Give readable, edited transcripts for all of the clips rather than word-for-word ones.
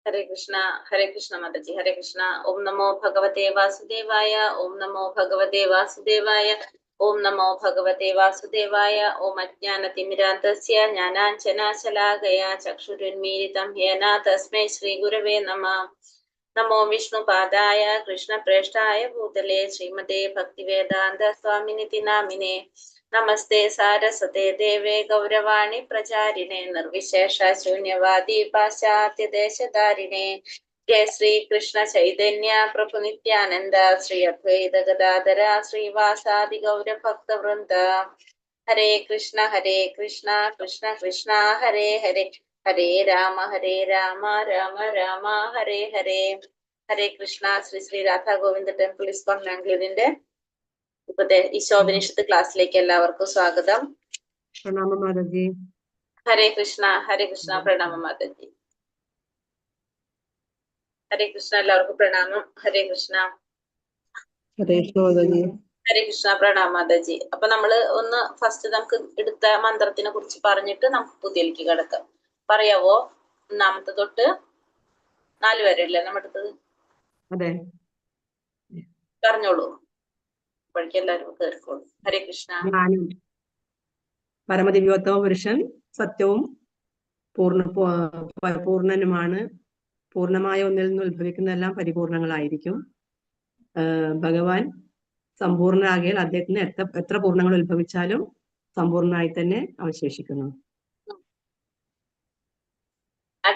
ഹരേ കൃഷ്ണ മാതാജി, ഹരേ കൃഷ്ണ. ഓം നമോ ഭഗവതേ വാസുദേവായ, ഓം നമോ ഭഗവതേ വാസുദേവായ, ഓം നമോ ഭഗവതേ വാസുദേവായ. ഓം അജ്ഞാനതിമിരാന്തസ്യ ജ്ഞാനാഞ്ജനാശലാകയാ ചക്ഷുരുന്മീലിതം യേന തസ്മൈ ശ്രീ ഗുരവേ നമഃ. നമോ വിഷ്ണുപാദായ കൃഷ്ണപ്രേഷ്ഠായ ഭൂതലേ ശ്രീമതേ ഭക്തിവേദാന്ത സ്വാമിനിതി നാമിനേ. നമസ്തേ സാരസ്വതേ ദേവേ ഗൗരവാണി പ്രചാരിണേ നിർവിശേഷ ശൂന്യവാദി പാശ്ചാത്യദേശധാരിണേ. ജയ ശ്രീ കൃഷ്ണ ചൈതന്യ പ്രഭു നിത്യാനന്ദ ശ്രീ അദ്വൈത ഗദാധര ശ്രീവാസാദി ഗൗരഭക്തവൃന്ദ. ഹരേ കൃഷ്ണ കൃഷ്ണ കൃഷ്ണ ഹരേ ഹരേ, ഹരേ രാമ രാമ രാമ ഹരേ ഹരേ. ഹരേ കൃഷ്ണ. ശ്രീ ശ്രീ രാധാ ഗോവിന്ദ ടെമ്പിൾ ഇസ്കോൺ ബാംഗ്ലൂരിന്റെ ഈശോപനിഷത്ത് ക്ലാസ്സിലേക്ക് എല്ലാവർക്കും സ്വാഗതം. പ്രണാമം മാതാജി. ഹരേ കൃഷ്ണ പ്രണാമം മാതാജി. ഹരേ കൃഷ്ണ, എല്ലാവർക്കും പ്രണാമം. ഹരേ കൃഷ്ണ. ഹരേ കൃഷ്ണ, പ്രണാമം മാതാജി. അപ്പൊ നമ്മള് ഒന്ന് ഫസ്റ്റ് നമുക്ക് എടുത്ത മന്ത്രത്തിനെ കുറിച്ച് പറഞ്ഞിട്ട് നമുക്ക് പുതിയലേക്ക് കിടക്കാം. പറയാവോ? ഒന്നാമത്തെ തൊട്ട് 4 വരെ അല്ലേ നമ്മൾ എടുത്തത്? അതെ, പറഞ്ഞോളൂ. എല്ലാവരും കേൾക്കോളൂ. ഹരേ കൃഷ്ണ. പരമദിവ്യോത്തമ പുരുഷൻ സത്യവും പൂർണ്ണനുമാണ്. പൂർണ്ണമായ ഒന്നിൽ നിന്ന് ഉത്ഭവിക്കുന്നതെല്ലാം പരിപൂർണങ്ങളായിരിക്കും. ഭഗവാൻ സമ്പൂർണ്ണനാകിയാൽ അദ്ദേഹത്തിന് എത്ര പൂർണ്ണങ്ങൾ ഉത്ഭവിച്ചാലും സമ്പൂർണ്ണമായി തന്നെ അവശേഷിക്കുന്നു.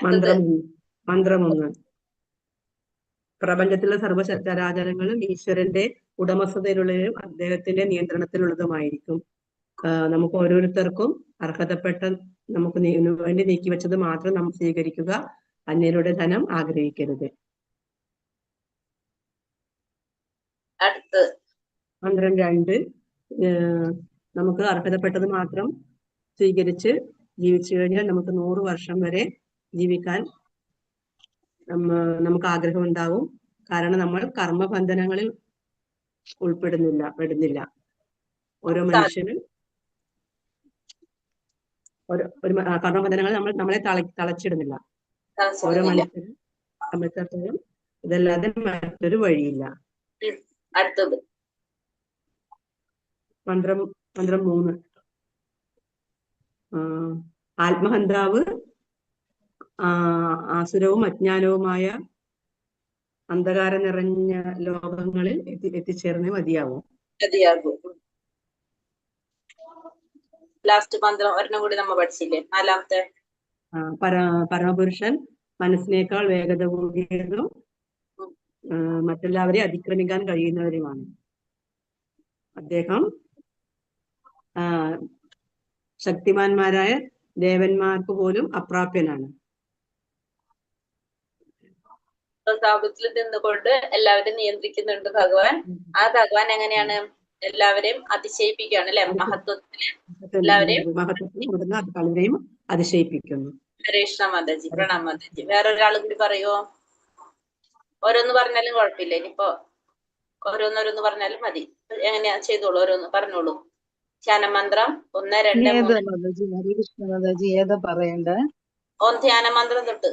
മന്ത്രം 1. പ്രപഞ്ചത്തിലെ സർവ്വചരാചരങ്ങളും ഈശ്വരന്റെ ഉടമസ്ഥതയിലുള്ളതും അദ്ദേഹത്തിന്റെ നിയന്ത്രണത്തിലുള്ളതുമായിരിക്കും. നമുക്ക് ഓരോരുത്തർക്കും അർഹതപ്പെട്ട നമുക്ക് വേണ്ടി നീക്കിവെച്ചത് മാത്രം നാം സ്വീകരിക്കുക. അന്യരുടെ ധനം ആഗ്രഹിക്കരുത്. മന്ത്രം 2. നമുക്ക് അർഹതപ്പെട്ടത് മാത്രം സ്വീകരിച്ച് ജീവിച്ചു കഴിഞ്ഞാൽ നമുക്ക് 100 വർഷം വരെ ജീവിക്കാൻ നമുക്ക് ആഗ്രഹം ഉണ്ടാവും. കാരണം നമ്മൾ കർമ്മബന്ധനങ്ങളിൽ പെടുന്നില്ല. ഓരോ മനുഷ്യനും ഒരു കർമ്മബന്ധനങ്ങൾ നമ്മളെ തളച്ചിടുന്നില്ല. ഓരോ മനുഷ്യനും സംബന്ധിച്ചിടത്തോളം ഇതല്ലാതെ മറ്റൊരു വഴിയില്ല. അടുത്തത് മന്ത്രം 3. ആത്മഹന്താവ് ആസുരവും അജ്ഞാനവുമായ അന്ധകാരം നിറഞ്ഞ ലോകങ്ങളിൽ എത്തിച്ചേർന്നേ മതിയാവും. ലാസ്റ്റ് മന്ത്രം ഒരെണ്ണം കൂടി നമ്മൾ പഠിച്ചില്ലേ? 4-മത്തെ. പരമപുരുഷൻ മനസ്സിനേക്കാൾ വേഗത കൂടിയതും മറ്റെല്ലാവരെയും അതിക്രമിക്കാൻ കഴിയുന്നവരുമാണ്. അദ്ദേഹം ശക്തിമാന്മാരായ ദേവന്മാർക്ക് പോലും അപ്രാപ്യനാണ്. പ്രതാപത്തിൽ നിന്നുകൊണ്ട് എല്ലാവരും നിയന്ത്രിക്കുന്നുണ്ട് ഭഗവാൻ. ആ ഭഗവാൻ എങ്ങനെയാണ്? എല്ലാവരെയും അതിശയിപ്പിക്കുകയാണ് അല്ലെ? മഹത്വത്തില് എല്ലാവരെയും അതിശയിപ്പിക്കുന്നു. ഹരേ കൃഷ്ണ മാതാജി, പ്രണാം മാതാജി. വേറൊരാൾ കൂടി പറയുമോ? ഓരോന്ന് പറഞ്ഞാലും കുഴപ്പമില്ല. ഇനിയിപ്പോ ഓരോന്നോരോന്ന് പറഞ്ഞാലും മതി. എങ്ങനെയാ ചെയ്തോളൂ, ഓരോന്ന് പറഞ്ഞോളൂ. ധ്യാനമന്ത്രം 1, 2, 3. ഓം ധ്യാനമന്ത്രം തൊട്ട്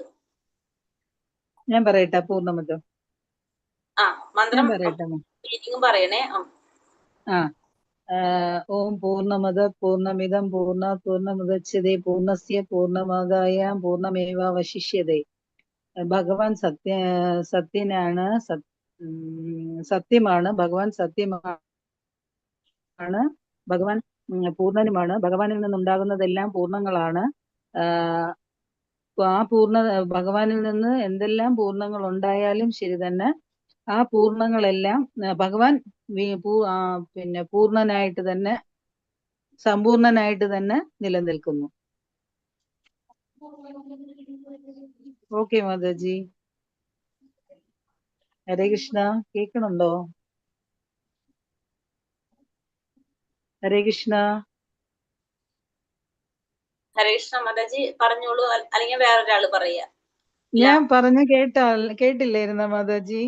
ഞാൻ പറയട്ടെ. പൂർണ്ണമതം മന്ത്രം മീനിങ്ങും പറയണേ. ഓം പൂർണ്ണമദ പൂർണ്ണമിദം പൂർണ്ണാത് പൂർണ്ണമുദച്യതേ പൂർണ്ണസ്യ പൂർണ്ണമാദായ പൂർണ്ണമേവാവശിഷ്യതേ. ഭഗവാൻ സത്യനാണ്, സത്യമാണ്. ഭഗവാൻ സത്യമാണ്. ഭഗവാൻ പൂർണ്ണനുമാണ്. ഭഗവാനിൽ നിന്നുണ്ടാകുന്നതെല്ലാം പൂർണ്ണങ്ങളാണ്. ആ ഭഗവാനിൽ നിന്ന് എന്തെല്ലാം പൂർണ്ണങ്ങൾ ഉണ്ടായാലും ശരി തന്നെ ആ പൂർണ്ണങ്ങളെല്ലാം ഭഗവാൻ പൂർണ്ണനായിട്ട് തന്നെ, സമ്പൂർണനായിട്ട് തന്നെ നിലനിൽക്കുന്നു. ഓക്കെ മാതാജി. ഹരേ കൃഷ്ണ. കേൾക്കണുണ്ടോ? ഹരേ കൃഷ്ണ. ഹരേ കൃഷ്ണ മാതാജി പറഞ്ഞോളൂ, അല്ലെങ്കിൽ വേറൊരാള് പറയാ. ഞാൻ പറഞ്ഞ കേട്ടില്ലായിരുന്ന മാതാജി?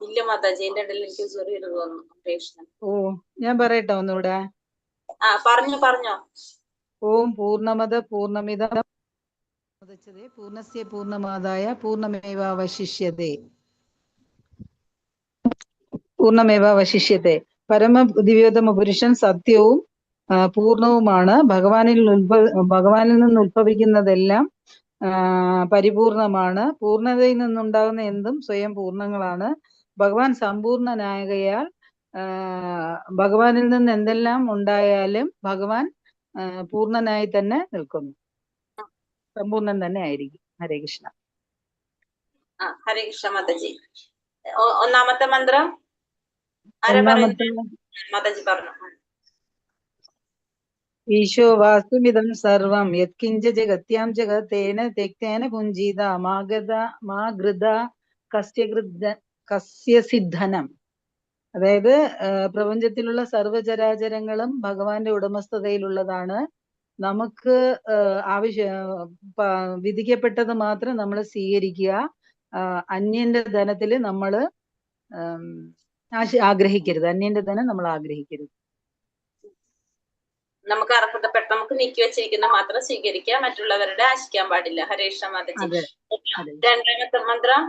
ഇല്ല മാതാജി, എന്റെ ഇടയിൽ എനിക്ക് ചെറിയൊരു തോന്നുന്നു. ഓ, ഞാൻ പറയട്ടെ ഒന്നുകൂടെ. പറഞ്ഞോ. ഓം പൂർണ്ണമദ പൂർണ്ണമിദം മുദച്ഛതേ പൂർണ്ണസ്യ പൂർണ്ണമാദായ പൂർണ്ണമേവാവശിഷ്യതേ. പരമ ദിവ്യോത്തമ പുരുഷൻ സത്യവും പൂർണ്ണവുമാണ്. ഭഗവാനിൽ നിന്ന് ഉത്ഭവിക്കുന്നതെല്ലാം പരിപൂർണമാണ്. പൂർണ്ണതയിൽ നിന്നുണ്ടാകുന്ന എന്തും സ്വയം പൂർണ്ണങ്ങളാണ്. ഭഗവാൻ സമ്പൂർണനാകയാൽ ഭഗവാനിൽ നിന്ന് എന്തെല്ലാം ഉണ്ടായാലും ഭഗവാൻ പൂർണ്ണനായി തന്നെ നിൽക്കുന്നു, സമ്പൂർണ്ണൻ തന്നെ ആയിരിക്കും. ഹരേ കൃഷ്ണ. ഹരേ കൃഷ്ണ മാതാജി. ഒന്നാമത്തെ മന്ത്രം ആരാ പറയുന്നത്? മാതാജി പറഞ്ഞു. ഈശോ വാസ്തുമിതം സർവം യത്കിഞ്ച ജഗത്യാം ജഗത്തേന തെക്തേന പുഞ്ചീത മാ ഗൃത കസ്യ സിദ്ധനം. അതായത് പ്രപഞ്ചത്തിലുള്ള സർവചരാചരങ്ങളും ഭഗവാന്റെ ഉടമസ്ഥതയിലുള്ളതാണ്. നമുക്ക് വിധിക്കപ്പെട്ടത് മാത്രം നമ്മൾ സ്വീകരിക്കുക. അന്യന്റെ ധനത്തിൽ നമ്മൾ ആഗ്രഹിക്കരുത്. അന്യന്റെ ധനം നമ്മൾ ആഗ്രഹിക്കരുത്. നമുക്ക് അർഹതപ്പെട്ട നമുക്ക് നീക്കി വെച്ചിരിക്കുന്ന മാത്രം സ്വീകരിക്കുക, മറ്റുള്ളവരുടെ ആശിക്കാൻ പാടില്ല. ഹരേ കൃഷ്ണ മാതാജി. രണ്ടാമത്തെ മന്ത്രം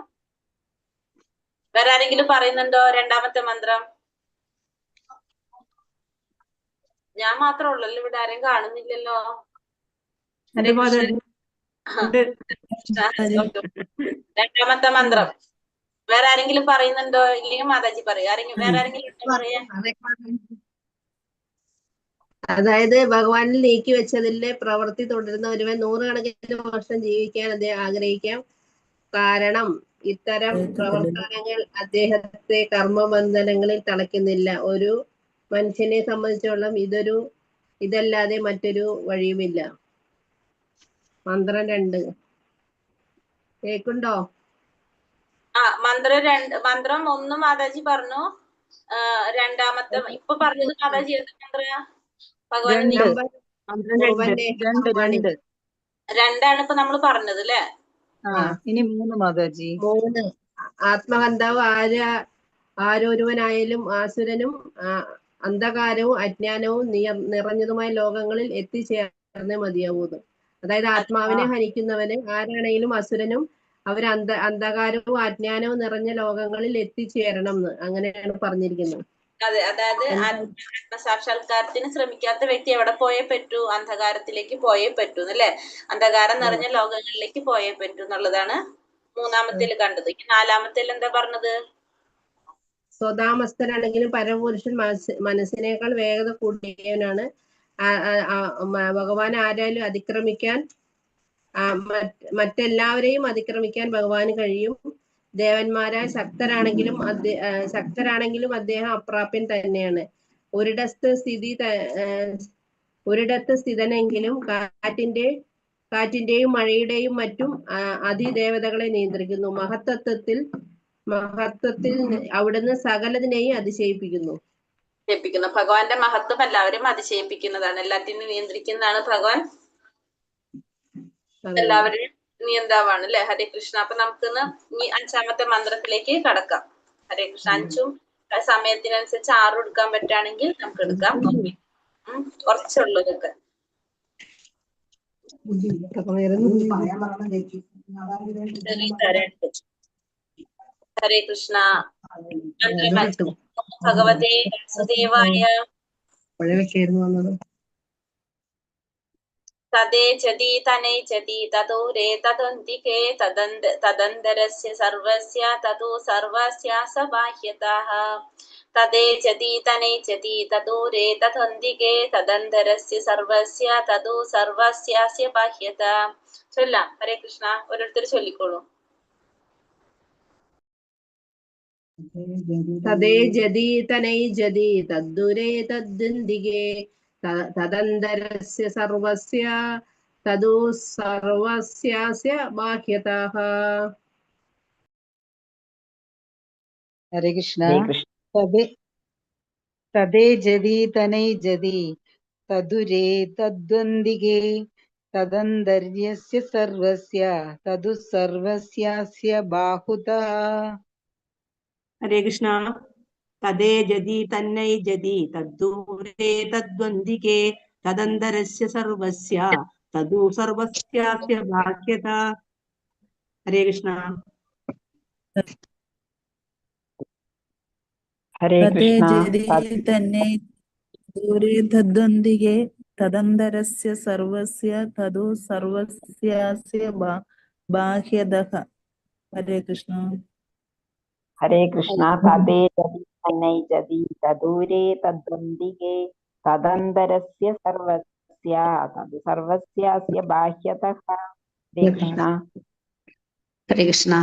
വേറെ ആരെങ്കിലും പറയുന്നുണ്ടോ? രണ്ടാമത്തെ മന്ത്രം ഞാൻ മാത്രമേ ഉള്ളല്ലോ, ഇവിടെ ആരെയും കാണുന്നില്ലല്ലോ. രണ്ടാമത്തെ മന്ത്രം വേറെ ആരെങ്കിലും പറയുന്നുണ്ടോ? ഇല്ലെങ്കിൽ മാതാജി പറയും. വേറെ ആരെങ്കിലും പറയാ? അതായത് ഭഗവാനിൽ നീക്കി വെച്ചതിലെ പ്രവൃത്തി തുടരുന്ന ഒരുവൻ 100 കണക്കിന് വർഷം ജീവിക്കാൻ അദ്ദേഹം ആഗ്രഹിക്കാം. കാരണം ഇത്തരം പ്രവർത്തനങ്ങൾ അദ്ദേഹത്തെ കർമ്മബന്ധനങ്ങളിൽ തളയ്ക്കുന്നില്ല. ഒരു മനുഷ്യനെ സംബന്ധിച്ചോളം ഇതല്ലാതെ മറ്റൊരു വഴിയുമില്ല. മന്ത്രം 2 കേക്കുണ്ടോ? മന്ത്രം 1 മാതാജി പറഞ്ഞു. രണ്ടാമത്തെ ഇപ്പൊ പറഞ്ഞത് മാതാജി ഏത് മന്ത്രയാ? ഭഗവാൻ 2 ഇപ്പൊ നമ്മൾ പറഞ്ഞത് അല്ലേ? ഇനി 3 മാതാജി. 3 ആത്മഹന്താവ് ആരൊരുവനായാലും ആസുരനും അന്ധകാരവും അജ്ഞാനവും നിറഞ്ഞതുമായ ലോകങ്ങളിൽ എത്തിച്ചേർന്നേ മതിയാവൂന്ന്. അതായത് ആത്മാവിനെ ഹനിക്കുന്നവന് ആരാണെങ്കിലും അസുരനും അവർ അന്ധകാരവും അജ്ഞാനവും നിറഞ്ഞ ലോകങ്ങളിൽ എത്തിച്ചേരണം എന്ന് അങ്ങനെയാണ് പറഞ്ഞിരിക്കുന്നത്. അതെ, അതായത് ആത്മസാക്ഷാത്കാരത്തിന് ശ്രമിക്കാത്ത വ്യക്തി എവിടെ പോയേ പറ്റൂ? അന്ധകാരത്തിലേക്ക് പോയേ പറ്റൂ അല്ലെ? അന്ധകാരം നിറഞ്ഞ ലോകങ്ങളിലേക്ക് പോയേ പറ്റൂ എന്നുള്ളതാണ് മൂന്നാമത്തേൽ കണ്ടത്. 4-മത്തേൽ എന്താ പറഞ്ഞത്? സ്വതാമസ്ഥനാണെങ്കിലും പരമപുരുഷൻ മനസ്സിനേക്കാൾ വേഗത കൂടിയവനാണ്. ഭഗവാൻ ആരാലും മറ്റെല്ലാവരെയും അതിക്രമിക്കാൻ ഭഗവാന് കഴിയും. ദേവന്മാരായ ശക്തരാണെങ്കിലും അദ്ദേഹം അപ്രാപ്യൻ തന്നെയാണ്. ഒരിടത്ത് സ്ഥിതനെങ്കിലും കാറ്റിന്റെയും മഴയുടെയും മറ്റും അതിദേവതകളെ നിയന്ത്രിക്കുന്നു. മഹത്വത്തിൽ അവിടുന്ന് സകലതിനെയും അതിശയിപ്പിക്കുന്നു. ഭഗവാന്റെ മഹത്വം എല്ലാവരും അതിശയിപ്പിക്കുന്നതാണ്. എല്ലാത്തിനും നിയന്ത്രിക്കുന്നതാണ് ഭഗവാൻ. എല്ലാവരും നിയന്താവാണ് അല്ലെ? ഹരേ കൃഷ്ണ. അപ്പൊ നമുക്കിന്ന് ഈ 5-മത്തെ മന്ത്രത്തിലേക്ക് കടക്കാം. ഹരേ കൃഷ്ണ. 5ഉം സമയത്തിനനുസരിച്ച് 6 എടുക്കാൻ പറ്റുകയാണെങ്കിൽ നമുക്ക് എടുക്കാം. കുറച്ചുള്ളൂ ഇതൊക്കെ. ഹരേ കൃഷ്ണ. ഭഗവതേ വാസുദേവായ തദേചതി തനൈചതി തദൂരേ തദന്തികേ തദന്തരസ്യ സർവസ്യ തദു സർവസ്യാസ ബാഹ്യതഃ. തദേചതി തനൈചതി തദൂരേ തദന്തികേ തദന്തരസ്യ സർവസ്യ തദു സർവസ്യാസ്യ ബാഹ്യതഃ. ചൊല്ലാം. ഹരേ കൃഷ്ണ. ഓരോരുത്തർ ചൊല്ലിക്കോളൂ. തദേജതി തനൈജതി തദ്ദൂരേ തദ്ദന്തികേ തദന്തരസ്യ സർവസ്യ തദു സർവസ്യാസ്യ ബാഹ്യതഃ. ഹരേ കൃഷ്ണ. തദേജതി തനൈജതി തദുരേ തദ്വന്ദികേ തദന്തര്യസ്യ സർവസ്യ തദു സർവസ്യാസ്യ ബാഹുതഃ. ഹരേ കൃഷ്ണ. തദേജതി തന്നൈജതി തദ്ദൂരേ തദ്വന്ദികേ തദന്തരസ്യ സർവസ്യ തദു സർവസ്യാസ്യ ബാഹ്യത. ഹരേ കൃഷ്ണ. ഹരേ തദേ കൃഷ്ണ. ജതി തന്നെ ദൂരെ തദ്വന്ദികെ തദന്തരസ്യ സർവസ്യ തദു സർവസ്യാസ്യ ബാഹ്യതഃ. ഹരേ കൃഷ്ണ. ഹരേ കൃഷ്ണ. തദേ ജതി തന്നൈ ജതി തദൂരേ തദ്വന്ദികേ തദന്തരസ്യ സർവസ്യ തദു സർവസ്യാസ്യ ബാഹ്യതഃ. ഹരേ കൃഷ്ണ. ഹരേ കൃഷ്ണ.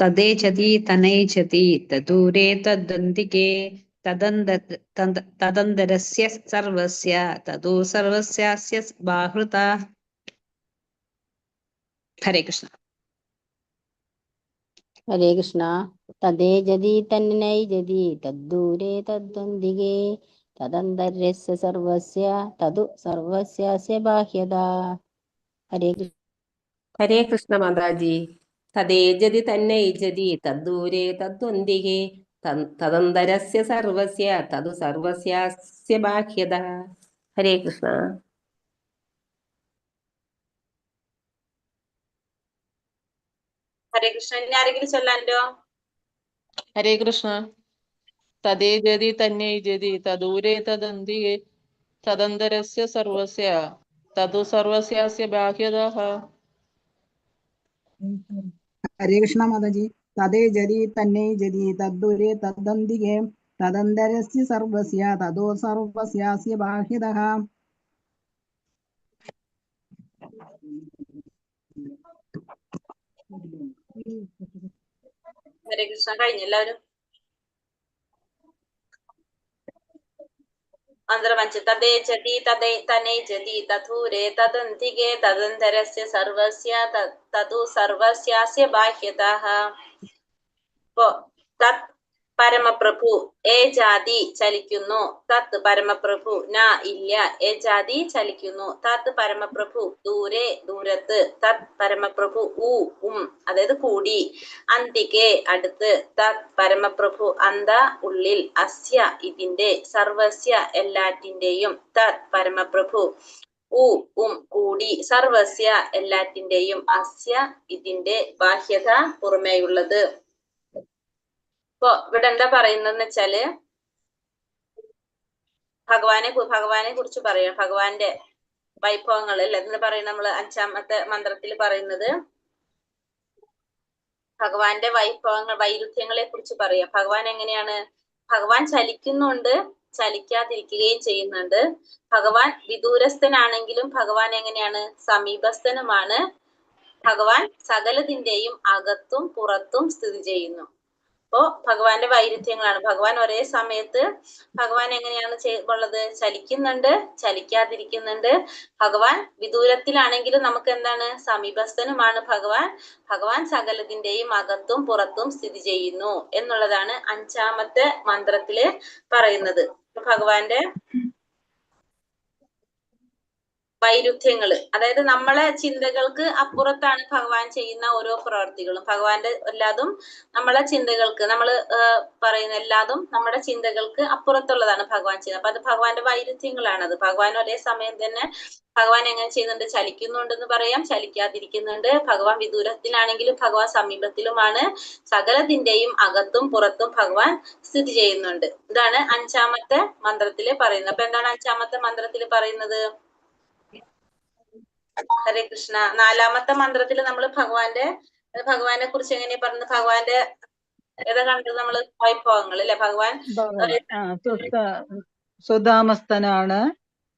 തദേ ജതി തനൈ ജതി തദൂരേ തദ്വന്ദികേ തദന്തരസ്യ സർവസ്യ തദു സർവസ്യാസ്യ ബാഹൃത. ഹരേ കൃഷ്ണ. ഹരേ കൃഷ്ണ. തദേ ജതി തന്നൈ ജതി തദ്ദൂരേ തദ്വന്ദികേ തദന്തരസ്യ സർവസ്യ തദു സർവസ്യാസ്യ ബാഹ്യത. ഹരേ കൃഷ്ണ. ഹരേ കൃഷ്ണ മാതാജി. തദേ ജതി തന്നൈ ജതി തദ്ദൂരേ തദ്വന്ദികേ തദന്തരസ്യ സർവസ്യ തദു സർവസ്യാസ്യ ബാഹ്യത. ഹരേ കൃഷ്ണ. ഹരേ കൃഷ്ണ. ഇനി ആരെങ്കിലും ചൊല്ലാൻഡോ? ഹരേ കൃഷ്ണ. തദേ ജതി തന്നൈ ജതി തദൂരേ തദന്തികേ തദന്തരസ്യ സർവസ്യ തദു സർവസ്യാസ്യ ബാഹ്യതഃ. ഹരേ കൃഷ്ണ മാതാജി. തദേ ജതി തന്നൈ ജതി തദ്ദൂരേ തദ്വന്ദികേ തദന്തരസ്യ സർവസ്യ തദോ സർവസ്യാസ്യ ബാഹ്യതഃ. ഹരേ കൃഷ്ണ. കഴിഞ്ഞു എല്ലാവരും? മന്ത്രമഞ്ച്. തദേ ജതി തനൈ ജതി തദൂരേ തദന്തികേ തദന്തരസ്യ സർവസ്യ തദു സർവസ്യാസ്യ ബാഹ്യതഃ. ഇപ്പോ തത് പരമപ്രഭു ഏ ജാതി ചലിക്കുന്നു. തത് പരമപ്രഭു ന ഇല്ല ഏ ജാതി ചലിക്കുന്നു. തത് പരമപ്രഭു ദൂരെ ദൂരത്ത്. തത് പരമപ്രഭു അതായത് കൂടി. അന്തികെ അടുത്ത്. തത് പരമപ്രഭു അന്ത ഉള്ളിൽ. അസ്യ ഇതിന്റെ. സർവസ്യ എല്ലാറ്റിന്റെയും. തത് പരമപ്രഭു കൂടി. സർവസ്യ എല്ലാറ്റിന്റെയും. അസ്യ ഇതിന്റെ. ബാഹ്യത പുറമേയുള്ളത്. ഇപ്പൊ ഇവിടെ എന്താ പറയുന്നതെന്ന് വെച്ചാല് ഭഗവാനെ കുറിച്ച് പറയാം. ഭഗവാന്റെ വൈഭവങ്ങൾ അല്ലെ എന്ന് പറയുന്നത്. നമ്മള് 5ാമത്തെ മന്ത്രത്തിൽ പറയുന്നത് ഭഗവാന്റെ വൈഭവങ്ങൾ വൈരുദ്ധ്യങ്ങളെ കുറിച്ച് പറയാം. ഭഗവാൻ എങ്ങനെയാണ്? ഭഗവാൻ ചലിക്കുന്നുണ്ട്, ചലിക്കാതിരിക്കുകയും ചെയ്യുന്നുണ്ട്. ഭഗവാൻ വിദൂരസ്ഥനാണെങ്കിലും ഭഗവാൻ എങ്ങനെയാണ്? സമീപസ്ഥനുമാണ്. ഭഗവാൻ സകലതിന്റെയും അകത്തും പുറത്തും സ്ഥിതി ചെയ്യുന്നു. അപ്പോ ഭഗവാന്റെ വൈരുദ്ധ്യങ്ങളാണ്. ഭഗവാൻ ഒരേ സമയത്ത് ഭഗവാൻ എങ്ങനെയാണ് ഉള്ളത്? ചലിക്കുന്നുണ്ട്, ചലിക്കാതിരിക്കുന്നുണ്ട്. ഭഗവാൻ വിദൂരത്തിലാണെങ്കിലും നമുക്ക് എന്താണ്? സമീപസ്ഥനുമാണ് ഭഗവാൻ. ഭഗവാൻ സകലതിന്റെയും അകത്തും പുറത്തും സ്ഥിതി ചെയ്യുന്നു എന്നുള്ളതാണ് 5ാമത്തെ മന്ത്രത്തില് പറയുന്നത്. ഭഗവാന്റെ വൈരുദ്ധ്യങ്ങള്, അതായത് നമ്മളെ ചിന്തകൾക്ക് അപ്പുറത്താണ് ഭഗവാൻ ചെയ്യുന്ന ഓരോ പ്രവർത്തികളും. ഭഗവാന്റെ എല്ലാതും നമ്മളെ ചിന്തകൾക്ക്, നമ്മള് പറയുന്ന എല്ലാതും നമ്മുടെ ചിന്തകൾക്ക് അപ്പുറത്തുള്ളതാണ് ഭഗവാൻ ചെയ്യുന്നത്. അപ്പൊ അത് ഭഗവാന്റെ വൈരുദ്ധ്യങ്ങളാണത്. ഭഗവാൻ ഒരേ സമയം തന്നെ ഭഗവാൻ എങ്ങനെ ചെയ്യുന്നുണ്ട്? ചലിക്കുന്നുണ്ടെന്ന് പറയാം, ചലിക്കാതിരിക്കുന്നുണ്ട്. ഭഗവാൻ വിദൂരത്തിലാണെങ്കിലും ഭഗവാൻ സമീപത്തിലുമാണ്. സകലതിന്റെയും അകത്തും പുറത്തും ഭഗവാൻ സ്ഥിതി ചെയ്യുന്നുണ്ട്. ഇതാണ് 5ാമത്തെ മന്ത്രത്തില് പറയുന്നത്. അപ്പൊ എന്താണ് 5ാമത്തെ മന്ത്രത്തിൽ പറയുന്നത്? ഹരേ കൃഷ്ണ. 4ാമത്തെ മന്ത്രത്തിൽ നമ്മൾ ഭഗവാനെ കുറിച്ച് എങ്ങനെയാ പറഞ്ഞത്? ഭഗവാന്റെ ഏതാ കണ്ടത് നമ്മള്? വൈഭവങ്ങൾ അല്ലെ? ഭഗവാൻ സുധാമസ്തനാണ്.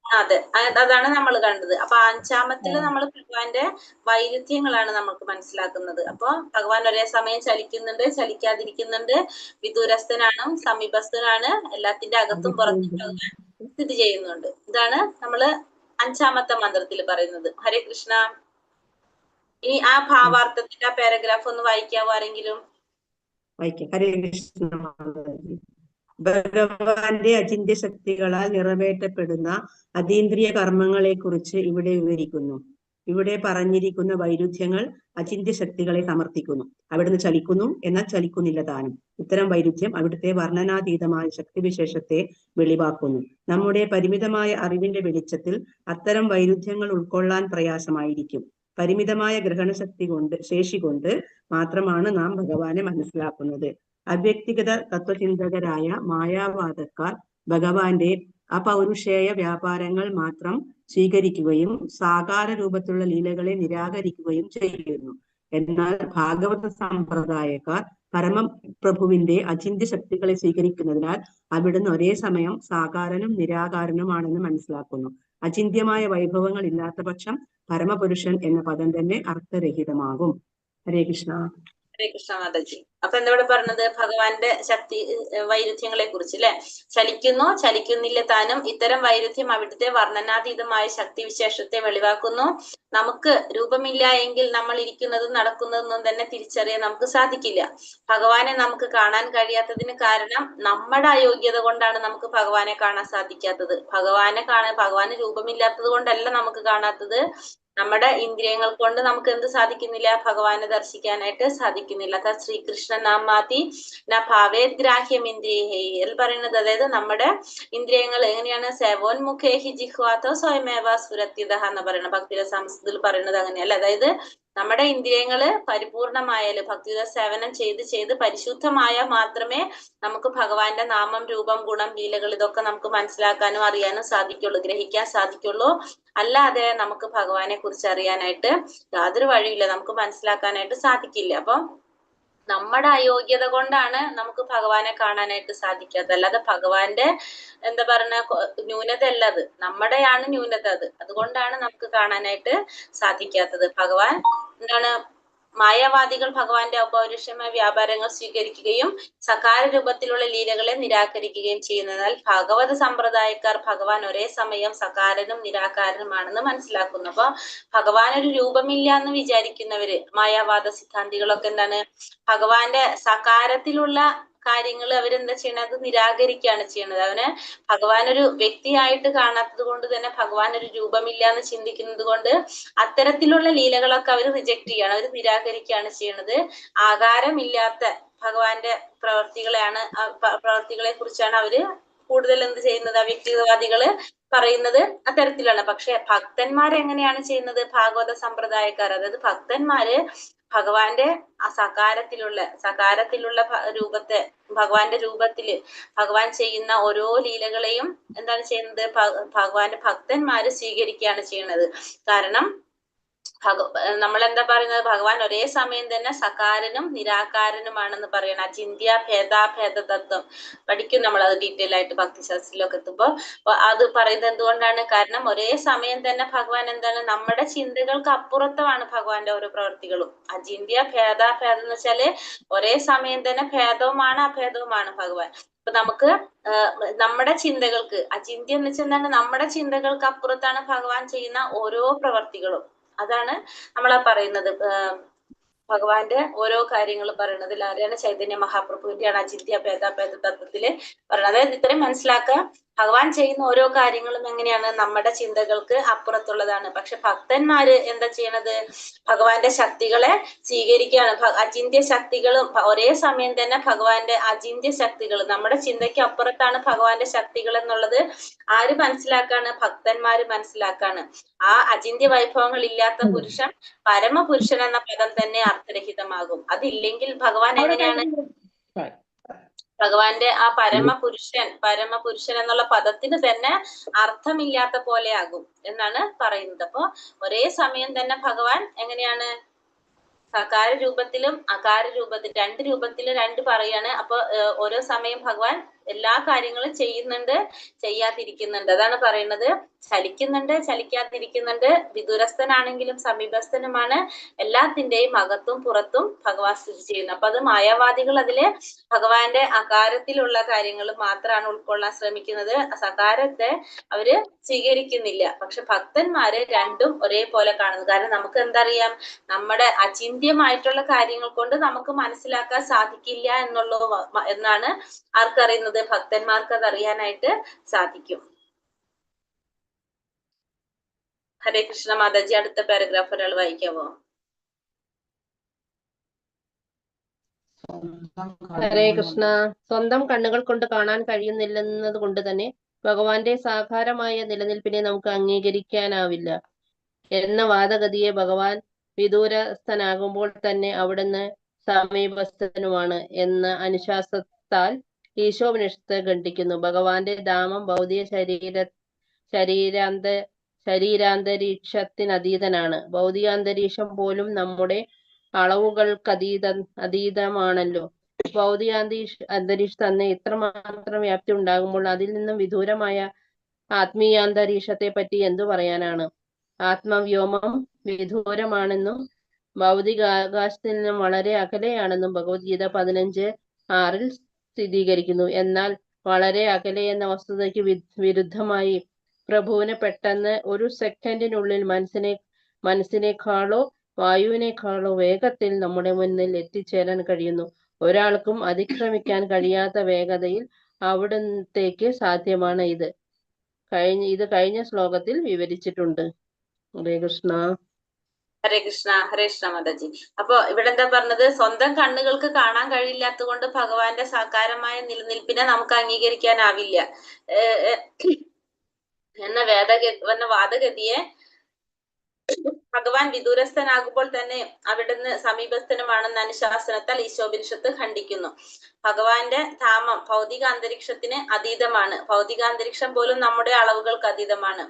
അതെ, അതാണ് നമ്മൾ കണ്ടത്. അപ്പൊ 5ാമത്തില് നമ്മൾ ഭഗവാന്റെ വൈരുദ്ധ്യങ്ങളാണ് നമുക്ക് മനസ്സിലാക്കുന്നത്. അപ്പൊ ഭഗവാൻ ഒരേ സമയം ചലിക്കുന്നുണ്ട്, ചലിക്കാതിരിക്കുന്നുണ്ട്. വിദൂരസ്ഥനാണ്, സമീപസ്ഥനാണ്. എല്ലാത്തിന്റെ അകത്തും പുറത്തും ഭഗവാൻ സ്ഥിതി ചെയ്യുന്നുണ്ട്. ഇതാണ് നമ്മള് 5ാമത്തെ മന്ത്രത്തിൽ പറയുന്നത്. ഹരേ കൃഷ്ണ. ഇനി ആ ഭാവാർത്ഥത്തിന്റെ ആ പാരഗ്രാഫ് ഒന്ന് വായിക്കാവോ ആരെങ്കിലും? വായിക്കാം. ഹരേ കൃഷ്ണ. ഭഗവാന്റെ അചിന്ത്യ ശക്തികളാൽ നിറവേറ്റപ്പെടുന്ന അതീന്ദ്രിയ കർമ്മങ്ങളെ കുറിച്ച് ഇവിടെ വിവരിക്കുന്നു. ഇവിടെ പറഞ്ഞിരിക്കുന്ന വൈരുദ്ധ്യങ്ങൾ അചിന്ത്യ ശക്തികളെ സമർത്ഥിക്കുന്നു. അവിടുന്ന് ചലിക്കുന്നു, എന്നാൽ ചലിക്കുന്നില്ല താനും. ഇത്തരം വൈരുദ്ധ്യം അവിടുത്തെ വർണ്ണനാതീതമായ ശക്തിവിശേഷത്തെ വെളിവാക്കുന്നു. നമ്മുടെ പരിമിതമായ അറിവിന്റെ വെളിച്ചത്തിൽ അത്തരം വൈരുദ്ധ്യങ്ങൾ ഉൾക്കൊള്ളാൻ പ്രയാസമായിരിക്കും. പരിമിതമായ ശേഷി കൊണ്ട് മാത്രമാണ് നാം ഭഗവാനെ മനസ്സിലാക്കുന്നത്. അവ്യക്തിഗത തത്വചിന്തകരായ മായാവാദക്കാർ ഭഗവാന്റെ അപൗരുഷേയ വ്യാപാരങ്ങൾ മാത്രം സ്വീകരിക്കുകയും സാകാര രൂപത്തിലുള്ള ലീലകളെ നിരാകരിക്കുകയും ചെയ്യുന്നു. എന്നാൽ ഭാഗവത സമ്പ്രദായക്കാർ പരമപ്രഭുവിന്റെ അചിന്ത്യ ശക്തികളെ സ്വീകരിക്കുന്നതിനാൽ അവിടുന്ന് ഒരേ സമയം സാകാരനും നിരാകാരനുമാണെന്ന് മനസ്സിലാക്കുന്നു. അചിന്ത്യമായ വൈഭവങ്ങൾ ഇല്ലാത്ത പക്ഷം പരമപുരുഷൻ എന്ന പദം തന്നെ അർത്ഥരഹിതമാകും. ഹരേ കൃഷ്ണ. ഹരേ കൃഷ്ണ മാതാജി. അപ്പൊ എന്താ ഇവിടെ പറഞ്ഞത്? ഭഗവാന്റെ ശക്തി വൈരുദ്ധ്യങ്ങളെ കുറിച്ച് അല്ലെ. ചലിക്കുന്നു, ചലിക്കുന്നില്ല താനും. ഇത്തരം വൈരുദ്ധ്യം അവിടുത്തെ വർണ്ണനാതീതമായ ശക്തിവിശേഷത്തെ വെളിവാക്കുന്നു. നമുക്ക് രൂപമില്ല എങ്കിൽ നമ്മൾ ഇരിക്കുന്നതും നടക്കുന്നതൊന്നും തന്നെ തിരിച്ചറിയാൻ നമുക്ക് സാധിക്കില്ല. ഭഗവാനെ നമുക്ക് കാണാൻ കഴിയാത്തതിന് കാരണം നമ്മുടെ അയോഗ്യത കൊണ്ടാണ് നമുക്ക് ഭഗവാനെ കാണാൻ സാധിക്കാത്തത്. ഭഗവാന് രൂപമില്ലാത്തത് കൊണ്ടല്ല നമുക്ക് കാണാത്തത്. നമ്മുടെ ഇന്ദ്രിയങ്ങൾ കൊണ്ട് നമുക്ക് എന്ത് സാധിക്കുന്നില്ല? ഭഗവാനെ ദർശിക്കാനായിട്ട് സാധിക്കുന്നില്ല. ശ്രീകൃഷ്ണൻ നാം മാതി ന ഭാവേദ്ഗ്രാഹ്യം ഇന്ദ്രിയ പറയുന്നത്, അതായത് നമ്മുടെ ഇന്ദ്രിയങ്ങൾ എങ്ങനെയാണ്? സേവോന്മുഖേഹി ജിഹ്വാതോ സ്വയമേവ സ്ഫുരത്യത എന്ന് പറയുന്നത് ഭക്തിരസംസ്കൃതത്തിൽ പറയുന്നത് അങ്ങനെയല്ല. അതായത് നമ്മുടെ ഇന്ദ്രിയങ്ങള് പരിപൂർണമായാല് ഭക്തിയുടെ സേവനം ചെയ്ത് പരിശുദ്ധമായാൽ മാത്രമേ നമുക്ക് ഭഗവാന്റെ നാമം, രൂപം, ഗുണം, ലീലകൾ ഇതൊക്കെ നമുക്ക് മനസ്സിലാക്കാനും അറിയാനും സാധിക്കുള്ളൂ, ഗ്രഹിക്കാൻ സാധിക്കുള്ളൂ. അല്ലാതെ നമുക്ക് ഭഗവാനെ കുറിച്ച് അറിയാനായിട്ട് യാതൊരു വഴിയില്ല, നമുക്ക് മനസ്സിലാക്കാനായിട്ട് സാധിക്കില്ല. അപ്പം നമ്മുടെ അയോഗ്യത കൊണ്ടാണ് നമുക്ക് ഭഗവാനെ കാണാനായിട്ട് സാധിക്കാത്തത്. അല്ലാതെ ഭഗവാന്റെ എന്താ പറയുന്ന ന്യൂനത അല്ല അത്, നമ്മുടെയാണ് ന്യൂനത അത്. അതുകൊണ്ടാണ് നമുക്ക് കാണാനായിട്ട് സാധിക്കാത്തത്. ഭഗവാൻ എന്താണ്? മായാവാദികൾ ഭഗവാന്റെ അപൗരുഷമായ വ്യാപാരങ്ങൾ സ്വീകരിക്കുകയും സകാര രൂപത്തിലുള്ള ലീലകളെ നിരാകരിക്കുകയും ചെയ്യുന്നതിനാൽ ഭാഗവത സമ്പ്രദായക്കാർ ഭഗവാൻ ഒരേ സമയം സകാരനും നിരാകാരനുമാണെന്ന് മനസ്സിലാക്കുന്നു. അപ്പൊ ഭഗവാൻ ഒരു രൂപമില്ല എന്ന് വിചാരിക്കുന്നവര് മായാവാദ സിദ്ധാന്തികളൊക്കെ എന്താണ്? ഭഗവാന്റെ സകാരത്തിലുള്ള കാര്യങ്ങൾ അവരെന്താ ചെയ്യണത്? അത് നിരാകരിക്കുകയാണ് ചെയ്യുന്നത്. ഭഗവാൻ ഒരു വ്യക്തിയായിട്ട് കാണാത്തത് കൊണ്ട് തന്നെ ഭഗവാൻ ഒരു രൂപമില്ല എന്ന് ചിന്തിക്കുന്നത് കൊണ്ട് അത്തരത്തിലുള്ള ലീലകളൊക്കെ അവർ റിജക്ട് ചെയ്യാണ്, അവർ നിരാകരിക്കുകയാണ് ചെയ്യുന്നത്. ആകാരമില്ലാത്ത ഭഗവാന്റെ പ്രവർത്തികളെ കുറിച്ചാണ് അവര് കൂടുതൽ എന്ത് ചെയ്യുന്നത്? വ്യക്തിവാദികള് പറയുന്നത് അത്തരത്തിലാണ്. പക്ഷെ ഭക്തന്മാരെങ്ങനെയാണ് ചെയ്യുന്നത്? ഭാഗവത സമ്പ്രദായക്കാർ, അതായത് ഭക്തന്മാര് ഭഗവാന്റെ സകാരത്തിലുള്ള രൂപത്തെ, ഭഗവാന്റെ രൂപത്തില് ഭഗവാൻ ചെയ്യുന്ന ഓരോ ലീലകളെയും എന്താണ് ചെയ്യുന്നത്? ഭഗവാന്റെ ഭക്തന്മാര് സ്വീകരിക്കുകയാണ് ചെയ്യുന്നത്. കാരണം നമ്മളെന്താ പറയുന്നത്? ഭഗവാൻ ഒരേ സമയം തന്നെ സകാരനും നിരാകാരനുമാണെന്ന് പറയണം. അചിന്ത്യ ഭേദാഭേദ തത്വം പഠിക്കും നമ്മൾ, അത് ഡീറ്റെയിൽ ആയിട്ട് ഭക്തിശാസ്ത്രത്തിലൊക്കെ എത്തുമ്പോൾ. അത് പറയുന്നത് എന്തുകൊണ്ടാണ്? കാരണം ഒരേ സമയം തന്നെ ഭഗവാൻ എന്താണ്? നമ്മുടെ ചിന്തകൾക്ക് അപ്പുറത്താണ് ഭഗവാന്റെ ഓരോ പ്രവർത്തികളും. അചിന്ത്യ ഭേദാഭേദം എന്ന് വെച്ചാല് ഒരേ സമയം തന്നെ ഭേദവുമാണ് അഭേദവുമാണ് ഭഗവാൻ. അപ്പൊ നമുക്ക് നമ്മുടെ ചിന്തകൾക്ക്, അചിന്ത്യം എന്ന് വെച്ചാൽ എന്താണ്? നമ്മുടെ ചിന്തകൾക്ക് അപ്പുറത്താണ് ഭഗവാൻ ചെയ്യുന്ന ഓരോ പ്രവർത്തികളും. അതാണ് നമ്മളാ പറയുന്നത്. ഭഗവാന്റെ ഓരോ കാര്യങ്ങൾ പറയുന്നതിൽ ആരെയാണ്? ചൈതന്യ മഹാപ്രഭുവിന്റെയാണ് അചിന്ത്യ ഭേദാഭേദ തത്വത്തില് പറയുന്നത്. അതായത് ഇത്രയും മനസ്സിലാക്കുക, ഭഗവാൻ ചെയ്യുന്ന ഓരോ കാര്യങ്ങളും എങ്ങനെയാണ്? നമ്മുടെ ചിന്തകൾക്ക് അപ്പുറത്തുള്ളതാണ്. പക്ഷെ ഭക്തന്മാര് എന്താ ചെയ്യണത്? ഭഗവാന്റെ ശക്തികളെ സ്വീകരിക്കുകയാണ്. അചിന്ത്യ ശക്തികളും ഒരേ സമയം തന്നെ ഭഗവാന്റെ അചിന്ത്യ ശക്തികൾ, നമ്മുടെ ചിന്തയ്ക്ക് അപ്പുറത്താണ് ഭഗവാന്റെ ശക്തികൾ എന്നുള്ളത് ആര് മനസ്സിലാക്കാണ്? ഭക്തന്മാര് മനസ്സിലാക്കാണ്. ആ അചിന്ത്യ വൈഭവങ്ങൾ ഇല്ലാത്ത പുരുഷൻ പരമപുരുഷൻ എന്ന പദം തന്നെ അർത്ഥരഹിതമാകും. അതില്ലെങ്കിൽ ഭഗവാൻ എങ്ങനെയാണ്? ഭഗവാന്റെ ആ പരമപുരുഷൻ എന്നുള്ള പദത്തിന് തന്നെ അർത്ഥമില്ലാത്ത പോലെ ആകും എന്നാണ് പറയുന്നത്. അപ്പൊ ഒരേ സമയം തന്നെ ഭഗവാൻ എങ്ങനെയാണ്? സകാര രൂപത്തിലും അകാര രൂപത്തിലും, രണ്ട് രൂപത്തിലും രണ്ട് പറയാണ്. അപ്പൊ ഓരോ സമയം ഭഗവാൻ എല്ലാ കാര്യങ്ങളും ചെയ്യുന്നുണ്ട്, ചെയ്യാതിരിക്കുന്നുണ്ട്. അതാണ് പറയുന്നത്. ചലിക്കുന്നുണ്ട്, ചലിക്കാതിരിക്കുന്നുണ്ട്. വിദൂരസ്ഥനാണെങ്കിലും സമീപസ്ഥനുമാണ്. എല്ലാത്തിന്റെയും അകത്തും പുറത്തും ഭഗവാൻ സ്ഥിതി ചെയ്യുന്നു. അപ്പൊ അത് മായാവാദികൾ അതില് ഭഗവാന്റെ അകാരത്തിലുള്ള കാര്യങ്ങൾ മാത്രമാണ് ഉൾക്കൊള്ളാൻ ശ്രമിക്കുന്നത്. സകാരത്തെ അവര് സ്വീകരിക്കുന്നില്ല. പക്ഷെ ഭക്തന്മാര് രണ്ടും ഒരേപോലെ കാണുന്നു. കാരണം നമുക്ക് എന്തറിയാം? നമ്മുടെ അചിന്ത്യമായിട്ടുള്ള കാര്യങ്ങൾ കൊണ്ട് നമുക്ക് മനസ്സിലാക്കാൻ സാധിക്കില്ല എന്നാണ് ആർക്കറിയുന്നത്? ഭക്തന്മാർക്ക് അത് അറിയാനായിട്ട് സാധിക്കും. ഹരേ കൃഷ്ണ മാതാജി, അടുത്ത പാരഗ്രാഫ് ഒരാൾ വായിക്കാവോ? ഹരേ കൃഷ്ണ. സ്വന്തം കണ്ണുകൾ കൊണ്ട് കാണാൻ കഴിയുന്നില്ലെന്നത് കൊണ്ട് തന്നെ ഭഗവാന്റെ സാകാരമായ നിലനിൽപ്പിനെ നമുക്ക് അംഗീകരിക്കാനാവില്ല എന്ന വാദഗതിയെ ഭഗവാൻ വിദൂരസ്ഥനാകുമ്പോൾ തന്നെ അവിടുന്ന് സമീപസ്ഥനുമാണ് എന്ന അനുശാസത്താൽ ഈശോപനിഷത്ത് ഖണ്ഡിക്കുന്നു. ഭഗവാന്റെ ധാമം ഭൗതിക ശരീരാന്തരീക്ഷത്തിനതീതനാണ്. ഭൗതികാന്തരീക്ഷം പോലും നമ്മുടെ അതീതമാണല്ലോ. അന്തരീക്ഷ തന്നെ ഇത്രമാത്രം വ്യാപ്തി ഉണ്ടാകുമ്പോൾ അതിൽ നിന്നും വിദൂരമായ ആത്മീയാന്തരീക്ഷത്തെ പറ്റി എന്തു പറയാനാണ്? ആത്മവ്യോമം വിദൂരമാണെന്നും ഭൗതികാകാശത്തിൽ നിന്നും വളരെ അകലെയാണെന്നും ഭഗവത്ഗീത 15:6 സ്ഥിരീകരിക്കുന്നു. എന്നാൽ വളരെ അകലെ എന്ന വസ്തുതയ്ക്ക് വിരുദ്ധമായി പ്രഭുവിന് പെട്ടെന്ന് ഒരു സെക്കൻഡിനുള്ളിൽ മനസ്സിനേക്കാളോ വായുവിനേക്കാളോ വേഗത്തിൽ നമ്മുടെ മുന്നിൽ എത്തിച്ചേരാൻ കഴിയുന്നു. ഒരാൾക്കും അതിക്രമിക്കാൻ കഴിയാത്ത വേഗതയിൽ അവിടത്തേക്ക് സാധ്യമാണ്. ഇത് കഴിഞ്ഞ ശ്ലോകത്തിൽ വിവരിച്ചിട്ടുണ്ട്. ഹരേ കൃഷ്ണ. ഹരേ കൃഷ്ണ. ഹരേ കൃഷ്ണ മാതാജി. അപ്പൊ ഇവിടെ എന്താ പറഞ്ഞത്? സ്വന്തം കണ്ണുകൾക്ക് കാണാൻ കഴിയില്ലാത്തത് കൊണ്ട് ഭഗവാന്റെ സാകാരമായ നിലനിൽപ്പിനെ നമുക്ക് അംഗീകരിക്കാനാവില്ല എന്ന വാദഗതിയെ ഭഗവാൻ വിദൂരസ്ഥനാകുമ്പോൾ തന്നെ അവിടുന്ന് സമീപസ്ഥനുമാണെന്ന അനുശാസനത്താൽ ഈശോപനിഷത്ത് ഖണ്ഡിക്കുന്നു. ഭഗവാന്റെ ധാമം ഭൗതിക അന്തരീക്ഷത്തിന് അതീതമാണ്. ഭൗതിക അന്തരീക്ഷം പോലും നമ്മുടെ അളവുകൾക്ക് അതീതമാണ്.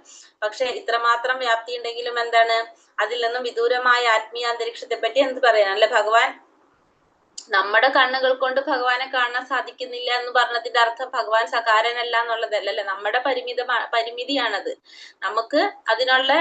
പക്ഷെ ഇത്രമാത്രം വ്യാപ്തി ഉണ്ടെങ്കിലും എന്താണ്, അതിൽ നിന്നും വിദൂരമായ ആത്മീയ അന്തരീക്ഷത്തെ പറ്റി എന്ത് പറയാൻ? അല്ലെ, ഭഗവാൻ നമ്മുടെ കണ്ണുകൾ കൊണ്ട് ഭഗവാനെ കാണാൻ സാധിക്കുന്നില്ല എന്ന് പറഞ്ഞതിന്റെ അർത്ഥം ഭഗവാൻ സകാരനല്ല എന്നുള്ളതല്ല. അല്ലെ, നമ്മുടെ പരിമിതിയാണത്. നമുക്ക് അതിനുള്ള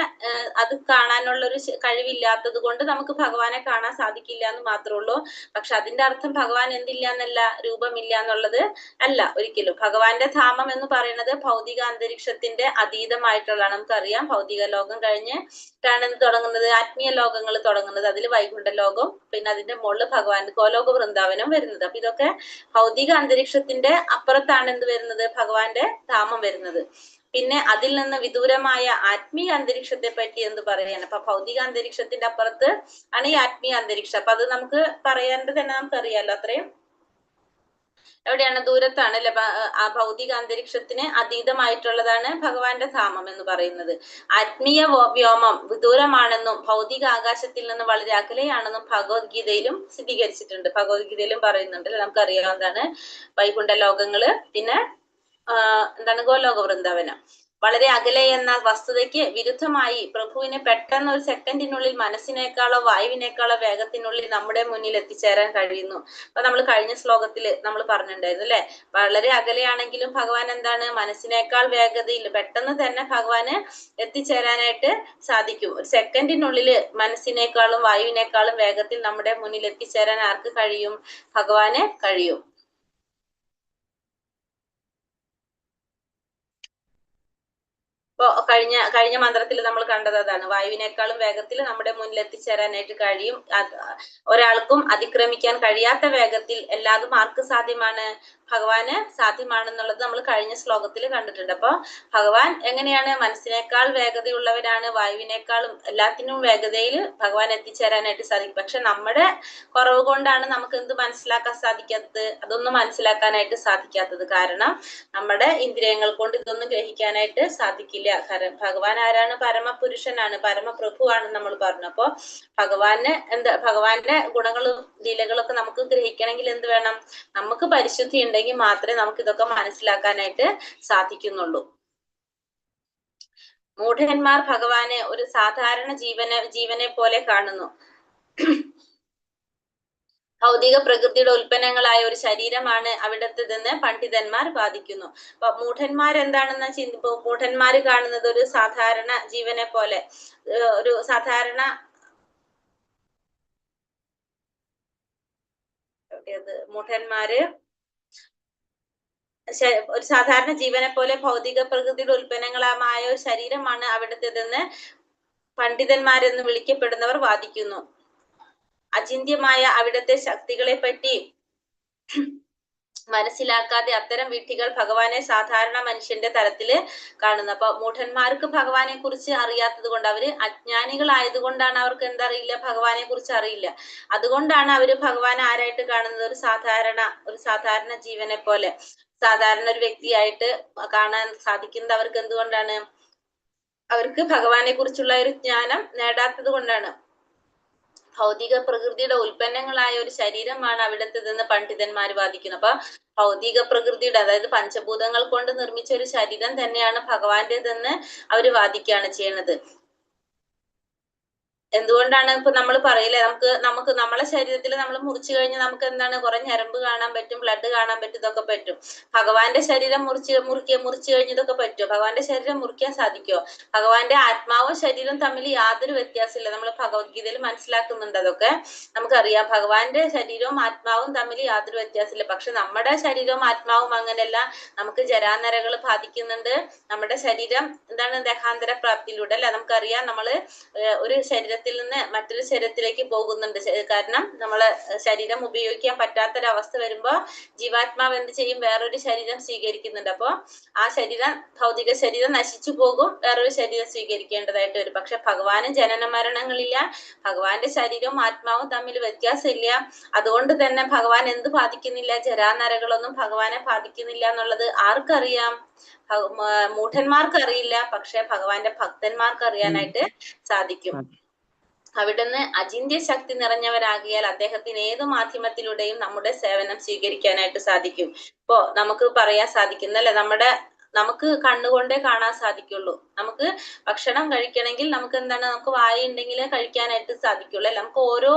അത് കാണാനുള്ള ഒരു കഴിവില്ലാത്തത് കൊണ്ട് നമുക്ക് ഭഗവാനെ കാണാൻ സാധിക്കില്ല എന്ന് മാത്രമേ ഉള്ളൂ. പക്ഷെ അതിന്റെ അർത്ഥം ഭഗവാൻ എന്തില്ല എന്നല്ല, രൂപമില്ല എന്നുള്ളത് അല്ല ഒരിക്കലും. ഭഗവാന്റെ ധാമം എന്ന് പറയുന്നത് ഭൗതിക അന്തരീക്ഷത്തിന്റെ അതീതമായിട്ടുള്ളതാണ്. നമുക്കറിയാം, ഭൗതിക ലോകം കഴിഞ്ഞിട്ടാണ് തുടങ്ങുന്നത്, ആത്മീയ ലോകങ്ങൾ തുടങ്ങുന്നത്. അതിൽ വൈകുണ്ഠ ലോകം, പിന്നെ അതിന്റെ മുകളിൽ ഭഗവാന്റെ ഗോലോക വൃന്ദാവനം വരുന്നത്. അപ്പൊ ഇതൊക്കെ ഭൗതിക അന്തരീക്ഷത്തിന്റെ അപ്പുറത്താണ് എന്ത് വരുന്നത്, ഭഗവാന്റെ ധാമം വരുന്നത്. പിന്നെ അതിൽ നിന്ന് വിദൂരമായ ആത്മീയ അന്തരീക്ഷത്തെ പറ്റി എന്ത് പറയാൻ? അപ്പൊ ഭൗതിക അന്തരീക്ഷത്തിന്റെ അപ്പുറത്ത് ആണ് ഈ ആത്മീയ അന്തരീക്ഷം. അപ്പൊ അത് നമുക്ക് പറയാണ്ട് തന്നെ നമുക്കറിയാലോ, അത്രയും എവിടെയാണ്? ദൂരത്താണ് അല്ലെ. ആ ഭൗതിക അന്തരീക്ഷത്തിന് അതീതമായിട്ടുള്ളതാണ് ഭഗവാന്റെ ധാമം എന്ന് പറയുന്നത്. ആത്മീയ വ്യോമം വിദൂരമാണെന്നും ഭൗതിക ആകാശത്തിൽ നിന്ന് വളരെ അകലെയാണെന്നും ഭഗവത്ഗീതയിലും സ്ഥിരീകരിച്ചിട്ടുണ്ട്. ഭഗവത്ഗീതയിലും പറയുന്നുണ്ട്. നമുക്കറിയാം എന്താണ് വൈകുണ്ഠ ലോകങ്ങള്, പിന്നെ എന്താണ് ഗോലോക വൃന്ദാവനം. വളരെ അകലെ എന്ന വസ്തുതയ്ക്ക് വിരുദ്ധമായി പ്രഭുവിന് പെട്ടെന്ന് ഒരു സെക്കൻഡിനുള്ളിൽ മനസ്സിനേക്കാളോ വായുവിനേക്കാളോ വേഗത്തിനുള്ളിൽ നമ്മുടെ മുന്നിൽ എത്തിച്ചേരാൻ കഴിയുന്നു. അപ്പൊ നമ്മൾ കഴിഞ്ഞ ശ്ലോകത്തിൽ നമ്മൾ പറഞ്ഞിട്ടുണ്ടായിരുന്നു അല്ലെ, വളരെ അകലെയാണെങ്കിലും ഭഗവാൻ എന്താണ്, മനസ്സിനേക്കാൾ വേഗതയിൽ പെട്ടെന്ന് തന്നെ ഭഗവാന് എത്തിച്ചേരാനായിട്ട് സാധിക്കും. ഒരു സെക്കൻഡിനുള്ളിൽ മനസ്സിനേക്കാളും വായുവിനേക്കാളും വേഗത്തിൽ നമ്മുടെ മുന്നിൽ എത്തിച്ചേരാൻ ആർക്ക് കഴിയും? ഭഗവാന് കഴിയും. ഇപ്പൊ കഴിഞ്ഞ മന്ത്രത്തിൽ നമ്മൾ കണ്ടത് അതാണ്. വായുവിനേക്കാളും വേഗത്തിൽ നമ്മുടെ മുന്നിൽ എത്തിച്ചേരാനായിട്ട് കഴിയും. ഒരാൾക്കും അതിക്രമിക്കാൻ കഴിയാത്ത വേഗത്തിൽ എല്ലാതും ആർക്ക് സാധ്യമാണ്? ഭഗവാന് സാധ്യമാണെന്നുള്ളത് നമ്മൾ കഴിഞ്ഞ ശ്ലോകത്തിൽ കണ്ടിട്ടുണ്ട്. അപ്പൊ ഭഗവാൻ എങ്ങനെയാണ്? മനസ്സിനേക്കാൾ വേഗതയുള്ളവരാണ്. വായുവിനേക്കാളും എല്ലാത്തിനും വേഗതയിൽ ഭഗവാൻ എത്തിച്ചേരാനായിട്ട് സാധിക്കും. പക്ഷെ നമ്മുടെ കുറവ് കൊണ്ടാണ് നമുക്ക് എന്ത് മനസ്സിലാക്കാൻ സാധിക്കാത്തത്? അതൊന്നും മനസ്സിലാക്കാനായിട്ട് സാധിക്കാത്തത്. കാരണം നമ്മുടെ ഇന്ദ്രിയങ്ങൾ കൊണ്ട് ഇതൊന്നും ഗ്രഹിക്കാനായിട്ട് സാധിക്കില്ല. ഭഗവാൻ ആരാണ്? പരമപുരുഷനാണ്, പരമപ്രഭുവാണ് നമ്മൾ പറഞ്ഞു. അപ്പൊ ഭഗവാന്റെ ഗുണങ്ങളും ലീലകളൊക്കെ നമുക്ക് ഗ്രഹിക്കണമെങ്കിൽ എന്ത് വേണം? നമുക്ക് പരിശുദ്ധി ഉണ്ടെങ്കിൽ മാത്രമേ നമുക്ക് ഇതൊക്കെ മനസ്സിലാക്കാനായിട്ട് സാധിക്കുന്നുള്ളൂ. മൂഢന്മാർ ഭഗവാനെ ഒരു സാധാരണ ജീവനെ പോലെ കാണുന്നു. ഭൗതിക പ്രകൃതിയുടെ ഉൽപ്പന്നങ്ങളായ ഒരു ശരീരമാണ് അവിടത്തേതെന്ന് പണ്ഡിതന്മാർ വാദിക്കുന്നു. അപ്പൊ മൂഢന്മാരെന്താണെന്ന് ചിന്തിപ്പോ, മൂഢന്മാര് കാണുന്നത് ഒരു സാധാരണ ജീവനെ പോലെ, ഒരു സാധാരണ മൂഢന്മാര് ഒരു സാധാരണ ജീവനെ പോലെ ഭൗതിക പ്രകൃതിയുടെ ഉൽപ്പന്നങ്ങളായ ഒരു ശരീരമാണ് അവിടത്തേതെന്ന് പണ്ഡിതന്മാരെന്ന് വിളിക്കപ്പെടുന്നവർ വാദിക്കുന്നു. അചിന്ത്യമായ അവിടുത്തെ ശക്തികളെ പറ്റി മനസ്സിലാക്കാതെ അത്തരം വിഡ്ഢികൾ ഭഗവാനെ സാധാരണ മനുഷ്യന്റെ തലത്തില് കാണുന്നത്. അപ്പൊ മൂഢന്മാർക്ക് ഭഗവാനെ കുറിച്ച് അറിയാത്തത് കൊണ്ട്, അവര് അജ്ഞാനികളായതുകൊണ്ടാണ് അവർക്ക് എന്തറിയില്ല, ഭഗവാനെ കുറിച്ച് അറിയില്ല. അതുകൊണ്ടാണ് അവര് ഭഗവാൻ ആരായിട്ട് കാണുന്നത്, ഒരു സാധാരണ ജീവനെ പോലെ, സാധാരണ ഒരു വ്യക്തിയായിട്ട് കാണാൻ സാധിക്കുന്നത് അവർക്ക് എന്തുകൊണ്ടാണ്, അവർക്ക് ഭഗവാനെ കുറിച്ചുള്ള ഒരു ജ്ഞാനം നേടാത്തത് കൊണ്ടാണ്. ഭൗതിക പ്രകൃതിയുടെ ഉൽപ്പന്നങ്ങളായ ഒരു ശരീരമാണ് അവിടത്തേതെന്ന് പണ്ഡിതന്മാർ വാദിക്കുന്നു. അപ്പൊ ഭൗതിക പ്രകൃതിയുടെ, അതായത് പഞ്ചഭൂതങ്ങൾ കൊണ്ട് നിർമ്മിച്ച ഒരു ശരീരം തന്നെയാണ് ഭഗവാന്റേതെന്ന് അവര് വാദിക്കുകയാണ് ചെയ്യുന്നത്. എന്തുകൊണ്ടാണ് ഇപ്പൊ നമ്മൾ പറയില്ലേ, നമുക്ക് നമ്മളെ ശരീരത്തിൽ നമ്മൾ മുറിച്ചു കഴിഞ്ഞാൽ നമുക്ക് എന്താണ്, കുറെ ഞരമ്പ് കാണാൻ പറ്റും, ബ്ലഡ് കാണാൻ പറ്റും, ഇതൊക്കെ പറ്റും. ഭഗവാന്റെ ശരീരം മുറിച്ചു കഴിഞ്ഞതൊക്കെ പറ്റുമോ? ഭഗവാന്റെ ശരീരം മുറിക്കാൻ സാധിക്കുമോ? ഭഗവാന്റെ ആത്മാവും ശരീരവും തമ്മിൽ യാതൊരു വ്യത്യാസമില്ല. നമ്മൾ ഭഗവത്ഗീതയിൽ മനസ്സിലാക്കുന്നുണ്ട് അതൊക്കെ. നമുക്കറിയാം ഭഗവാന്റെ ശരീരവും ആത്മാവും തമ്മിൽ യാതൊരു വ്യത്യാസമില്ല. പക്ഷെ നമ്മുടെ ശരീരവും ആത്മാവും അങ്ങനെയല്ല. നമുക്ക് ജരാനരകൾ ബാധിക്കുന്നുണ്ട്. നമ്മുടെ ശരീരം എന്താണ്, ദേഹാന്തര പ്രാപ്തിയിലൂടെ അല്ലെ, നമുക്കറിയാം നമ്മള് ഒരു ശരീരത്തിൽ നിന്ന് മറ്റൊരു ശരീരത്തിലേക്ക് പോകുന്നുണ്ട്. കാരണം നമ്മളെ ശരീരം ഉപയോഗിക്കാൻ പറ്റാത്തൊരവസ്ഥ വരുമ്പോ ജീവാത്മാവ് എന്ത് ചെയ്യും, വേറൊരു ശരീരം സ്വീകരിക്കുന്നുണ്ട്. അപ്പൊ ആ ശരീരം, ഭൗതിക ശരീരം നശിച്ചു പോകും, വേറൊരു ശരീരം സ്വീകരിക്കേണ്ടതായിട്ട് വരും. പക്ഷെ ഭഗവാന് ജനന മരണങ്ങളില്ല, ഭഗവാന്റെ ശരീരവും ആത്മാവും തമ്മിൽ വ്യത്യാസമില്ല. അതുകൊണ്ട് തന്നെ ഭഗവാൻ എന്ത് ബാധിക്കുന്നില്ല, ജരാനരകളൊന്നും ഭഗവാനെ ബാധിക്കുന്നില്ല എന്നുള്ളത് ആർക്കറിയാം? മൂഢന്മാർക്ക് അറിയില്ല, പക്ഷെ ഭഗവാന്റെ ഭക്തന്മാർക്ക് അറിയാനായിട്ട് സാധിക്കും. അവിടുന്ന് അചിന്ത്യ ശക്തി നിറഞ്ഞവരാകിയാൽ അദ്ദേഹത്തിന് ഏത് മാധ്യമത്തിലൂടെയും നമ്മുടെ സേവനം സ്വീകരിക്കാനായിട്ട് സാധിക്കും. ഇപ്പോ നമുക്ക് പറയാൻ സാധിക്കുന്നല്ലേ, നമുക്ക് കണ്ണുകൊണ്ടേ കാണാൻ സാധിക്കുള്ളൂ. നമുക്ക് ഭക്ഷണം കഴിക്കണമെങ്കിൽ നമുക്ക് എന്താണ്, നമുക്ക് വായ ഉണ്ടെങ്കിലേ കഴിക്കാനായിട്ട് സാധിക്കുള്ളൂ അല്ലെ. നമുക്ക് ഓരോ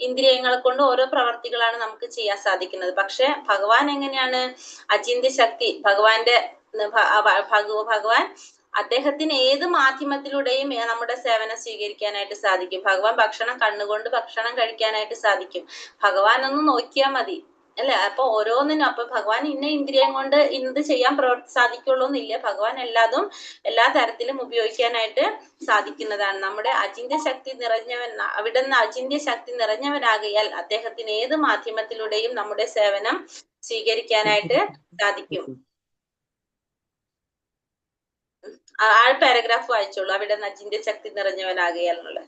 ഇന്ദ്രിയങ്ങളെ കൊണ്ട് ഓരോ പ്രവർത്തികളാണ് നമുക്ക് ചെയ്യാൻ സാധിക്കുന്നത്. പക്ഷെ ഭഗവാൻ എങ്ങനെയാണ്, അചിന്ത്യ ശക്തി, ഭഗവാൻ അദ്ദേഹത്തിന് ഏത് മാധ്യമത്തിലൂടെയും നമ്മുടെ സേവനം സ്വീകരിക്കാനായിട്ട് സാധിക്കും. ഭഗവാൻ കണ്ണുകൊണ്ട് ഭക്ഷണം കഴിക്കാനായിട്ട് സാധിക്കും. ഭഗവാൻ ഒന്ന് നോക്കിയാൽ മതി അല്ലെ. അപ്പൊ ഓരോന്നിനും, അപ്പൊ ഭഗവാൻ ഇന്ന ഇന്ദ്രിയം കൊണ്ട് ഇന്നത് ചെയ്യാൻ സാധിക്കുള്ളൂ എന്നില്ല. ഭഗവാൻ എല്ലാ തരത്തിലും ഉപയോഗിക്കാനായിട്ട് സാധിക്കുന്നതാണ്. നമ്മുടെ അചിന്ത്യ ശക്തി അവിടുന്ന് അചിന്ത്യ ശക്തി നിറഞ്ഞവനാകിയാൽ അദ്ദേഹത്തിന് ഏത് മാധ്യമത്തിലൂടെയും നമ്മുടെ സേവനം സ്വീകരിക്കാനായിട്ട് സാധിക്കും. ആ പാരഗ്രാഫ് വായിച്ചോളൂ, അവിടെ അചിന്ത്യ ശക്തി നിറഞ്ഞവനാകിയാൽ എന്നുള്ള.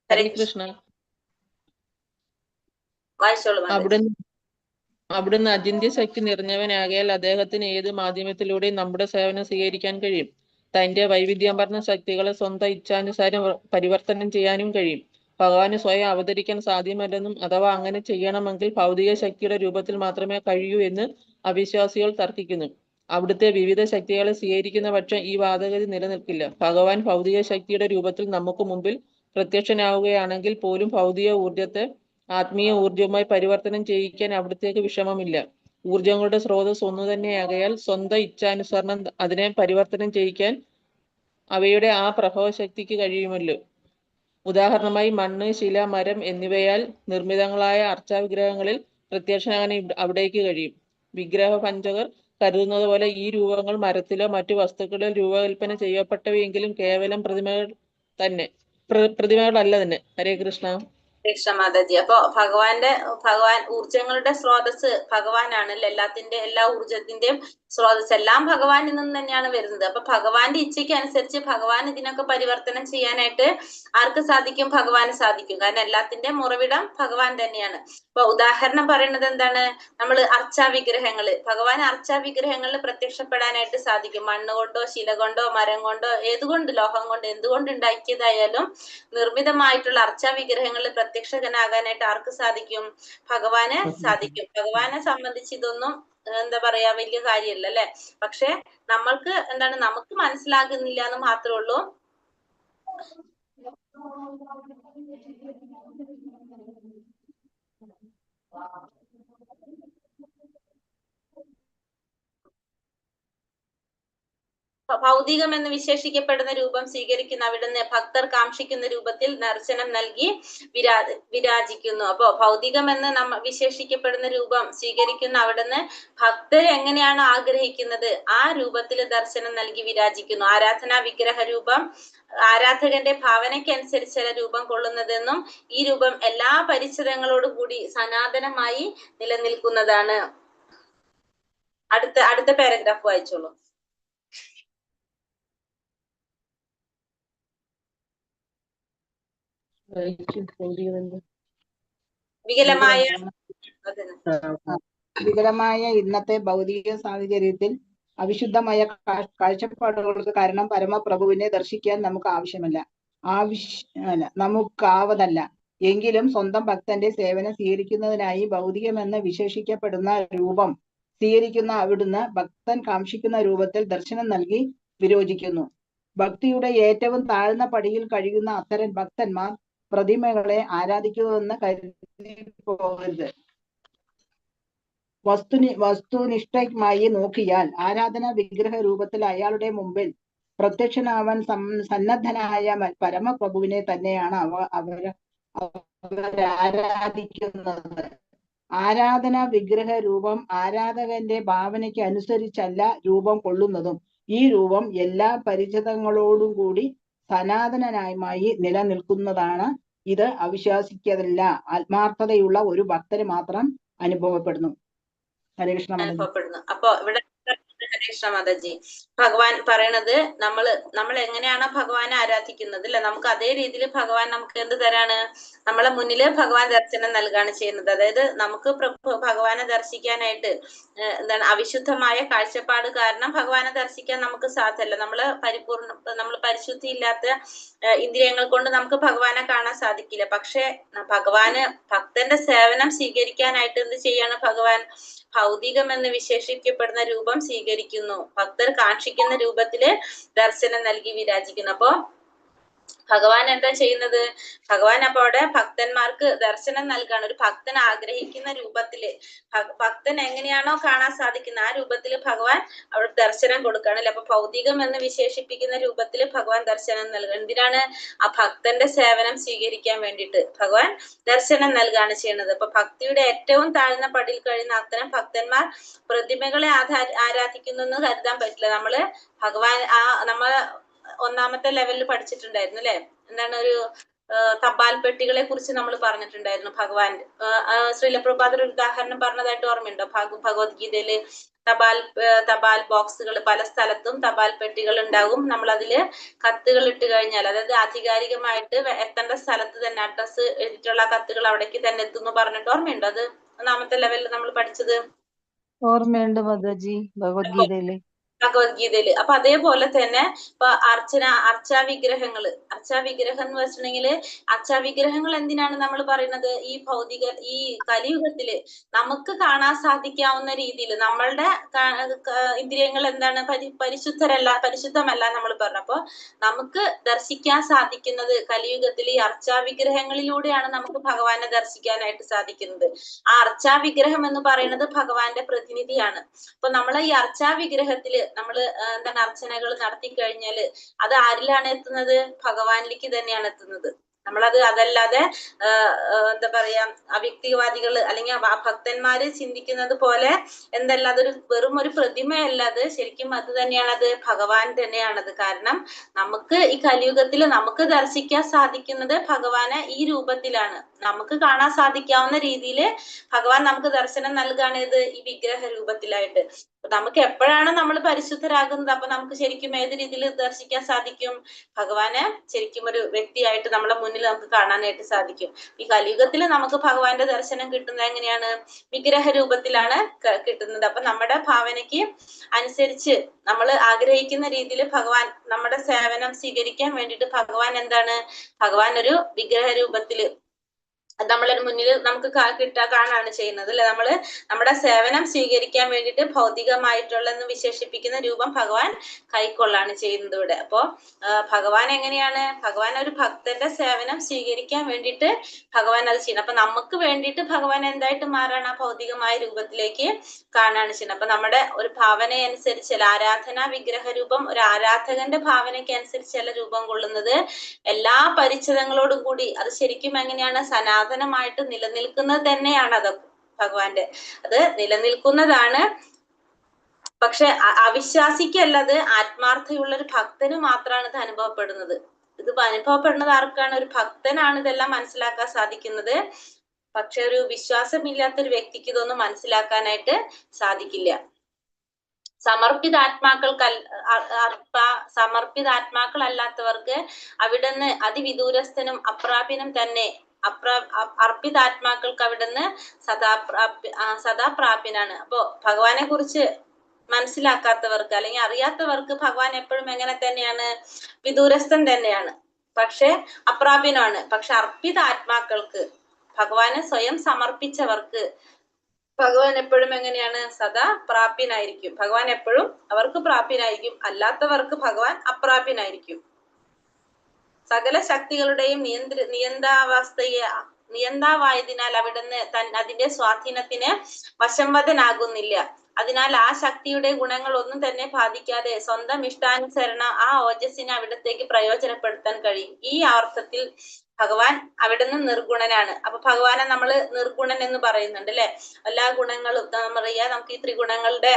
ഹരേ കൃഷ്ണ. വായിച്ചോളൂ. അവിടുന്ന് അചിന്ത്യ ശക്തി നിറഞ്ഞവനാകിയാൽ അദ്ദേഹത്തിന് ഏത് മാധ്യമത്തിലൂടെയും നമ്മുടെ സേവനം സ്വീകരിക്കാൻ കഴിയും. തന്റെ വൈവിധ്യമാർന്ന ശക്തികളെ സ്വന്തം ഇച്ഛാനുസാരം പരിവർത്തനം ചെയ്യാനും കഴിയും. ഭഗവാന് സ്വയം അവതരിക്കാൻ സാധ്യമല്ലെന്നും, അഥവാ അങ്ങനെ ചെയ്യണമെങ്കിൽ ഭൗതിക ശക്തിയുടെ രൂപത്തിൽ മാത്രമേ കഴിയൂ എന്ന് അവിശ്വാസികൾ തർക്കിക്കുന്നു. അവിടുത്തെ വിവിധ ശക്തികളെ സ്വീകരിക്കുന്ന പക്ഷം ഈ വാദഗതി നിലനിൽക്കില്ല. ഭഗവാൻ ഭൗതിക ശക്തിയുടെ രൂപത്തിൽ നമുക്ക് മുമ്പിൽ പ്രത്യക്ഷനാവുകയാണെങ്കിൽ പോലും ഭൗതിക ഊർജത്തെ ആത്മീയ ഊർജവുമായി പരിവർത്തനം ചെയ്യിക്കാൻ അവിടത്തേക്ക് വിഷമമില്ല. ഊർജങ്ങളുടെ സ്രോതസ് ഒന്നു തന്നെയാകയാൽ സ്വന്തം ഇച്ഛാനുസരണം അതിനെ പരിവർത്തനം ചെയ്യിക്കാൻ അവയുടെ ആ പ്രഭവശക്തിക്ക് കഴിയുമല്ലോ. ഉദാഹരണമായി മണ്ണ്, ശില, മരം എന്നിവയാൽ നിർമ്മിതങ്ങളായ അർച്ചാവിഗ്രഹങ്ങളിൽ പ്രത്യക്ഷനാകാൻ അവിടേക്ക് കഴിയും. വിഗ്രഹ പഞ്ചകർ കരുതുന്നത് പോലെ ഈ രൂപങ്ങൾ മരത്തിലോ മറ്റു വസ്തുക്കളിലോ രൂപകൽപ്പന ചെയ്യപ്പെട്ടവയെങ്കിലും കേവലം പ്രതിമകളല്ല തന്നെ. ഹരേ കൃഷ്ണ. മാതാജി, അപ്പൊ ഭഗവാൻ ഊർജങ്ങളുടെ സ്രോതസ് ഭഗവാനാണ്. എല്ലാ ഊർജത്തിന്റെയും സ്രോതസ് എല്ലാം ഭഗവാനിൽ നിന്ന് തന്നെയാണ് വരുന്നത്. അപ്പൊ ഭഗവാന്റെ ഇച്ഛയ്ക്ക് അനുസരിച്ച് ഭഗവാൻ ഇതിനൊക്കെ പരിവർത്തനം ചെയ്യാനായിട്ട് ആർക്ക് സാധിക്കും? ഭഗവാന് സാധിക്കും. കാരണം എല്ലാത്തിന്റെയും ഉറവിടം ഭഗവാൻ തന്നെയാണ്. ഇപ്പൊ ഉദാഹരണം പറയുന്നത് എന്താണ്, നമ്മൾ ഭഗവാൻ വിഗ്രഹങ്ങളിൽ പ്രത്യക്ഷപ്പെടാനായിട്ട് സാധിക്കും. മണ്ണ് കൊണ്ടോ ശില കൊണ്ടോ മരം കൊണ്ടോ ലോഹം കൊണ്ട് എന്തുകൊണ്ട് ഉണ്ടാക്കിയതായാലും നിർമ്മിതമായിട്ടുള്ള വിഗ്രഹങ്ങളിൽ പ്രത്യക്ഷനാകാനായിട്ട് ആർക്ക് സാധിക്കും? ഭഗവാന് സാധിക്കും. ഭഗവാനെ സംബന്ധിച്ച് ഇതൊന്നും എന്താ പറയാ, വലിയ കാര്യമല്ല അല്ലെ. പക്ഷെ നമുക്ക് മനസ്സിലാകുന്നില്ല എന്ന് മാത്രമേ ഉള്ളൂ. ഭൗതികം എന്ന് വിശേഷിക്കപ്പെടുന്ന രൂപം സ്വീകരിക്കുന്ന അവിടുന്ന് ഭക്തർ കാക്ഷിക്കുന്ന രൂപത്തിൽ ദർശനം നൽകി വിരാജിക്കുന്നു. അപ്പോ ഭൗതികം എന്ന് വിശേഷിക്കപ്പെടുന്ന രൂപം സ്വീകരിക്കുന്ന അവിടുന്ന് ഭക്തർ എങ്ങനെയാണ് ആഗ്രഹിക്കുന്നത് ആ രൂപത്തിൽ ദർശനം നൽകി വിരാജിക്കുന്നു. ആരാധനാ വിഗ്രഹ രൂപം ആരാധകന്റെ ഭാവനയ്ക്കനുസരിച്ചല്ല രൂപം കൊള്ളുന്നതെന്നും ഈ രൂപം എല്ലാ പരിച്ഛേദങ്ങളോടും കൂടി സനാതനമായി നിലനിൽക്കുന്നതാണ്. അടുത്ത പാരഗ്രാഫ് വായിച്ചോളൂ. വികലമായ ഇന്നത്തെ ഭൗതിക സാഹചര്യത്തിൽ അവിശുദ്ധമായ കാഴ്ചപ്പാടുകൾക്ക് കാരണം പരമപ്രഭുവിനെ ദർശിക്കാൻ നമുക്ക് നമുക്കാവതല്ല. എങ്കിലും സ്വന്തം ഭക്തന്റെ സേവനം സ്വീകരിക്കുന്നതിനായി ഭൗതികമെന്ന് വിശേഷിക്കപ്പെടുന്ന രൂപം സ്വീകരിക്കുന്ന അവിടുന്ന് ഭക്തൻ കാക്ഷിക്കുന്ന രൂപത്തിൽ ദർശനം നൽകി വിരോചിക്കുന്നു. ഭക്തിയുടെ ഏറ്റവും താഴ്ന്ന പടിയിൽ കഴിയുന്ന അത്തരം ഭക്തന്മാർ പ്രതിമകളെ ആരാധിക്കുമെന്ന് കരുതി പോകരുത്. വസ്തുനിഷ്ഠമായി നോക്കിയാൽ ആരാധനാ വിഗ്രഹ രൂപത്തിൽ അയാളുടെ മുമ്പിൽ പ്രത്യക്ഷനാവാൻ സന്നദ്ധനായ പരമപ്രഭുവിനെ തന്നെയാണ് അവരാരാധിക്കുന്നത്. ആരാധനാ വിഗ്രഹ രൂപം ആരാധകന്റെ ഭാവനയ്ക്ക് അനുസരിച്ചല്ല രൂപം കൊള്ളുന്നതും ഈ രൂപം എല്ലാ പരിചിതങ്ങളോടും കൂടി സനാതനമായി നിലനിൽക്കുന്നതാണ്. ഇത് അവിശ്വാസിക്കതല്ല, ആത്മാർത്ഥതയുള്ള ഒരു ഭക്തന് മാത്രം അനുഭവപ്പെടുന്നു. ഹരേ കൃഷ്ണ. അപ്പൊ ഇവിടെ ഹരേ കൃഷ്ണ മാതാജി ഭഗവാൻ പറയണത് നമ്മൾ എങ്ങനെയാണോ ഭഗവാനെ ആരാധിക്കുന്നത് അല്ലെ, നമുക്ക് അതേ രീതിയിൽ ഭഗവാൻ നമുക്ക് എന്ത് തരാണ്, നമ്മളെ മുന്നില് ഭഗവാൻ ദർശനം നൽകാണ് ചെയ്യുന്നത്. അതായത് നമുക്ക് ഭഗവാനെ ദർശിക്കാനായിട്ട് എന്താണ് അവിശുദ്ധമായ കാഴ്ചപ്പാട് കാരണം ഭഗവാനെ ദർശിക്കാൻ നമുക്ക് സാധ്യമല്ല. നമ്മൾ പരിശുദ്ധി ഇല്ലാത്ത ഇന്ദ്രിയങ്ങൾ കൊണ്ട് നമുക്ക് ഭഗവാനെ കാണാൻ സാധിക്കില്ല. പക്ഷെ ഭക്തന്റെ സേവനം സ്വീകരിക്കാനായിട്ട് എന്ത് ചെയ്യാണ് ഭഗവാൻ ഭൗതികം എന്ന് വിശേഷിക്കപ്പെടുന്ന രൂപം സ്വീകരിക്കുന്നു. ഭക്തർ കാക്ഷിക്കുന്ന രൂപത്തില് ദർശനം നൽകി വിരാജിക്കുന്നു. അപ്പോ ഭഗവാൻ എന്താ ചെയ്യുന്നത്, ഭഗവാൻ അപ്പൊ അവിടെ ഭക്തന്മാർക്ക് ദർശനം നൽകാണ്. ഒരു ഭക്തൻ ആഗ്രഹിക്കുന്ന രൂപത്തില് ഭക്തൻ എങ്ങനെയാണോ കാണാൻ സാധിക്കുന്ന ആ രൂപത്തില് ഭഗവാൻ അവിടെ ദർശനം കൊടുക്കുകയാണ് അല്ലെ. അപ്പൊ ഭൗതികം എന്ന് വിശേഷിപ്പിക്കുന്ന രൂപത്തില് ഭഗവാൻ ദർശനം നൽകുക. എന്തിനാണ്, ആ ഭക്തന്റെ സേവനം സ്വീകരിക്കാൻ വേണ്ടിയിട്ട് ഭഗവാൻ ദർശനം നൽകുകയാണ് ചെയ്യുന്നത്. അപ്പൊ ഭക്തിയുടെ ഏറ്റവും താഴ്ന്ന പടിയിൽ കഴിയുന്ന അത്തരം ഭക്തന്മാർ പ്രതിമകളെ ആരാധിക്കുന്നു എന്ന് കരുതാൻ പറ്റില്ല. നമ്മള് ഒന്നാമത്തെ ലെവലിൽ പഠിച്ചിട്ടുണ്ടായിരുന്നു അല്ലെ, എന്താണ് ഒരു തപാൽ പെട്ടികളെ കുറിച്ച് നമ്മൾ പറഞ്ഞിട്ടുണ്ടായിരുന്നു. ഭഗവാൻ ശ്രീല പ്രഭുപാദർ ഒരു ഉദാഹരണം പറഞ്ഞതായിട്ട് ഓർമ്മയുണ്ടോ? ഭഗവത്ഗീതയില് തപാൽ ബോക്സുകൾ, പല സ്ഥലത്തും തപാൽ പെട്ടികൾ ഉണ്ടാകും. നമ്മൾ അതില് കത്തുകൾ ഇട്ട് കഴിഞ്ഞാൽ, അതായത് ആധികാരികമായിട്ട് എത്തേണ്ട സ്ഥലത്ത് തന്നെ അഡ്രസ് എഴുതിയിട്ടുള്ള കത്തുകൾ അവിടേക്ക് തന്നെ എത്തുന്നു പറഞ്ഞിട്ട് ഓർമ്മയുണ്ടോ? അത് ഒന്നാമത്തെ ലെവലിൽ നമ്മൾ പഠിച്ചത് ഓർമ്മയുണ്ട് മാതാജി, ഭഗവത്ഗീതയില്. അപ്പൊ അതേപോലെ തന്നെ ഇപ്പൊ അർച്ചാവിഗ്രഹം എന്ന് വെച്ചിട്ടുണ്ടെങ്കില് അർച്ചാവിഗ്രഹങ്ങൾ എന്തിനാണ് നമ്മൾ പറയുന്നത്, ഈ കലിയുഗത്തില് നമുക്ക് കാണാൻ സാധിക്കാവുന്ന രീതിയിൽ നമ്മളുടെ ഇന്ദ്രിയങ്ങൾ എന്താണ് പരിശുദ്ധമല്ല നമ്മൾ പറഞ്ഞപ്പോ നമുക്ക് ദർശിക്കാൻ സാധിക്കുന്നത് കലിയുഗത്തിൽ ഈ അർച്ചാവിഗ്രഹങ്ങളിലൂടെയാണ് നമുക്ക് ഭഗവാനെ ദർശിക്കാനായിട്ട് സാധിക്കുന്നത്. ആ അർച്ചാവിഗ്രഹം എന്ന് പറയുന്നത് ഭഗവാന്റെ പ്രതിനിധിയാണ്. അപ്പൊ നമ്മളെ ഈ അർച്ചാവിഗ്രഹത്തില് നമ്മള് എന്താണ് അർച്ചനകൾ നടത്തി കഴിഞ്ഞാല് അത് ആരിലാണ് എത്തുന്നത്, ഭഗവാനിലേക്ക് തന്നെയാണ് എത്തുന്നത്. അതല്ലാതെ എന്താ പറയാ അവ്യക്തിവാദികൾ അല്ലെങ്കിൽ ഭക്തന്മാര് ചിന്തിക്കുന്നത് പോലെ അതൊരു വെറും ഒരു പ്രതിമയല്ല. അത് ശരിക്കും അത് തന്നെയാണത്, ഭഗവാൻ തന്നെയാണത്. കാരണം നമുക്ക് ഈ കലിയുഗത്തിൽ നമുക്ക് ദർശിക്കാൻ സാധിക്കുന്നത് ഭഗവാനെ ഈ രൂപത്തിലാണ്. നമുക്ക് കാണാൻ സാധിക്കാവുന്ന രീതിയിൽ ഭഗവാൻ നമുക്ക് ദർശനം നൽകുകയാണ് ഈ വിഗ്രഹ രൂപത്തിലായിട്ട്. നമുക്ക് എപ്പോഴാണ് നമ്മൾ പരിശുദ്ധരാകുന്നത് അപ്പൊ നമുക്ക് ശരിക്കും ഏത് രീതിയിൽ ദർശിക്കാൻ സാധിക്കും, ഭഗവാനെ ശരിക്കും ഒരു വ്യക്തിയായിട്ട് നമ്മളെ മുന്നിൽ നമുക്ക് കാണാനായിട്ട് സാധിക്കും. ഈ കലിയുഗത്തിൽ നമുക്ക് ഭഗവാന്റെ ദർശനം കിട്ടുന്നത് എങ്ങനെയാണ്, വിഗ്രഹ രൂപത്തിലാണ് കിട്ടുന്നത്. അപ്പൊ നമ്മുടെ ഭാവനയ്ക്ക് അനുസരിച്ച് നമ്മൾ ആഗ്രഹിക്കുന്ന രീതിയിൽ ഭഗവാൻ നമ്മുടെ സേവനം സ്വീകരിക്കാൻ വേണ്ടിയിട്ട് ഭഗവാൻ ഒരു വിഗ്രഹ രൂപത്തില് അത് നമ്മളെ മുന്നിൽ നമുക്ക് കാണാണ് ചെയ്യുന്നത് അല്ലെ. നമ്മള് നമ്മുടെ സേവനം സ്വീകരിക്കാൻ വേണ്ടിയിട്ട് ഭൗതികമായിട്ടുള്ളതെന്ന് വിശേഷിപ്പിക്കുന്ന രൂപം ഭഗവാൻ കൈക്കൊള്ളാണ് ചെയ്യുന്നത് ഇവിടെ. അപ്പോ ഭഗവാൻ എങ്ങനെയാണ്, ഭഗവാൻ ഒരു ഭക്തന്റെ സേവനം സ്വീകരിക്കാൻ വേണ്ടിയിട്ട് ഭഗവാൻ അത് ചെയ്യണം. അപ്പൊ നമുക്ക് വേണ്ടിയിട്ട് ഭഗവാൻ എന്തായിട്ട് മാറാണ്, ഭൗതികമായ രൂപത്തിലേക്ക് കാണാണ് ചെയ്യുന്നത്. അപ്പൊ നമ്മുടെ ഒരു ഭാവനയനുസരിച്ച് ആരാധനാ വിഗ്രഹ രൂപം ഒരു ആരാധകന്റെ ഭാവനയ്ക്ക് അനുസരിച്ചല്ല രൂപം കൊള്ളുന്നത്, എല്ലാ പരിച്ഛേദങ്ങളോടും കൂടി. അത് ശരിക്കും എങ്ങനെയാണ്, സനാതനമായിട്ട് നിലനിൽക്കുന്നത് തന്നെയാണ് അത് ഭഗവാന്റെ, അത് നിലനിൽക്കുന്നതാണ്. പക്ഷെ അവിശ്വാസിക്കല്ലത്, ആത്മാർത്ഥയുള്ള ഒരു ഭക്തന് മാത്രമാണ് ഇത് അനുഭവപ്പെടുന്നത്. ഇത് അനുഭവപ്പെടുന്നത് ആർക്കാണ്, ഒരു ഭക്തനാണ് ഇതെല്ലാം മനസ്സിലാക്കാൻ സാധിക്കുന്നത്. പക്ഷെ ഒരു വിശ്വാസമില്ലാത്തൊരു വ്യക്തിക്ക് ഇതൊന്നും മനസ്സിലാക്കാനായിട്ട് സാധിക്കില്ല. സമർപ്പിതാത്മാക്കളല്ലാത്തവർക്ക് അവിടുന്ന് അതിവിദൂരസ്ഥനും അപ്രാപ്യനും തന്നെ. അർപ്പിതാത്മാക്കൾക്ക് അവിടുന്ന് സദാപ്രാപ്യനാണ്. അപ്പോ ഭഗവാനെ കുറിച്ച് മനസ്സിലാക്കാത്തവർക്ക് അല്ലെങ്കിൽ അറിയാത്തവർക്ക് ഭഗവാൻ എപ്പോഴും എങ്ങനെ തന്നെയാണ്, വിദൂരസ്ഥൻ തന്നെയാണ്, പക്ഷെ അപ്രാപ്യനാണ്. പക്ഷെ അർപ്പിതാത്മാക്കൾക്ക്, ഭഗവാനെ സ്വയം സമർപ്പിച്ചവർക്ക് ഭഗവാൻ എപ്പോഴും എങ്ങനെയാണ്, സദാ പ്രാപ്യനായിരിക്കും. ഭഗവാൻ എപ്പോഴും അവർക്ക് പ്രാപ്യനായിരിക്കും, അല്ലാത്തവർക്ക് ഭഗവാൻ അപ്രാപ്യനായിരിക്കും. സകല ശക്തികളുടെയും നിയന്താവായതിനാൽ അവിടുന്ന് അതിന്റെ സ്വാധീനത്തിന് വശംവദനാകുന്നില്ല. അതിനാൽ ആ ശക്തിയുടെ ഗുണങ്ങൾ ഒന്നും തന്നെ ബാധിക്കാതെ സ്വന്തം ഇഷ്ടാനുസരണം ആ ഓജസ്സിനെ അവിടത്തേക്ക് പ്രയോജനപ്പെടുത്താൻ കഴിയും. ഈ അർത്ഥത്തിൽ ഭഗവാൻ അവിടുന്ന് നിർഗുണനാണ്. അപ്പൊ ഭഗവാനെ നമ്മൾ നിർഗുണൻ എന്ന് പറയുന്നുണ്ട് അല്ലെ. എല്ലാ ഗുണങ്ങളും പറയാ, നമുക്ക് ഈ ത്രിഗുണങ്ങളുടെ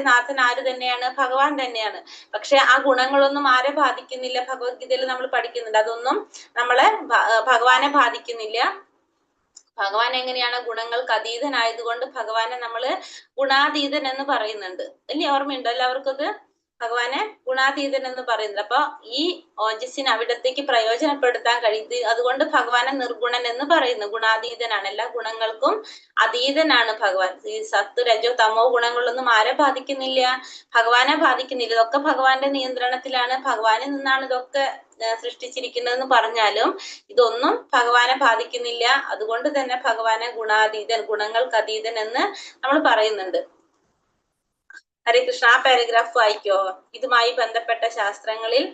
നാഥൻ ആര് തന്നെയാണ്, ഭഗവാൻ തന്നെയാണ്. പക്ഷെ ആ ഗുണങ്ങളൊന്നും ആരെ ബാധിക്കുന്നില്ല, ഭഗവത്ഗീതയിൽ നമ്മൾ പഠിക്കുന്നുണ്ട്. അതൊന്നും നമ്മളെ ഭഗവാനെ ബാധിക്കുന്നില്ല. ഭഗവാൻ എങ്ങനെയാണ്, ഗുണങ്ങൾക്ക് അതീതനായതുകൊണ്ട് ഭഗവാനെ നമ്മള് ഗുണാതീതൻ എന്ന് പറയുന്നുണ്ട് അല്ലേ. ഓർമ്മയുണ്ടോ എല്ലാവർക്കും അത്, ഭഗവാനെ ഗുണാതീതൻ എന്ന് പറയുന്നത്. അപ്പൊ ഈ ഓജസ്സിനെ അവിടത്തേക്ക് പ്രയോജനപ്പെടുത്താൻ കഴിയുന്നത്, അതുകൊണ്ട് ഭഗവാനെ നിർഗുണൻ എന്ന് പറയുന്നു. ഗുണാതീതനാണ്, എല്ലാ ഗുണങ്ങൾക്കും അതീതനാണ് ഭഗവാൻ. ഈ സത്ത് രജോ തമോ ഗുണങ്ങളൊന്നും ആരെ ബാധിക്കുന്നില്ല, ഭഗവാനെ ബാധിക്കുന്നില്ല. ഇതൊക്കെ ഭഗവാന്റെ നിയന്ത്രണത്തിലാണ്, ഭഗവാനിൽ നിന്നാണ് ഇതൊക്കെ സൃഷ്ടിച്ചിരിക്കുന്നതെന്ന് പറഞ്ഞാലും ഇതൊന്നും ഭഗവാനെ ബാധിക്കുന്നില്ല. അതുകൊണ്ട് തന്നെ ഭഗവാനെ ഗുണാതീതൻ, ഗുണങ്ങൾക്ക് അതീതൻ എന്ന് നമ്മൾ പറയുന്നുണ്ട്. ഹരേ കൃഷ്ണ. ആ പാരഗ്രാഫ് വായിക്കോ, ഇതുമായി ബന്ധപ്പെട്ട ശാസ്ത്രങ്ങളിൽ.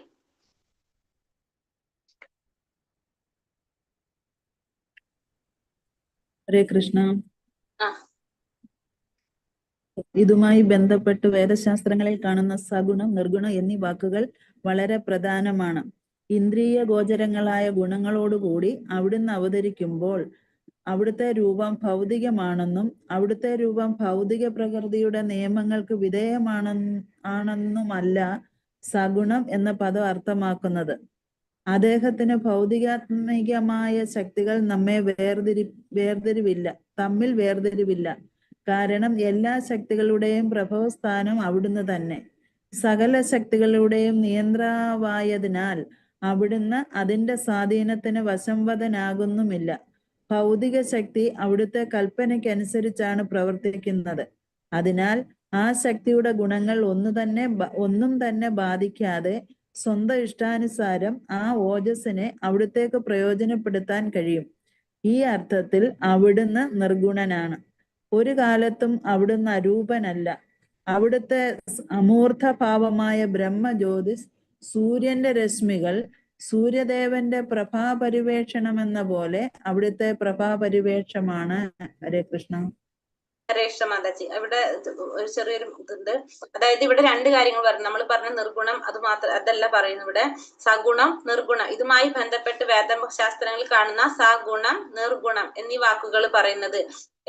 ഹരേ കൃഷ്ണ. ഇതുമായി ബന്ധപ്പെട്ട് വേദശാസ്ത്രങ്ങളിൽ കാണുന്ന സഗുണം, നിർഗുണം എന്നീ വാക്കുകൾ വളരെ പ്രധാനമാണ്. ഇന്ദ്രിയ ഗോചരങ്ങളായ ഗുണങ്ങളോടുകൂടി അവിടുന്ന് അവതരിക്കുമ്പോൾ അവിടുത്തെ രൂപം ഭൗതികമാണെന്നും അവിടുത്തെ രൂപം ഭൗതിക പ്രകൃതിയുടെ നിയമങ്ങൾക്ക് വിധേയമാണെന്നുമല്ല സഗുണം എന്ന പദം അർത്ഥമാക്കുന്നത്. അദ്ദേഹത്തിന് ഭൗതികാത്മികമായ ശക്തികൾ തമ്മിൽ വേർതിരിവില്ല. കാരണം എല്ലാ ശക്തികളുടെയും പ്രഭവസ്ഥാനം അവിടുന്ന് തന്നെ. സകല ശക്തികളുടെയും നിയന്ത്രാവായതിനാൽ അവിടുന്ന് അതിന്റെ സ്വാധീനത്തിന് വശംവദനാകുന്നുമില്ല. ഭൗതിക ശക്തി അവിടുത്തെ കൽപ്പനയ്ക്കനുസരിച്ചാണ് പ്രവർത്തിക്കുന്നത്. അതിനാൽ ആ ശക്തിയുടെ ഗുണങ്ങൾ ഒന്നും തന്നെ ബാധിക്കാതെ സ്വന്തം ഇഷ്ടാനുസാരം ആ ഓജസ്സിനെ അവിടുത്തേക്ക് പ്രയോജനപ്പെടുത്താൻ കഴിയും. ഈ അർത്ഥത്തിൽ അവിടുന്ന് നിർഗുണനാണ്. ഒരു കാലത്തും അവിടുന്ന് അരൂപനല്ല. അവിടുത്തെ അമൂർത്തഭാവമായ ബ്രഹ്മജ്യോതിസ്, സൂര്യന്റെ രശ്മികൾ, സൂര്യദേവന്റെ പ്രഭാപരിവേഷണം എന്ന പോലെ അവിടുത്തെ പ്രഭാപരിവേഷമാണ്. ഹരേ കൃഷ്ണ. ഹരേ കൃഷ്ണ മാതാജി. ഇവിടെ ഒരു ചെറിയൊരു ഇതുണ്ട്. അതായത് ഇവിടെ രണ്ട് കാര്യങ്ങൾ പറഞ്ഞു. നമ്മൾ പറഞ്ഞ നിർഗുണം അതല്ല പറയുന്നു ഇവിടെ. സഗുണം, നിർഗുണം, ഇതുമായി ബന്ധപ്പെട്ട് വേദശാസ്ത്രങ്ങളിൽ കാണുന്ന സഗുണം, നിർഗുണം എന്നീ വാക്കുകൾ പറയുന്നത്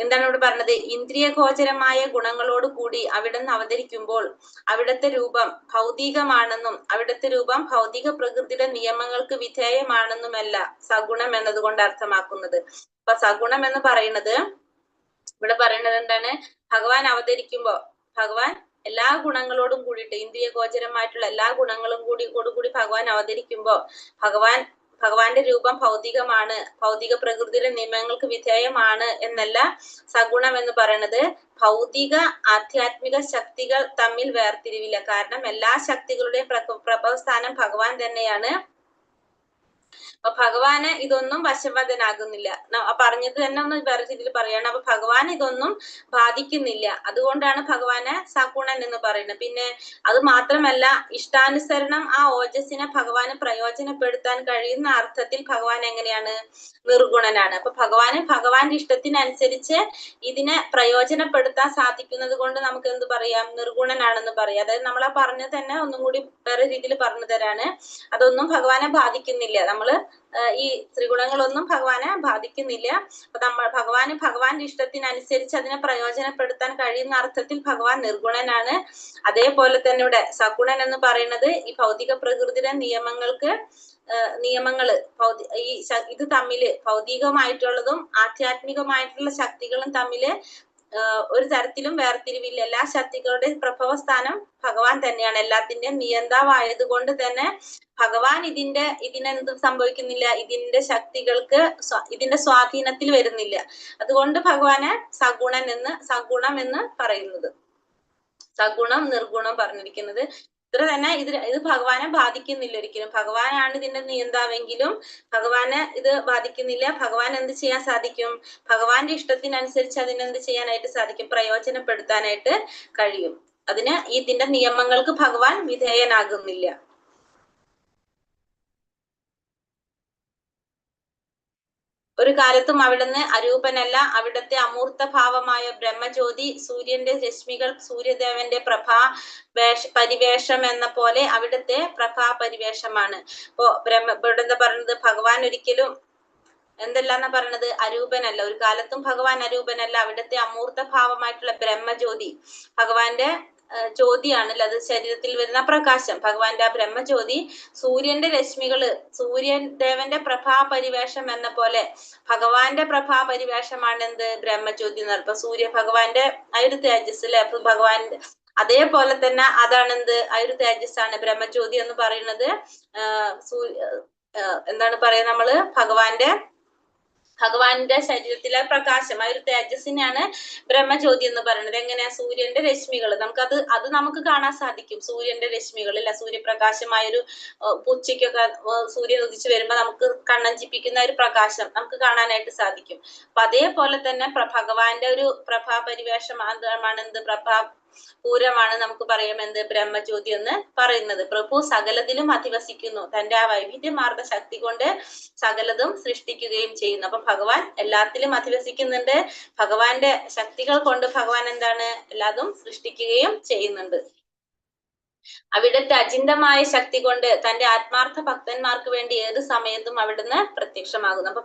എന്താണ് ഇവിടെ പറഞ്ഞത്? ഇന്ദ്രിയ ഗോചരമായ ഗുണങ്ങളോട് കൂടി അവിടുന്ന് അവതരിക്കുമ്പോൾ അവിടുത്തെ രൂപം ഭൗതികമാണെന്നും അവിടുത്തെ രൂപം ഭൗതിക പ്രകൃതിയുടെ നിയമങ്ങൾക്ക് വിധേയമാണെന്നുമല്ല സഗുണം എന്നതുകൊണ്ട് അർത്ഥമാക്കുന്നത്. അപ്പൊ സഗുണം എന്ന് പറയുന്നത് ഇവിടെ പറയുന്നത് എന്താണ്? ഭഗവാൻ അവതരിക്കുമ്പോ ഭഗവാൻ എല്ലാ ഗുണങ്ങളോടും കൂടിയിട്ട്, ഇന്ദ്രിയ ഗോചരമായിട്ടുള്ള എല്ലാ ഗുണങ്ങളും കൂടി ഭഗവാൻ അവതരിക്കുമ്പോ ഭഗവാന്റെ രൂപം ഭൗതികമാണ്, ഭൗതിക പ്രകൃതിയുടെ നിയമങ്ങൾക്ക് വിധേയമാണ് എന്നല്ല സഗുണം എന്ന് പറയുന്നത്. ഭൗതിക ആധ്യാത്മിക ശക്തികൾ തമ്മിൽ വേർതിരിവില്ല. കാരണം എല്ലാ ശക്തികളുടെയും പ്രഭവസ്ഥാനം ഭഗവാൻ തന്നെയാണ്. അപ്പൊ ഭഗവാന് ഇതൊന്നും വശംവദനാകുന്നില്ല. പറഞ്ഞത് തന്നെ ഒന്ന് വേറെ രീതിയിൽ പറയാണ്. അപ്പൊ ഭഗവാൻ ഇതൊന്നും ബാധിക്കുന്നില്ല. അതുകൊണ്ടാണ് ഭഗവാനെ സഗുണൻ എന്ന് പറയുന്നത്. പിന്നെ അത് മാത്രമല്ല, ഇഷ്ടാനുസരണം ആ ഓജസ്സിനെ ഭഗവാന് പ്രയോജനപ്പെടുത്താൻ കഴിയുന്ന അർത്ഥത്തിൽ ഭഗവാൻ എങ്ങനെയാണ്? നിർഗുണനാണ്. അപ്പൊ ഭഗവാന്റെ ഇഷ്ടത്തിനനുസരിച്ച് ഇതിനെ പ്രയോജനപ്പെടുത്താൻ സാധിക്കുന്നത് കൊണ്ട് നമുക്ക് എന്ത് പറയാം? നിർഗുണനാണെന്ന് പറയാം. അതായത് നമ്മളാ പറഞ്ഞത് തന്നെ ഒന്നും കൂടി വേറെ രീതിയിൽ പറഞ്ഞു തരാണ്. അതൊന്നും ഭഗവാനെ ബാധിക്കുന്നില്ല. നമ്മള് ഈ ത്രിഗുണങ്ങളൊന്നും ഭഗവാനെ ബാധിക്കുന്നില്ല. അപ്പൊ ഭഗവാന്റെ ഇഷ്ടത്തിനനുസരിച്ച് അതിനെ പ്രയോജനപ്പെടുത്താൻ കഴിയുന്ന അർത്ഥത്തിൽ ഭഗവാൻ നിർഗുണനാണ്. അതേപോലെ തന്നെ ഇവിടെ സഗുണൻ എന്ന് പറയുന്നത് ഈ ഭൗതിക പ്രകൃതിയുടെ നിയമങ്ങള് ഇത് തമ്മില് ഭൗതികമായിട്ടുള്ളതും ആധ്യാത്മികമായിട്ടുള്ള ശക്തികളും തമ്മില് ഒരു തരത്തിലും വേർതിരിവില്ല. എല്ലാ ശക്തികളുടെ പ്രഭവസ്ഥാനം ഭഗവാൻ തന്നെയാണ്. എല്ലാത്തിന്റെയും നിയന്താവായത് കൊണ്ട് തന്നെ ഭഗവാൻ ഇതിനെന്ത് സംഭവിക്കുന്നില്ല? ഇതിന്റെ ശക്തികൾക്ക് ഇതിന്റെ സ്വാധീനത്തിൽ വരുന്നില്ല. അതുകൊണ്ട് ഭഗവാനെ സഗുണം എന്ന് പറയുന്നത്. സഗുണം നിർഗുണം പറഞ്ഞിരിക്കുന്നത് ഇത്ര തന്നെ. ഇത് ഭഗവാനെ ബാധിക്കുന്നില്ല ഒരിക്കലും. ഭഗവാനാണ് ഇതിന്റെ നിയന്താവെങ്കിലും ഭഗവാനെ ഇത് ബാധിക്കുന്നില്ല. ഭഗവാൻ എന്ത് ചെയ്യാൻ സാധിക്കും? ഭഗവാന്റെ ഇഷ്ടത്തിനനുസരിച്ച് അതിനെന്ത് ചെയ്യാനായിട്ട് സാധിക്കും? പ്രയോജനപ്പെടുത്താനായിട്ട് കഴിയും. അതിന് ഇതിന്റെ നിയമങ്ങൾക്ക് ഭഗവാൻ വിധേയനാകുന്നില്ല. ഒരു കാലത്തും അവിടുന്ന് അരൂപനല്ല. അവിടുത്തെ അമൂർത്ത ഭാവമായ ബ്രഹ്മജ്യോതി, സൂര്യന്റെ രശ്മികൾ, സൂര്യദേവന്റെ പരിവേഷം എന്ന പോലെ അവിടുത്തെ പരിവേഷമാണ്. ഇപ്പോ ഇവിടെ എന്താ പറയുന്നത്? ഭഗവാൻ ഒരിക്കലും എന്തെല്ലാന്നാ പറയണത്? അരൂപനല്ല. ഒരു കാലത്തും ഭഗവാൻ അരൂപനല്ല. അവിടുത്തെ അമൂർത്ത ഭാവമായിട്ടുള്ള ബ്രഹ്മജ്യോതി ഭഗവാന്റെ ജ്യോതിയാണല്ലോ, അത് ശരീരത്തിൽ വരുന്ന പ്രകാശം. ഭഗവാന്റെ ആ ബ്രഹ്മജ്യോതി സൂര്യന്റെ രശ്മികള്, സൂര്യൻ ദേവന്റെ പരിവേഷം എന്ന പോലെ ഭഗവാന്റെ പരിവേഷമാണ് എന്ത്? ബ്രഹ്മജ്യോതി എന്ന് പറയുന്നത്. സൂര്യ ഭഗവാന്റെ ആ ഒരു തേജസ് അല്ലെ? അപ്പൊ ഭഗവാന്റെ അതേപോലെ തന്നെ അതാണെന്ത്? ആ ഒരു തേജസ്സാണ് ബ്രഹ്മജ്യോതി എന്ന് പറയുന്നത്. എന്താണ് പറയാ നമ്മള്? ഭഗവാന്റെ ശരീരത്തിലെ പ്രകാശം, ആ ഒരു തേജസ്സിനാണ് ബ്രഹ്മജ്യോതി എന്ന് പറയുന്നത്. എങ്ങനെയാ? സൂര്യന്റെ രശ്മികൾ നമുക്ക് കാണാൻ സാധിക്കും. സൂര്യന്റെ രശ്മികൾ അല്ല, സൂര്യപ്രകാശമായൊരു ഉച്ചയ്ക്കൊക്കെ സൂര്യൻ ഉദിച്ചു വരുമ്പോ നമുക്ക് കണ്ണഞ്ചിപ്പിക്കുന്ന ഒരു പ്രകാശം നമുക്ക് കാണാനായിട്ട് സാധിക്കും. അപ്പൊ അതേപോലെ തന്നെ ഭഗവാന്റെ ഒരു പരിവേഷമാണ് എന്ത്? പൂരമാണ് നമുക്ക് പറയാം എന്ത്? ബ്രഹ്മജ്യോതി എന്ന് പറയുന്നത്. പ്രഭു സകലത്തിലും അധിവസിക്കുന്നു. തന്റെ ആ വൈവിധ്യമാർന്ന ശക്തി കൊണ്ട് സകലതും സൃഷ്ടിക്കുകയും ചെയ്യുന്നു. അപ്പൊ ഭഗവാൻ എല്ലാത്തിലും അധിവസിക്കുന്നുണ്ട്. ഭഗവാന്റെ ശക്തികൾ കൊണ്ട് ഭഗവാൻ എന്താണ്? എല്ലാതും സൃഷ്ടിക്കുകയും ചെയ്യുന്നുണ്ട്. അവിടുത്തെ അചിന്തമായ ശക്തി കൊണ്ട് തന്റെ ആത്മാർത്ഥ ഭക്തന്മാർക്ക് വേണ്ടി ഏത് സമയത്തും അവിടുന്ന് പ്രത്യക്ഷമാകുന്നു. അപ്പൊ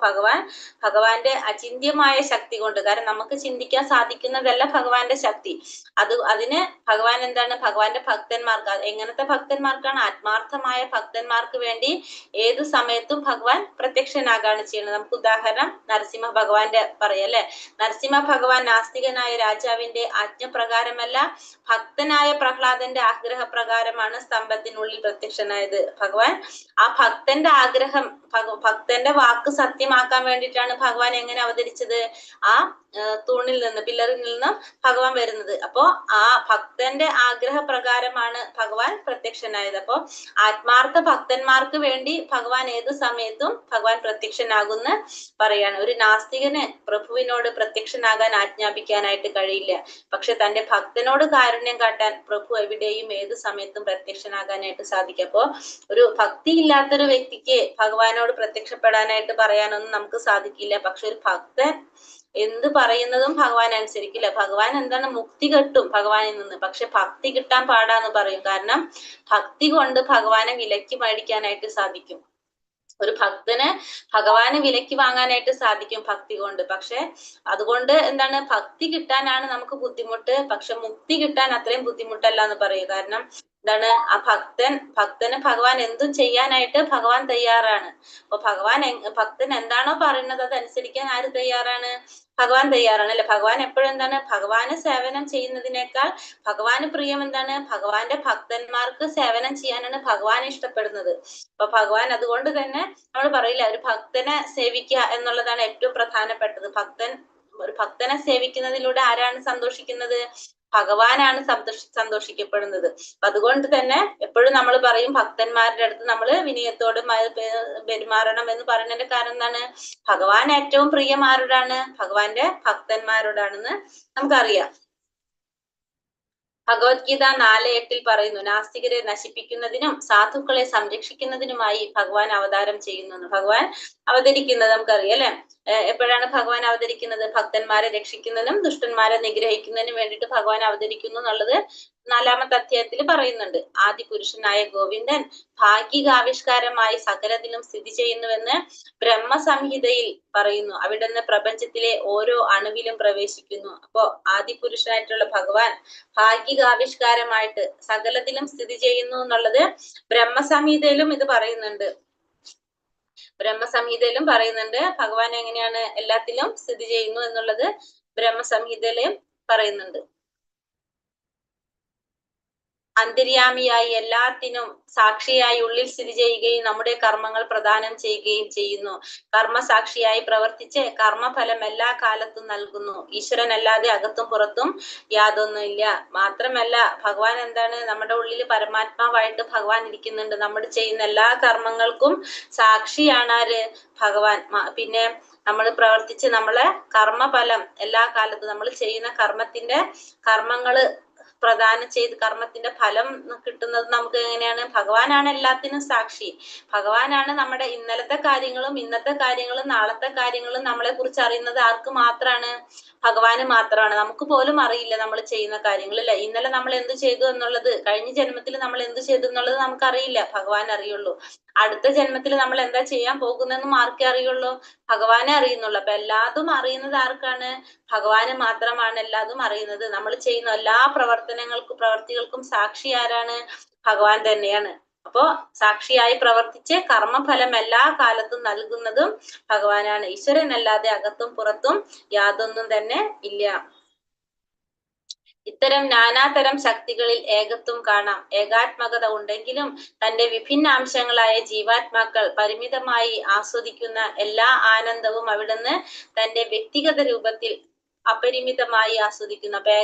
ഭഗവാന്റെ അചിന്ത്യമായ ശക്തി കൊണ്ട്, കാരണം നമുക്ക് ചിന്തിക്കാൻ സാധിക്കുന്നതല്ല ഭഗവാന്റെ ശക്തി. അതിന് ഭഗവാൻ എന്താണ്? ഭഗവാന്റെ ഭക്തന്മാർക്ക്, എങ്ങനത്തെ ഭക്തന്മാർക്കാണ്? ആത്മാർത്ഥമായ ഭക്തന്മാർക്ക് വേണ്ടി ഏത് സമയത്തും ഭഗവാൻ പ്രത്യക്ഷനാകാണ് ചെയ്യുന്നത്. നമുക്ക് ഉദാഹരണം നരസിംഹ ഭഗവാന്റെ പറയല്ലേ? നരസിംഹ ഭഗവാൻ നാസ്തികനായ രാജാവിന്റെ ആജ്ഞപ്രകാരമല്ല, ഭക്തനായ പ്രഹ്ലാദന്റെ ആഗ്രഹപ്രകാരമാണ് സ്തംഭത്തിനുള്ളിൽ പ്രത്യക്ഷനായത്. ഭഗവാൻ ആ ഭക്തന്റെ ആഗ്രഹം, ഭക്തന്റെ വാക്ക് സത്യമാക്കാൻ വേണ്ടിയിട്ടാണ് ഭഗവാൻ എങ്ങനെ അവതരിച്ചത്? ആ തൂണിൽ നിന്ന്, പില്ലറിൽ നിന്നും ഭഗവാൻ വരുന്നത്. അപ്പോ ആ ഭക്തന്റെ ആഗ്രഹപ്രകാരമാണ് ഭഗവാൻ പ്രത്യക്ഷനായത്. അപ്പോ ആത്മാർത്ഥ ഭക്തന്മാർക്ക് വേണ്ടി ഭഗവാൻ ഏത് സമയത്തും ഭഗവാൻ പ്രത്യക്ഷനാകുന്ന പറയാണ്. ഒരു നാസ്തികന് പ്രഭുവിനോട് പ്രത്യക്ഷനാകാൻ ആജ്ഞാപിക്കാനായിട്ട് കഴിയില്ല. പക്ഷെ തന്റെ ഭക്തനോട് കാരുണ്യം കാട്ടാൻ പ്രഭു എവിടെയും ഏത് സമയത്തും പ്രത്യക്ഷനാകാനായിട്ട് സാധിക്കും. അപ്പോ ഒരു ഭക്തി ഇല്ലാത്തൊരു വ്യക്തിക്ക് ഭഗവാനോട് പ്രത്യക്ഷപ്പെടാനായിട്ട് പറയാനൊന്നും നമുക്ക് സാധിക്കില്ല. പക്ഷെ ഒരു ഭക്തൻ എന്ത് പറയുന്നതും ഭഗവാൻ അനുസരിക്കില്ല. ഭഗവാൻ എന്താണ്? മുക്തി കിട്ടും ഭഗവാനിൽ നിന്ന്. പക്ഷെ ഭക്തി കിട്ടാൻ പാടാന്ന് പറയും. കാരണം ഭക്തി കൊണ്ട് ഭഗവാനെ വിലക്ക് മേടിക്കാനായിട്ട് സാധിക്കും. ഒരു ഭക്തന് ഭഗവാനെ വിലക്ക് വാങ്ങാനായിട്ട് സാധിക്കും ഭക്തി കൊണ്ട്. പക്ഷെ അതുകൊണ്ട് എന്താണ്? ഭക്തി കിട്ടാനാണ് നമുക്ക് ബുദ്ധിമുട്ട്. പക്ഷെ മുക്തി കിട്ടാൻ അത്രയും ബുദ്ധിമുട്ടല്ല എന്ന് പറയും. കാരണം എന്താണ്? ആ ഭക്തന് ഭഗവാൻ എന്തും ചെയ്യാനായിട്ട് ഭഗവാൻ തയ്യാറാണ്. അപ്പൊ ഭക്തൻ എന്താണോ പറയുന്നത് അതനുസരിക്കാൻ ആര് തയ്യാറാണ്? ഭഗവാൻ തയ്യാറാണ് അല്ലെ? ഭഗവാൻ എപ്പോഴും എന്താണ്? ഭഗവാന് സേവനം ചെയ്യുന്നതിനേക്കാൾ ഭഗവാന് പ്രിയം എന്താണ്? ഭഗവാന്റെ ഭക്തന്മാർക്ക് സേവനം ചെയ്യാനാണ് ഭഗവാൻ ഇഷ്ടപ്പെടുന്നത്. അപ്പൊ ഭഗവാൻ അതുകൊണ്ട് തന്നെ നമ്മൾ പറയില്ല, ഒരു ഭക്തനെ സേവിക്കുക എന്നുള്ളതാണ് ഏറ്റവും പ്രധാനപ്പെട്ടത്. ഒരു ഭക്തനെ സേവിക്കുന്നതിലൂടെ ആരാണ് സന്തോഷിക്കുന്നത്? ഭഗവാനാണ് സന്തോഷിക്കപ്പെടുന്നത്. അതുകൊണ്ട് തന്നെ എപ്പോഴും നമ്മൾ പറയും ഭക്തന്മാരുടെ അടുത്ത് നമ്മൾ വിനയത്തോട് പെരുമാറണം എന്ന് പറയുന്നതിന്റെ കാരണം എന്താണ്? ഭഗവാൻ ഏറ്റവും പ്രിയമാരോടാണ്? ഭഗവാന്റെ ഭക്തന്മാരോടാണെന്ന് നമുക്കറിയാം. ഭഗവത്ഗീത 4:8 പറയുന്നു, നാസ്തികരെ നശിപ്പിക്കുന്നതിനും സാധുക്കളെ സംരക്ഷിക്കുന്നതിനുമായി ഭഗവാൻ അവതാരം ചെയ്യുന്നു. ഭഗവാൻ അവതരിക്കുന്നത് നമുക്കറിയാം അല്ലെ? എപ്പോഴാണ് ഭഗവാൻ അവതരിക്കുന്നത്? ഭക്തന്മാരെ രക്ഷിക്കുന്നതിനും ദുഷ്ടന്മാരെ നിഗ്രഹിക്കുന്നതിനും വേണ്ടിയിട്ട് ഭഗവാൻ അവതരിക്കുന്നു എന്നുള്ളത് 4-ാമത്തെ അധ്യായത്തിൽ പറയുന്നുണ്ട്. ആദിപുരുഷനായ ഗോവിന്ദൻ ഭാഗികാവിഷ്കാരമായി സകലത്തിലും സ്ഥിതി ചെയ്യുന്നുവെന്ന് ബ്രഹ്മസംഹിതയിൽ പറയുന്നു. അവിടുന്ന് പ്രപഞ്ചത്തിലെ ഓരോ അണുവിലും പ്രവേശിക്കുന്നു. അപ്പോ ആദിപുരുഷനായിട്ടുള്ള ഭഗവാൻ ഭാഗികാവിഷ്കാരമായിട്ട് സകലത്തിലും സ്ഥിതി ചെയ്യുന്നു എന്നുള്ളത് ബ്രഹ്മസംഹിതയിലും ഇത് പറയുന്നുണ്ട്. ബ്രഹ്മസംഹിതയിലും പറയുന്നുണ്ട് ഭഗവാൻ എങ്ങനെയാണ് എല്ലാത്തിലും സ്ഥിതി ചെയ്യുന്നു എന്നുള്ളത് ബ്രഹ്മസംഹിതയിലും പറയുന്നുണ്ട്. അന്തര്യാമിയായി എല്ലാത്തിനും സാക്ഷിയായി ഉള്ളിൽ സ്ഥിതി ചെയ്യുകയും നമ്മുടെ കർമ്മങ്ങൾ പ്രദാനം ചെയ്യുകയും ചെയ്യുന്നു. കർമ്മസാക്ഷിയായി പ്രവർത്തിച്ച് കർമ്മഫലം എല്ലാ കാലത്തും നൽകുന്നു. ഈശ്വരനല്ലാതെ അകത്തും പുറത്തും യാതൊന്നുമില്ല. മാത്രമല്ല ഭഗവാൻ എന്താണ്? നമ്മുടെ ഉള്ളിൽ പരമാത്മാവായിട്ട് ഭഗവാൻ ഇരിക്കുന്നുണ്ട്. നമ്മൾ ചെയ്യുന്ന എല്ലാ കർമ്മങ്ങൾക്കും സാക്ഷിയാണ് ആര്? ഭഗവാൻ. പിന്നെ നമ്മൾ പ്രവർത്തിച്ച് നമ്മളെ കർമ്മഫലം എല്ലാ കാലത്തും നമ്മൾ ചെയ്യുന്ന കർമ്മങ്ങള് പ്രദാനം ചെയ്ത് കർമ്മത്തിന്റെ ഫലം കിട്ടുന്നത് നമുക്ക് എങ്ങനെയാണ്? ഭഗവാനാണ് എല്ലാത്തിനും സാക്ഷി. ഭഗവാനാണ് നമ്മുടെ ഇന്നലത്തെ കാര്യങ്ങളും ഇന്നത്തെ കാര്യങ്ങളും നാളത്തെ കാര്യങ്ങളും നമ്മളെ കുറിച്ച് അറിയുന്നത് ആർക്ക് മാത്രമാണ്? ഭഗവാന് മാത്രമാണ്. നമുക്ക് പോലും അറിയില്ല നമ്മൾ ചെയ്യുന്ന കാര്യങ്ങൾ അല്ലെ. ഇന്നലെ നമ്മൾ എന്ത് ചെയ്തു എന്നുള്ളത്, കഴിഞ്ഞ ജന്മത്തിൽ നമ്മൾ എന്ത് ചെയ്തു എന്നുള്ളത് നമുക്ക് അറിയില്ല, ഭഗവാൻ അറിയുള്ളൂ. അടുത്ത ജന്മത്തിൽ നമ്മൾ എന്താ ചെയ്യാൻ പോകുന്നതെന്നും ആർക്കേ അറിയുള്ളൂ? ഭഗവാനെ അറിയുന്നുള്ളൂ. അപ്പൊ എല്ലാതും അറിയുന്നത് ആർക്കാണ്? ഭഗവാന് മാത്രമാണ് എല്ലാതും അറിയുന്നത്. നമ്മൾ ചെയ്യുന്ന എല്ലാ പ്രവർത്തികൾക്കും സാക്ഷി ആരാണ്? ഭഗവാൻ തന്നെയാണ്. അപ്പോ സാക്ഷിയായി പ്രവർത്തിച്ച് കർമ്മഫലം എല്ലാ കാലത്തും നൽകുന്നതും ഭഗവാനാണ്. ഈശ്വരനല്ലാതെ അകത്തും പുറത്തും യാതൊന്നും തന്നെ ഇല്ല. ഇത്തരം നാനാതരം ശക്തികളിൽ ഏകത്വം കാണാം. ഏകാത്മകത ഉണ്ടെങ്കിലും തന്റെ വിഭിന്നാംശങ്ങളായ ജീവാത്മാക്കൾ പരിമിതമായി ആസ്വദിക്കുന്ന എല്ലാ ആനന്ദവും അവിടുന്ന് തന്റെ വ്യക്തിഗത രൂപത്തിൽ അപരിമിതമായി ആസ്വദിക്കുന്നു. അപ്പൊ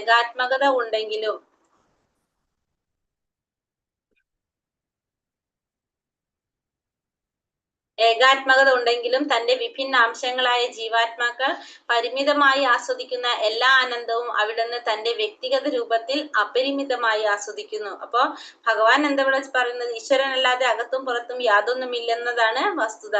ഏകാത്മകത ഉണ്ടെങ്കിലും തന്റെ വിഭിന്ന അംശങ്ങളായ ജീവാത്മാക്കൾ പരിമിതമായി ആസ്വദിക്കുന്ന എല്ലാ ആനന്ദവും അവിടുന്ന് തന്റെ വ്യക്തിഗത രൂപത്തിൽ അപരിമിതമായി ആസ്വദിക്കുന്നു. അപ്പോ ഭഗവാൻ എന്താ പറയുന്നത്? ഈശ്വരനല്ലാതെ അകത്തും പുറത്തും യാതൊന്നുമില്ലെന്നതാണ് വസ്തുത.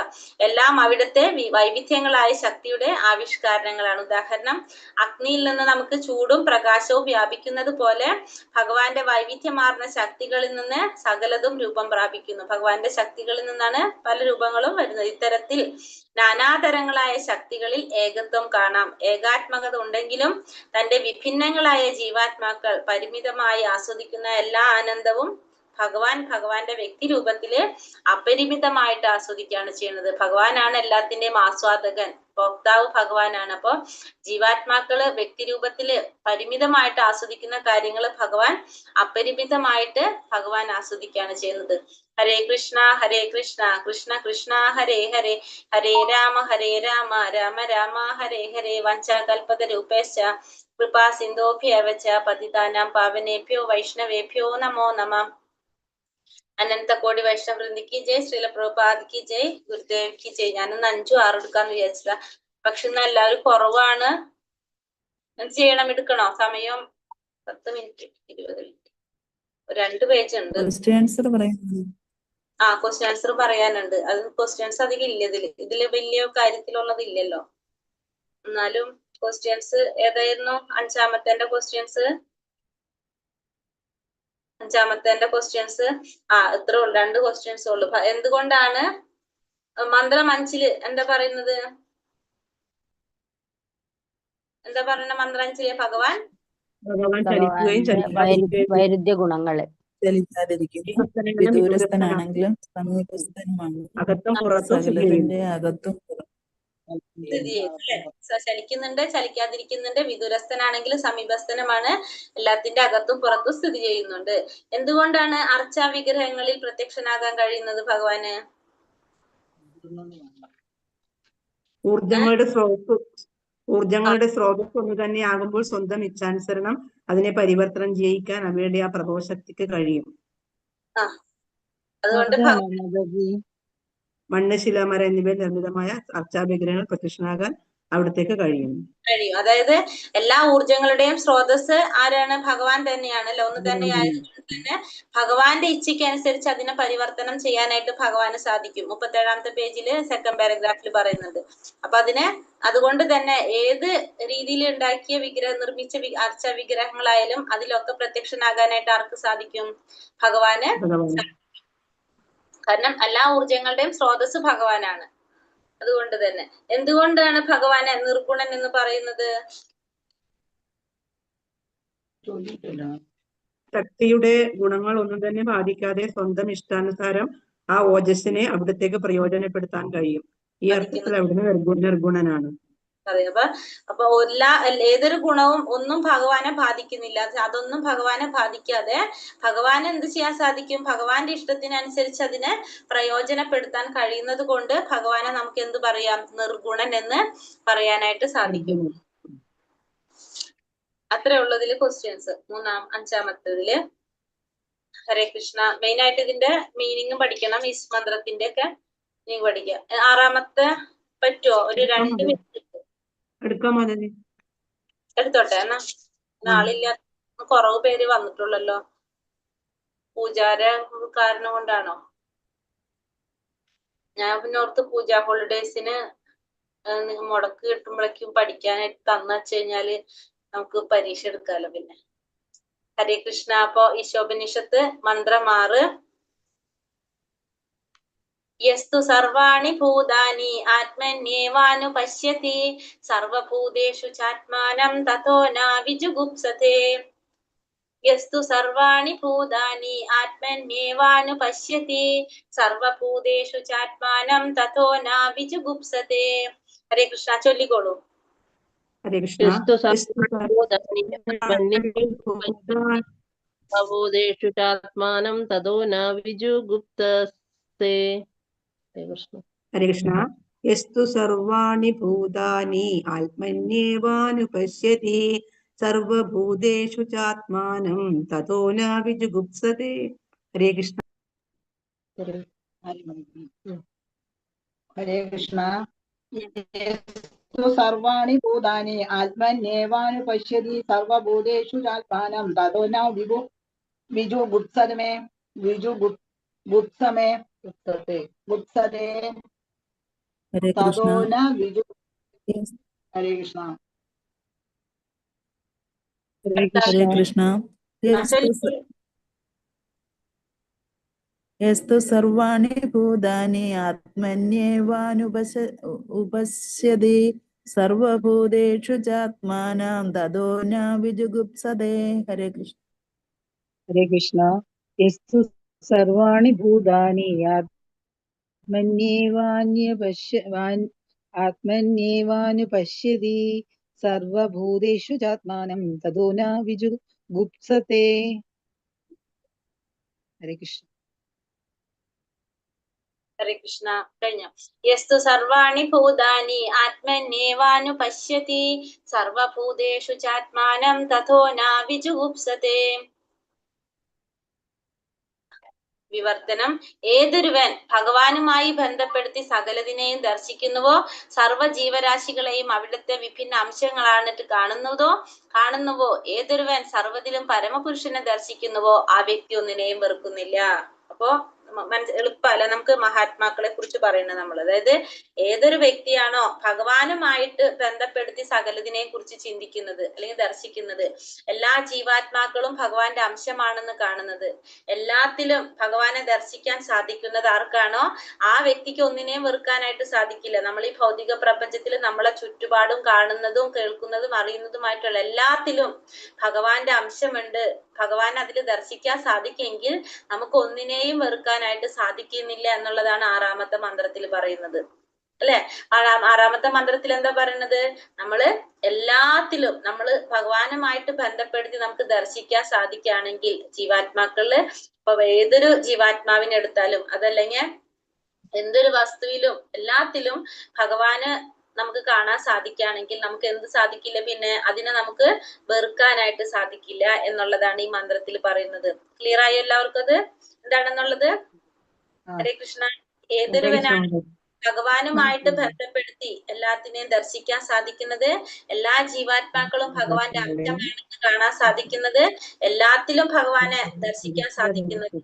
എല്ലാം അവിടുത്തെ വൈവിധ്യങ്ങളായ ശക്തിയുടെ ആവിഷ്കാരങ്ങളാണ്. ഉദാഹരണം, അഗ്നിയിൽ നിന്ന് നമുക്ക് ചൂടും പ്രകാശവും വ്യാപിക്കുന്നത് പോലെ ഭഗവാന്റെ വൈവിധ്യമാർന്ന ശക്തികളിൽ നിന്ന് സകലതും രൂപം പ്രാപിക്കുന്നു. ഭഗവാന്റെ ശക്തികളിൽ നിന്നാണ് പല രൂപങ്ങളും വരുന്നത്. ഇത്തരത്തിൽ നാനാതരങ്ങളായ ശക്തികളിൽ ഏകത്വം കാണാം. ഏകാത്മകത ഉണ്ടെങ്കിലും തന്റെ വിഭിന്നങ്ങളായ ജീവാത്മാക്കൾ പരിമിതമായി ആസ്വദിക്കുന്ന എല്ലാ ആനന്ദവും ഭഗവാന്റെ വ്യക്തി രൂപത്തില് അപരിമിതമായിട്ട് ആസ്വദിക്കുകയാണ് ചെയ്യുന്നത്. ഭഗവാനാണ് എല്ലാത്തിന്റെയും ആസ്വാദകൻ, ഭോക്താവ് ഭഗവാനാണ്. അപ്പൊ ജീവാത്മാക്കള് വ്യക്തി രൂപത്തില് പരിമിതമായിട്ട് ആസ്വദിക്കുന്ന കാര്യങ്ങൾ ഭഗവാൻ അപരിമിതമായിട്ട് ഭഗവാൻ ആസ്വദിക്കുകയാണ് ചെയ്യുന്നത്. ഹരേ കൃഷ്ണ കൃഷ്ണ കൃഷ്ണ ഹരേ ഹരേ, ഹരേ രാമ രാമ രാമ ഹരേ ഹരേ. വഞ്ചകൽപതരൂപേശ്ച കൃപാ സിന്ധോഭ്യവച പതിതാനാം പാവനേഭ്യോ വൈഷ്ണവേഭ്യോ നമോ നമഃ. അനന്ത കോടി വൈഷ്ണവൃന്ദിക്ക് ജയ്, ശ്രീല പ്രഭുപാദിക്ക് ജയ്, ഗുരുദേവ്ക്ക് ജയ്. ഞാനൊന്ന് 5-6 എടുക്കാന്ന് വിചാരിച്ചില്ല, പക്ഷെ ഇന്ന് എല്ലാവരും കുറവാണ്. ചെയ്യണം, എടുക്കണോ? സമയം 10 മിനിറ്റ് 20 മിനിറ്റ്, 2 പേജ് ഉണ്ട്. ക്വസ്റ്റ്യൻ ആൻസർ പറയുന്നത്. ക്വസ്റ്റ്യൻ ആൻസർ പറയാനുണ്ട്. അത് ക്വസ്റ്റ്യൻസ് അധികം ഇല്ല ഇതില് വലിയ കാര്യത്തിലുള്ളത് ഇല്ലല്ലോ. എന്നാലും ക്വസ്റ്റ്യൻസ് ഏതായിരുന്നു? അഞ്ചാമത്തെ ക്വസ്റ്റ്യൻസ് എത്ര ഉള്ളു? 2 ക്വസ്റ്റ്യൻസ് ഉള്ളു. എന്തുകൊണ്ടാണ് മന്ത്രം 5-ല് എന്താ പറയുന്നത്? എന്താ പറയുന്ന മന്ത്രം 5-ല്? ഭഗവാൻ വൈരുദ്ധ്യ ഗുണങ്ങള് വിദൂരസ്ഥനാണെങ്കിലും സമീപസ്ഥനുമാണ്. സകലതിന്റെ അകത്തും സ്ഥിതി ചെയ്യുന്നു അല്ലെ? ചലിക്കുന്നുണ്ട്, ചലിക്കാതിരിക്കുന്നുണ്ട്, വിദൂരസ്ഥനാണെങ്കിലും സമീപസ്ഥനുമാണ്, എല്ലാത്തിന്റെ അകത്തും പുറത്തും സ്ഥിതി ചെയ്യുന്നുണ്ട്. എന്തുകൊണ്ടാണ് അർച്ചാ വിഗ്രഹങ്ങളിൽ പ്രത്യക്ഷനാകാൻ കഴിയുന്നത് ഭഗവാന്? ഊർജങ്ങളുടെ സ്രോതസ് ഊർജങ്ങളുടെ സ്രോതസ് ഒന്ന് തന്നെ ആകുമ്പോൾ സ്വന്തം ഇച്ഛാനുസരണം അതിനെ പരിവർത്തനം ചെയ്യിക്കാൻ അവയുടെ ആ പ്രബോധശക്തിക്ക് കഴിയും. അതുകൊണ്ട് അതാണോ മാതാജി? മണ്ണ്, ശിലാമര എന്നിവയിൽ നിർമ്മിതമായ അർച്ചാവിഗ്രഹങ്ങൾ പ്രത്യക്ഷനാകാൻ അവിടത്തേക്ക് കഴിയുന്നു. കഴിയും. അതായത് എല്ലാ ഊർജങ്ങളുടെയും സ്രോതസ് ആരാണ്? ഭഗവാൻ തന്നെയാണല്ലോ. ഒന്ന് തന്നെ ആയതുകൊണ്ട് തന്നെ ഭഗവാന്റെ ഇച്ഛയ്ക്ക് അനുസരിച്ച് അതിനെ പരിവർത്തനം ചെയ്യാനായിട്ട് ഭഗവാന് സാധിക്കും. 37ാമത്തെ പേജില് സെക്കൻഡ് പാരഗ്രാഫിൽ പറയുന്നുണ്ട്. അപ്പൊ അതുകൊണ്ട് തന്നെ ഏത് രീതിയിൽ ഉണ്ടാക്കിയ നിർമ്മിച്ച അർച്ച വിഗ്രഹങ്ങളായാലും അതിലൊക്കെ പ്രത്യക്ഷനാകാനായിട്ട് ആർക്ക് സാധിക്കും? ഭഗവാന്. കാരണം എല്ലാ ഊർജങ്ങളുടെയും സ്രോതസ് ഭഗവാനാണ്. അതുകൊണ്ട് തന്നെ എന്തുകൊണ്ടാണ് ഭഗവാനെ നിർഗുണൻ എന്ന് പറയുന്നത്? ശക്തിയുടെ ഗുണങ്ങൾ ഒന്നും തന്നെ ബാധിക്കാതെ സ്വന്തം ഇഷ്ടാനുസാരം ആ ഓജസ്സിനെ അവിടത്തേക്ക് പ്രയോജനപ്പെടുത്താൻ കഴിയും. ഈ അർത്ഥത്തിൽ അവിടുന്ന് നിർഗുണനാണ്. അപ്പൊ ഏതൊരു ഗുണവും ഒന്നും ഭഗവാനെ ബാധിക്കുന്നില്ല. അതൊന്നും ഭഗവാനെ ബാധിക്കാതെ ഭഗവാന് എന്ത് ചെയ്യാൻ സാധിക്കും? ഭഗവാന്റെ ഇഷ്ടത്തിനനുസരിച്ച് അതിനെ പ്രയോജനപ്പെടുത്താൻ കഴിയുന്നത് കൊണ്ട് ഭഗവാനെ നമുക്ക് എന്ത് പറയാം? നിർഗുണൻ എന്ന് പറയാനായിട്ട് സാധിക്കും. അത്രേ ഉള്ളതില് ക്വസ്റ്റ്യൻസ്. 5-ാമത്തേതില് ഹരേ കൃഷ്ണ. മെയിൻ ആയിട്ട് ഇതിന്റെ മീനിങ് പഠിക്കണം. ഈ മന്ത്രത്തിന്റെ ഒക്കെ മീനിങ് പഠിക്കാം. 6-ാമത്തെ പറ്റുമോ? ഒരു 2 മിനിറ്റ് എടുത്തോട്ടെ എന്നാ. നാളില്ല, കുറവ് പേര് വന്നിട്ടുള്ളല്ലോ. പൂജാര കാരണം കൊണ്ടാണോ? ഞാൻ പിന്നെ ഓർത്ത് പൂജാ ഹോളിഡേയ്സിന് മുടക്ക് കിട്ടുമ്പോഴേക്കും പഠിക്കാനായിട്ട് തന്നു കഴിഞ്ഞാല് നമുക്ക് പരീക്ഷ എടുക്കാലോ. പിന്നെ ഹരേ കൃഷ്ണ. അപ്പൊ ഈശോപനിഷത്ത് മന്ത്രം 6. യസ്തു സർവാണി ഭൂതാനി ആത്മന്യേവാനുപശ്യതി സർവഭൂതേഷു ചാത്മാനം തതോ ന വിജുഗുപ്സതേ. യസ്തു സർവാണി ഭൂതാനി ആത്മന്യേവാനുപശ്യതി സർവഭൂതേഷു ചാത്മാനം തതോ ന വിജുഗുപ്സതേ. ഹരേ കൃഷ്ണ. ചൊല്ലിക്കോളൂ. ഹരേ കൃഷ്ണ. സർവഭൂതേഷു ചാത്മാനം തതോ ന വിജുഗുപ്സതേ. ഹരേ കൃഷ്ണ. യസ്തു സർവാണി ഭൂതാനി ആത്മന്യേവാനുപശ്യതി സർവഭൂതേഷു ചാത്മാനം തതോ ന വിജുഗുപ്സതേ. ഹരേ കൃഷ്ണ. ഹരേ കൃഷ്ണ. സർവാണി ഭൂതാനി ആത്മന്യേവാനുപശ്യതി സർവഭൂതേഷു ചാത്മാനം തതോ ന വിജുഗുപ്സതേ. വിജുഗുപ്സമേ ഗുപ്സതേ. ഹരേ തതോ കൃഷ്ണ. ന വിജു. ഹരേ കൃഷ്ണ. ഹരേ കൃഷ്ണ. യസ്തു സർവാണി ഭൂതാനി ആത്മന്യേവാനുപശ്യതി സർവഭൂതേഷു ചാത്മാനം തതോ ന വിജുഗുപ്സതേ. ഹരേ കൃഷ്ണ. ഹരേ കൃഷ്ണ. യസ്തു സർവാണി ഭൂതാനി ആത്മന്യേവാനുപശ്യതി സർവഭൂതേഷു ചാത്മാനം തതോ ന വിജുഗുപ്സതേ. ഹരേ കൃഷ്ണ. ഹരേ കൃഷ്ണ. കഴിഞ്ഞു. യസ്തു സർവാണി ഭൂതാനി ആത്മന്യേവാനുപശ്യതി സർവഭൂതേഷു ചാത്മാനം തതോ ന വിജുഗുപ്സതേ. വിവർത്തനം. ഏതൊരുവൻ ഭഗവാനുമായി ബന്ധപ്പെടുത്തി സകലതിനെയും ദർശിക്കുന്നുവോ സർവ്വജീവരാശികളെയും അവിടുത്തെ വിഭിന്ന അംശങ്ങളാണിട്ട് കാണുന്നുവോ ഏതൊരുവൻ സർവ്വതിലും പരമപുരുഷനെ ദർശിക്കുന്നുവോ ആ വ്യക്തി ഒന്നിനെയും വെറുക്കുന്നില്ല. അപ്പോ എളുപ്പമല്ല നമുക്ക് മഹാത്മാക്കളെ കുറിച്ച് പറയുന്നത് നമ്മൾ. അതായത് ഏതൊരു വ്യക്തിയാണോ ഭഗവാനുമായിട്ട് ബന്ധപ്പെടുത്തി സകലതിനെയും കുറിച്ച് ചിന്തിക്കുന്നത് അല്ലെങ്കിൽ ദർശിക്കുന്നത്, എല്ലാ ജീവാത്മാക്കളും ഭഗവാന്റെ അംശമാണെന്ന് കാണുന്നത്, എല്ലാത്തിലും ഭഗവാനെ ദർശിക്കാൻ സാധിക്കുന്നത് ആർക്കാണോ ആ വ്യക്തിക്ക് ഒന്നിനെയും വെറുക്കാനായിട്ട് സാധിക്കില്ല. നമ്മൾ ഈ ഭൗതിക പ്രപഞ്ചത്തിൽ നമ്മളെ ചുറ്റുപാടും കാണുന്നതും കേൾക്കുന്നതും അറിയുന്നതുമായിട്ടുള്ള എല്ലാത്തിലും ഭഗവാന്റെ അംശമുണ്ട്. ഭഗവാൻ അതിൽ ദർശിക്കാൻ സാധിക്കെങ്കിൽ നമുക്ക് ഒന്നിനെയും വെറുക്കാനായിട്ട് സാധിക്കുന്നില്ല എന്നുള്ളതാണ് 6-ാമത്തെ മന്ത്രത്തിൽ പറയുന്നത്. അല്ലെ? 6-ാമത്തെ മന്ത്രത്തിൽ എന്താ പറയുന്നത്? നമ്മള് എല്ലാത്തിലും നമ്മള് ഭഗവാനുമായിട്ട് ബന്ധപ്പെടുത്തി നമുക്ക് ദർശിക്കാൻ സാധിക്കുകയാണെങ്കിൽ ജീവാത്മാക്കളില് ഇപ്പൊ ഏതൊരു ജീവാത്മാവിനെ എടുത്താലും അതല്ലെങ്കിൽ എന്തൊരു വസ്തുവിലും എല്ലാത്തിലും ഭഗവാന് നമുക്ക് കാണാൻ സാധിക്കുകയാണെങ്കിൽ നമുക്ക് എന്ത് സാധിക്കില്ല, പിന്നെ അതിനെ നമുക്ക് വെറുക്കാനായിട്ട് സാധിക്കില്ല എന്നുള്ളതാണ് ഈ മന്ത്രത്തിൽ പറയുന്നത്. ക്ലിയർ ആയോ എല്ലാവർക്കും അത് എന്താണെന്നുള്ളത്? ഹരേ കൃഷ്ണ. ഏതൊരുവനാണ് ഭഗവാനുമായിട്ട് ബന്ധപ്പെടുത്തി എല്ലാത്തിനെയും ദർശിക്കാൻ സാധിക്കുന്നത്, എല്ലാ ജീവാത്മാക്കളും ഭഗവാന്റെ അംശമാണെന്ന് കാണാൻ സാധിക്കുന്നത്, എല്ലാത്തിലും ഭഗവാനെ ദർശിക്കാൻ സാധിക്കുന്നത്,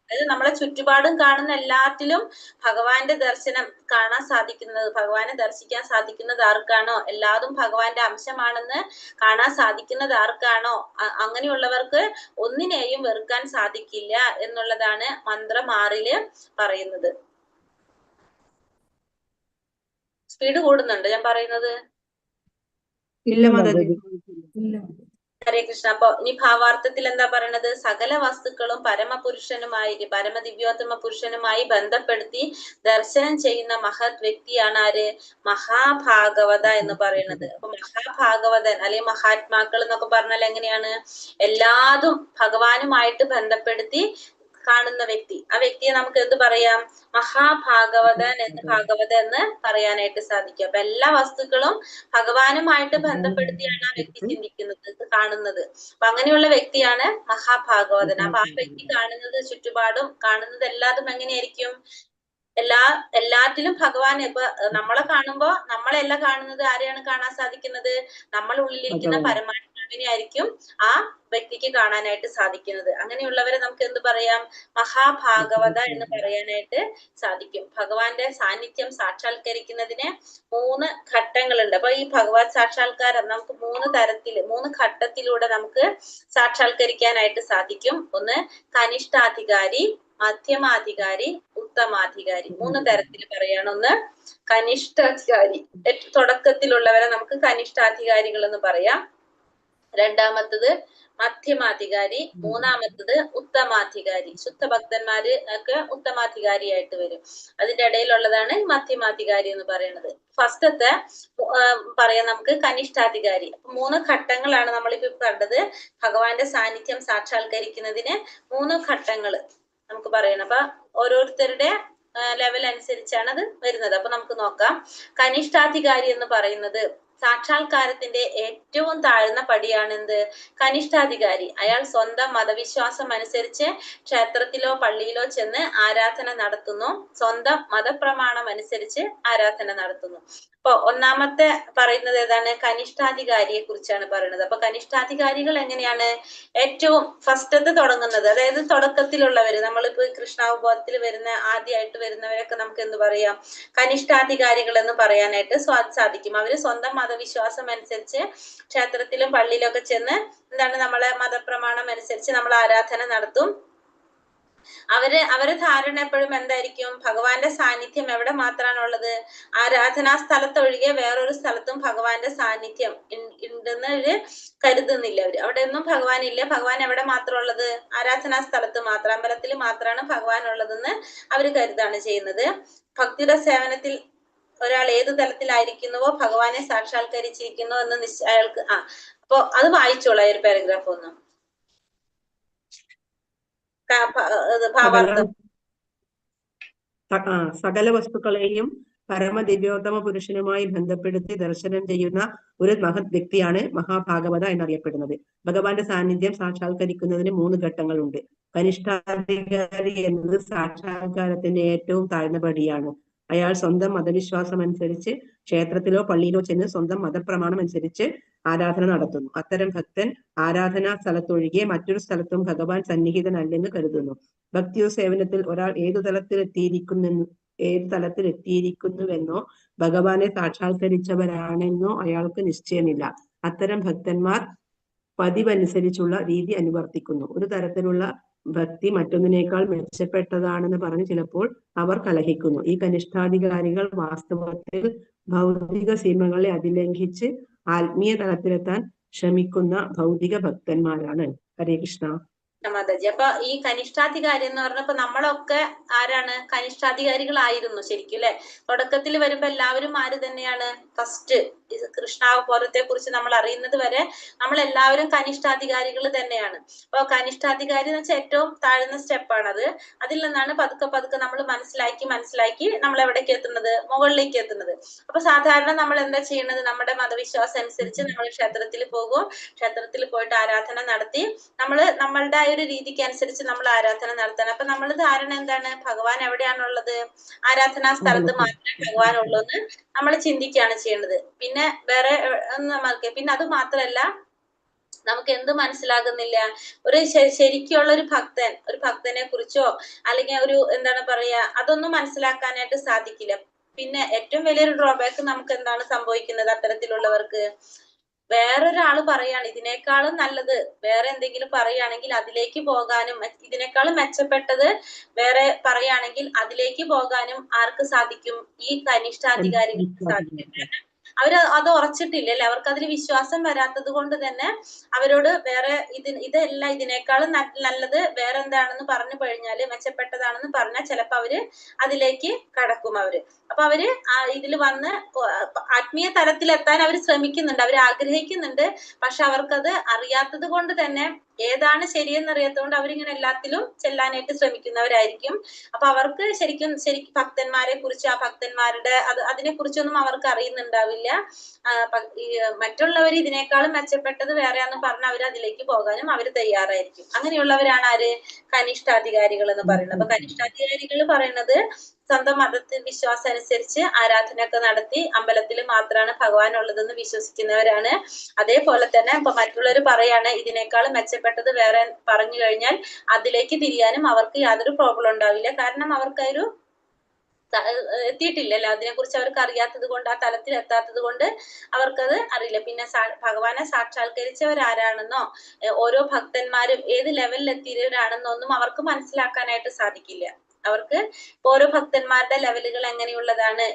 അതായത് നമ്മളെ ചുറ്റുപാടും കാണുന്ന എല്ലാത്തിലും ഭഗവാന്റെ ദർശനം കാണാൻ സാധിക്കുന്നത്, ഭഗവാനെ ദർശിക്കാൻ സാധിക്കുന്നത് ആർക്കാണോ, എല്ലാതും ഭഗവാന്റെ അംശമാണെന്ന് കാണാൻ സാധിക്കുന്നത് ആർക്കാണോ, അങ്ങനെയുള്ളവർക്ക് ഒന്നിനെയും വെറുക്കാൻ സാധിക്കില്ല എന്നുള്ളതാണ് മന്ത്രം 6 പറയുന്നത്. സ്പീഡ് കൂടുന്നുണ്ട് ഞാൻ പറയുന്നത്? ഇല്ല മാതാജി. ഹരേ കൃഷ്ണ. അപ്പൊ ഇനി ഭാവാർത്ഥത്തിൽ എന്താ പറയണത്? സകല വസ്തുക്കളും പരമപുരുഷനുമായി പരമദിവ്യോത്തമ പുരുഷനുമായി ബന്ധപ്പെടുത്തി ദർശനം ചെയ്യുന്ന മഹത് വ്യക്തിയാണ് ആര്? മഹാഭാഗവത എന്ന് പറയുന്നത്. അപ്പൊ മഹാഭാഗവതൻ അല്ലെങ്കിൽ മഹാത്മാക്കൾ എന്നൊക്കെ പറഞ്ഞാൽ എങ്ങനെയാണ്? എല്ലാതും ഭഗവാനുമായിട്ട് ബന്ധപ്പെടുത്തി കാണുന്ന വ്യക്തി. ആ വ്യക്തിയെ നമുക്ക് എന്ത് പറയാം? മഹാഭാഗവതൻ എന്ന് പറയാനായിട്ട് സാധിക്കും. അപ്പൊ എല്ലാ വസ്തുക്കളും ഭഗവാനുമായിട്ട് ബന്ധപ്പെടുത്തിയാണ് ആ വ്യക്തി ചിന്തിക്കുന്നത്, കാണുന്നത്. അപ്പൊ അങ്ങനെയുള്ള വ്യക്തിയാണ് മഹാഭാഗവതൻ. അപ്പൊ ആ വ്യക്തി കാണുന്നത് ചുറ്റുപാടും കാണുന്നത് എല്ലാതും എങ്ങനെയായിരിക്കും? എല്ലാത്തിലും ഭഗവാൻ. ഇപ്പൊ നമ്മളെ കാണുമ്പോ നമ്മളെല്ലാം കാണുന്നത് ആരെയാണ് കാണാൻ സാധിക്കുന്നത്? നമ്മൾ ഉള്ളിലിരിക്കുന്ന പരമാത്മാവിനെ ആയിരിക്കും ആ വ്യക്തിക്ക് കാണാനായിട്ട് സാധിക്കുന്നത്. അങ്ങനെയുള്ളവരെ നമുക്ക് എന്ത് പറയാം? മഹാഭാഗവത എന്ന് പറയാനായിട്ട് സാധിക്കും. ഭഗവാന്റെ സാന്നിധ്യം സാക്ഷാത്കരിക്കുന്നതിന് 3 ഘട്ടങ്ങളുണ്ട്. അപ്പൊ ഈ ഭഗവത് സാക്ഷാത്കാരം നമുക്ക് 3 തരത്തില് 3 ഘട്ടത്തിലൂടെ നമുക്ക് സാക്ഷാത്കരിക്കാനായിട്ട് സാധിക്കും. ഒന്ന് കനിഷ്ഠാധികാരി, മധ്യമാധികാരി, ഉത്തമാധികാരി. 3 തരത്തിൽ പറയാണ്. ഒന്ന് കനിഷ്ഠാധികാരി, തുടക്കത്തിലുള്ളവരെ നമുക്ക് കനിഷ്ഠാധികാരികൾ എന്ന് പറയാം. രണ്ടാമത്തത് മധ്യമാധികാരി, മൂന്നാമത്തത് ഉത്തമാധികാരി. ശുദ്ധഭക്തന്മാര് ഒക്കെ ഉത്തമാധികാരിയായിട്ട് വരും. അതിന്റെ ഇടയിലുള്ളതാണ് മധ്യമാധികാരി എന്ന് പറയുന്നത്. ഫസ്റ്റത്തെ പറയാം നമുക്ക് കനിഷ്ഠാധികാരി. 3 ഘട്ടങ്ങളാണ് നമ്മളിപ്പോ കണ്ടത്. ഭഗവാന്റെ സാന്നിധ്യം സാക്ഷാത്കരിക്കുന്നതിന് 3 ഘട്ടങ്ങൾ നമുക്ക് പറയണം. അപ്പൊ ഓരോരുത്തരുടെ ലെവൽ അനുസരിച്ചാണ് അത് വരുന്നത്. അപ്പൊ നമുക്ക് നോക്കാം. കനിഷ്ഠാധികാരി എന്ന് പറയുന്നത് സാക്ഷാത്കാരത്തിന്റെ ഏറ്റവും താഴ്ന്ന പടിയാണ് എന്ത്? കനിഷ്ഠാധികാരി. അയാൾ സ്വന്തം മതവിശ്വാസം അനുസരിച്ച് ക്ഷേത്രത്തിലോ പള്ളിയിലോ ചെന്ന് ആരാധന നടത്തുന്നു. സ്വന്തം മതപ്രമാണം അനുസരിച്ച് ആരാധന നടത്തുന്നു. അപ്പൊ ഒന്നാമത്തെ പറയുന്നത് ഏതാണ്? കനിഷ്ഠാധികാരിയെ കുറിച്ചാണ് പറയുന്നത്. അപ്പൊ കനിഷ്ഠാധികാരികൾ എങ്ങനെയാണ്? ഏറ്റവും ഫസ്റ്റത്ത് തുടങ്ങുന്നത്, അതായത് തുടക്കത്തിലുള്ളവര്, നമ്മളിപ്പോ കൃഷ്ണാവബോധത്തിൽ വരുന്ന ആദ്യമായിട്ട് വരുന്നവരൊക്കെ നമുക്ക് എന്ത് പറയാം? കനിഷ്ഠാധികാരികൾ എന്ന് പറയാനായിട്ട് സാധിക്കും. അവര് സ്വന്തം മതവിശ്വാസം അനുസരിച്ച് ക്ഷേത്രത്തിലും പള്ളിയിലും ഒക്കെ ചെന്ന് എന്താണ് നമ്മളെ മതപ്രമാണം അനുസരിച്ച് നമ്മൾ ആരാധന നടത്തും. അവരെ ധാരണ എപ്പോഴും എന്തായിരിക്കും? ഭഗവാന്റെ സാന്നിധ്യം എവിടെ മാത്രമാണുള്ളത്? ആരാധനാ സ്ഥലത്തൊഴികെ വേറൊരു സ്ഥലത്തും ഭഗവാന്റെ സാന്നിധ്യം ഉണ്ടെന്ന് അവര് കരുതുന്നില്ല. അവിടെ ഒന്നും ഭഗവാൻ ഇല്ല. ഭഗവാൻ എവിടെ മാത്രം ഉള്ളത്? ആരാധനാ സ്ഥലത്ത് മാത്രം, അമ്പലത്തിൽ മാത്രമാണ് ഭഗവാൻ ഉള്ളതെന്ന് അവര് കരുതാണ് ചെയ്യുന്നത്. ഭക്തിയുടെ സേവനത്തിൽ ഒരാൾ ഏത് തലത്തിലായിരിക്കുന്നുവോ ഭഗവാനെ സാക്ഷാത്കരിച്ചിരിക്കുന്നു എന്ന് അയാൾക്ക് അപ്പൊ അത് വായിച്ചോളാം ഒരു പാരഗ്രാഫ് ഒന്ന്. ഭാവാർത്ഥം. സകല വസ്തുക്കളെയും പരമദിവ്യോത്തമ പുരുഷനുമായി ബന്ധപ്പെടുത്തി ദർശനം ചെയ്യുന്ന ഒരു മഹത് വ്യക്തിയാണ് മഹാഭാഗവത എന്നറിയപ്പെടുന്നത്. ഭഗവാന്റെ സാന്നിധ്യം സാക്ഷാത്കരിക്കുന്നതിന് 3 ഘട്ടങ്ങളുണ്ട്. കനിഷ്ഠാധികാരി എന്നത് സാക്ഷാത്കാരത്തിന്റെ ഏറ്റവും താഴ്ന്ന പടിയാണ്. അയാൾ സ്വന്തം മതവിശ്വാസം അനുസരിച്ച് ക്ഷേത്രത്തിലോ പള്ളിയിലോ ചെന്ന് സ്വന്തം മതപ്രമാണം അനുസരിച്ച് ആരാധന നടത്തുന്നു. അത്തരം ഭക്തൻ ആരാധനാ സ്ഥലത്തൊഴികെ മറ്റൊരു സ്ഥലത്തും ഭഗവാൻ സന്നിഹിതനല്ലെന്ന് കരുതുന്നു. ഭക്തിയോ സേവനത്തിൽ ഒരാൾ ഏതു തലത്തിലെത്തിയിരിക്കുന്നുവെന്നോ ഭഗവാനെ സാക്ഷാത്കരിച്ചവരാണെന്നോ അയാൾക്ക് നിശ്ചയമില്ല. അത്തരം ഭക്തന്മാർ പതിവനുസരിച്ചുള്ള രീതി അനുവർത്തിക്കുന്നു. ഒരു തരത്തിലുള്ള ഭക്തി മറ്റൊന്നിനേക്കാൾ മെച്ചപ്പെട്ടതാണെന്ന് പറഞ്ഞ് ചിലപ്പോൾ അവർ കലഹിക്കുന്നു. ഈ കനിഷ്ഠാധികാരികൾ വാസ്തവത്തിൽ ഭൗതിക സീമകളെ അതിലംഘിച്ച് ആത്മീയ തലത്തിലെത്താൻ ശ്രമിക്കുന്ന ഭൗതിക ഭക്തന്മാരാണ്. ഹരേ കൃഷ്ണ. മാതാജി. അപ്പൊ ഈ കനിഷ്ഠാധികാരി എന്ന് പറഞ്ഞപ്പോ നമ്മളൊക്കെ ആരാണ്? കനിഷ്ഠാധികാരികളായിരുന്നു ശരിക്കും അല്ലെ? തുടക്കത്തിൽ വരുമ്പോ എല്ലാവരും ആര് തന്നെയാണ്? ഫസ്റ്റ് കൃഷ്ണാവതാരത്തെ കുറിച്ച് നമ്മൾ അറിയുന്നത് വരെ നമ്മൾ എല്ലാവരും കനിഷ്ഠാധികാരികൾ തന്നെയാണ്. അപ്പൊ കനിഷ്ഠാധികാരി എന്ന് വെച്ചാൽ ഏറ്റവും താഴ്ന്ന സ്റ്റെപ്പാണ് അത്. അതിൽ നിന്നാണ് പതുക്കെ പതുക്കെ നമ്മൾ മനസ്സിലാക്കി നമ്മൾ എവിടേക്ക് എത്തുന്നത്, മുകളിലേക്ക് എത്തുന്നത്. അപ്പൊ സാധാരണ നമ്മൾ എന്താ ചെയ്യുന്നത്, നമ്മുടെ മതവിശ്വാസം അനുസരിച്ച് നമ്മൾ ക്ഷേത്രത്തിൽ പോകും, ക്ഷേത്രത്തിൽ പോയിട്ട് ആരാധന നടത്തി നമ്മളുടെ ആ ഒരു രീതിക്ക് അനുസരിച്ച് നമ്മൾ ആരാധന നടത്തണം. അപ്പൊ നമ്മുടെ ധാരണ എന്താണ്, ഭഗവാൻ എവിടെയാണുള്ളത്, ആരാധനാ സ്ഥലത്ത് മാത്രമേ ഭഗവാൻ ഉള്ളൂ എന്ന് നമ്മൾ ചിന്തിക്കുകയാണ് ചെയ്യുന്നത്. പിന്നെ വേറെ പിന്നെ അത് മാത്രല്ല, നമുക്ക് എന്ത് മനസ്സിലാകുന്നില്ല, ഒരു ശരിക്കുള്ള ഒരു ഭക്തനെ കുറിച്ചോ അല്ലെങ്കിൽ ഒരു എന്താണ് പറയാ, അതൊന്നും മനസ്സിലാക്കാനായിട്ട് സാധിക്കില്ല. പിന്നെ ഏറ്റവും വലിയൊരു ഡ്രോബാക്ക് നമുക്ക് എന്താണ് സംഭവിക്കുന്നത്, അത്തരത്തിലുള്ളവർക്ക് വേറൊരാള് പറയാണ് ഇതിനേക്കാളും നല്ലത് വേറെ എന്തെങ്കിലും പറയുകയാണെങ്കിൽ അതിലേക്ക് പോകാനും, ഇതിനേക്കാളും മെച്ചപ്പെട്ടത് വേറെ പറയുകയാണെങ്കിൽ അതിലേക്ക് പോകാനും ആർക്ക് സാധിക്കും, ഈ കനിഷ്ഠാധികാരികൾക്ക് സാധിക്കും. കാരണം അവര് അത് ഉറച്ചിട്ടില്ല അല്ലെ, അവർക്ക് അതിൽ വിശ്വാസം വരാത്തത് കൊണ്ട് തന്നെ അവരോട് വേറെ ഇതല്ല ഇതിനേക്കാളും നല്ലത് വേറെ എന്താണെന്ന് പറഞ്ഞു കഴിഞ്ഞാല്, മെച്ചപ്പെട്ടതാണെന്ന് പറഞ്ഞാൽ ചിലപ്പോ അവര് അതിലേക്ക് കടക്കും. അപ്പൊ അവര് ഇതിൽ വന്ന് ആത്മീയ തലത്തിലെത്താൻ അവർ ശ്രമിക്കുന്നുണ്ട്, അവർ ആഗ്രഹിക്കുന്നുണ്ട്. പക്ഷെ അവർക്കത് അറിയാത്തത് കൊണ്ട് തന്നെ, ഏതാണ് ശരിയെന്ന് അറിയാത്തതുകൊണ്ട് അവരിങ്ങനെ എല്ലാത്തിലും ചെല്ലാനായിട്ട് ശ്രമിക്കുന്നവരായിരിക്കും. അപ്പൊ അവർക്ക് ശരിക്കും ഭക്തന്മാരെ കുറിച്ച്, ആ ഭക്തന്മാരുടെ അതിനെ കുറിച്ചൊന്നും അവർക്ക് അറിയുന്നുണ്ടാവില്ല. മറ്റുള്ളവർ ഇതിനേക്കാളും മെച്ചപ്പെട്ടത് വേറെയാന്ന് പറഞ്ഞ് അവർ അതിലേക്ക് പോകാനും അവർ തയ്യാറായിരിക്കും. അങ്ങനെയുള്ളവരാണ് ആര്, കനിഷ്ഠാധികാരികൾ എന്ന് പറയുന്നത്. അപ്പൊ കനിഷ്ഠാധികാരികൾ പറയുന്നത് സ്വന്തം മതത്തിൽ വിശ്വാസം അനുസരിച്ച് ആരാധനയൊക്കെ നടത്തി അമ്പലത്തിൽ മാത്രമാണ് ഭഗവാൻ ഉള്ളതെന്ന് വിശ്വസിക്കുന്നവരാണ്. അതേപോലെ തന്നെ ഇപ്പൊ മറ്റുള്ളവർ പറയാണ് ഇതിനേക്കാളും മെച്ചപ്പെട്ടത് വേറെ പറഞ്ഞു കഴിഞ്ഞാൽ അതിലേക്ക് തിരിയാനും അവർക്ക് യാതൊരു പ്രോബ്ലം ഉണ്ടാവില്ല. കാരണം അവർക്കൊരു എത്തിയിട്ടില്ലല്ലോ, അതിനെക്കുറിച്ച് അവർക്ക് അറിയാത്തത് കൊണ്ട്, ആ തലത്തിൽ എത്താത്തത് കൊണ്ട് അവർക്കത് അറിയില്ല. പിന്നെ ഭഗവാനെ സാക്ഷാത്കരിച്ചവരാരാണെന്നോ ഓരോ ഭക്തന്മാരും ഏത് ലെവലിൽ എത്തിയവരാണെന്നോ ഒന്നും അവർക്ക് മനസ്സിലാക്കാനായിട്ട് സാധിക്കില്ല. അവർക്ക് ഓരോ ഭക്തന്മാരുടെ ലെവലുകൾ എങ്ങനെയുള്ളതാണ്,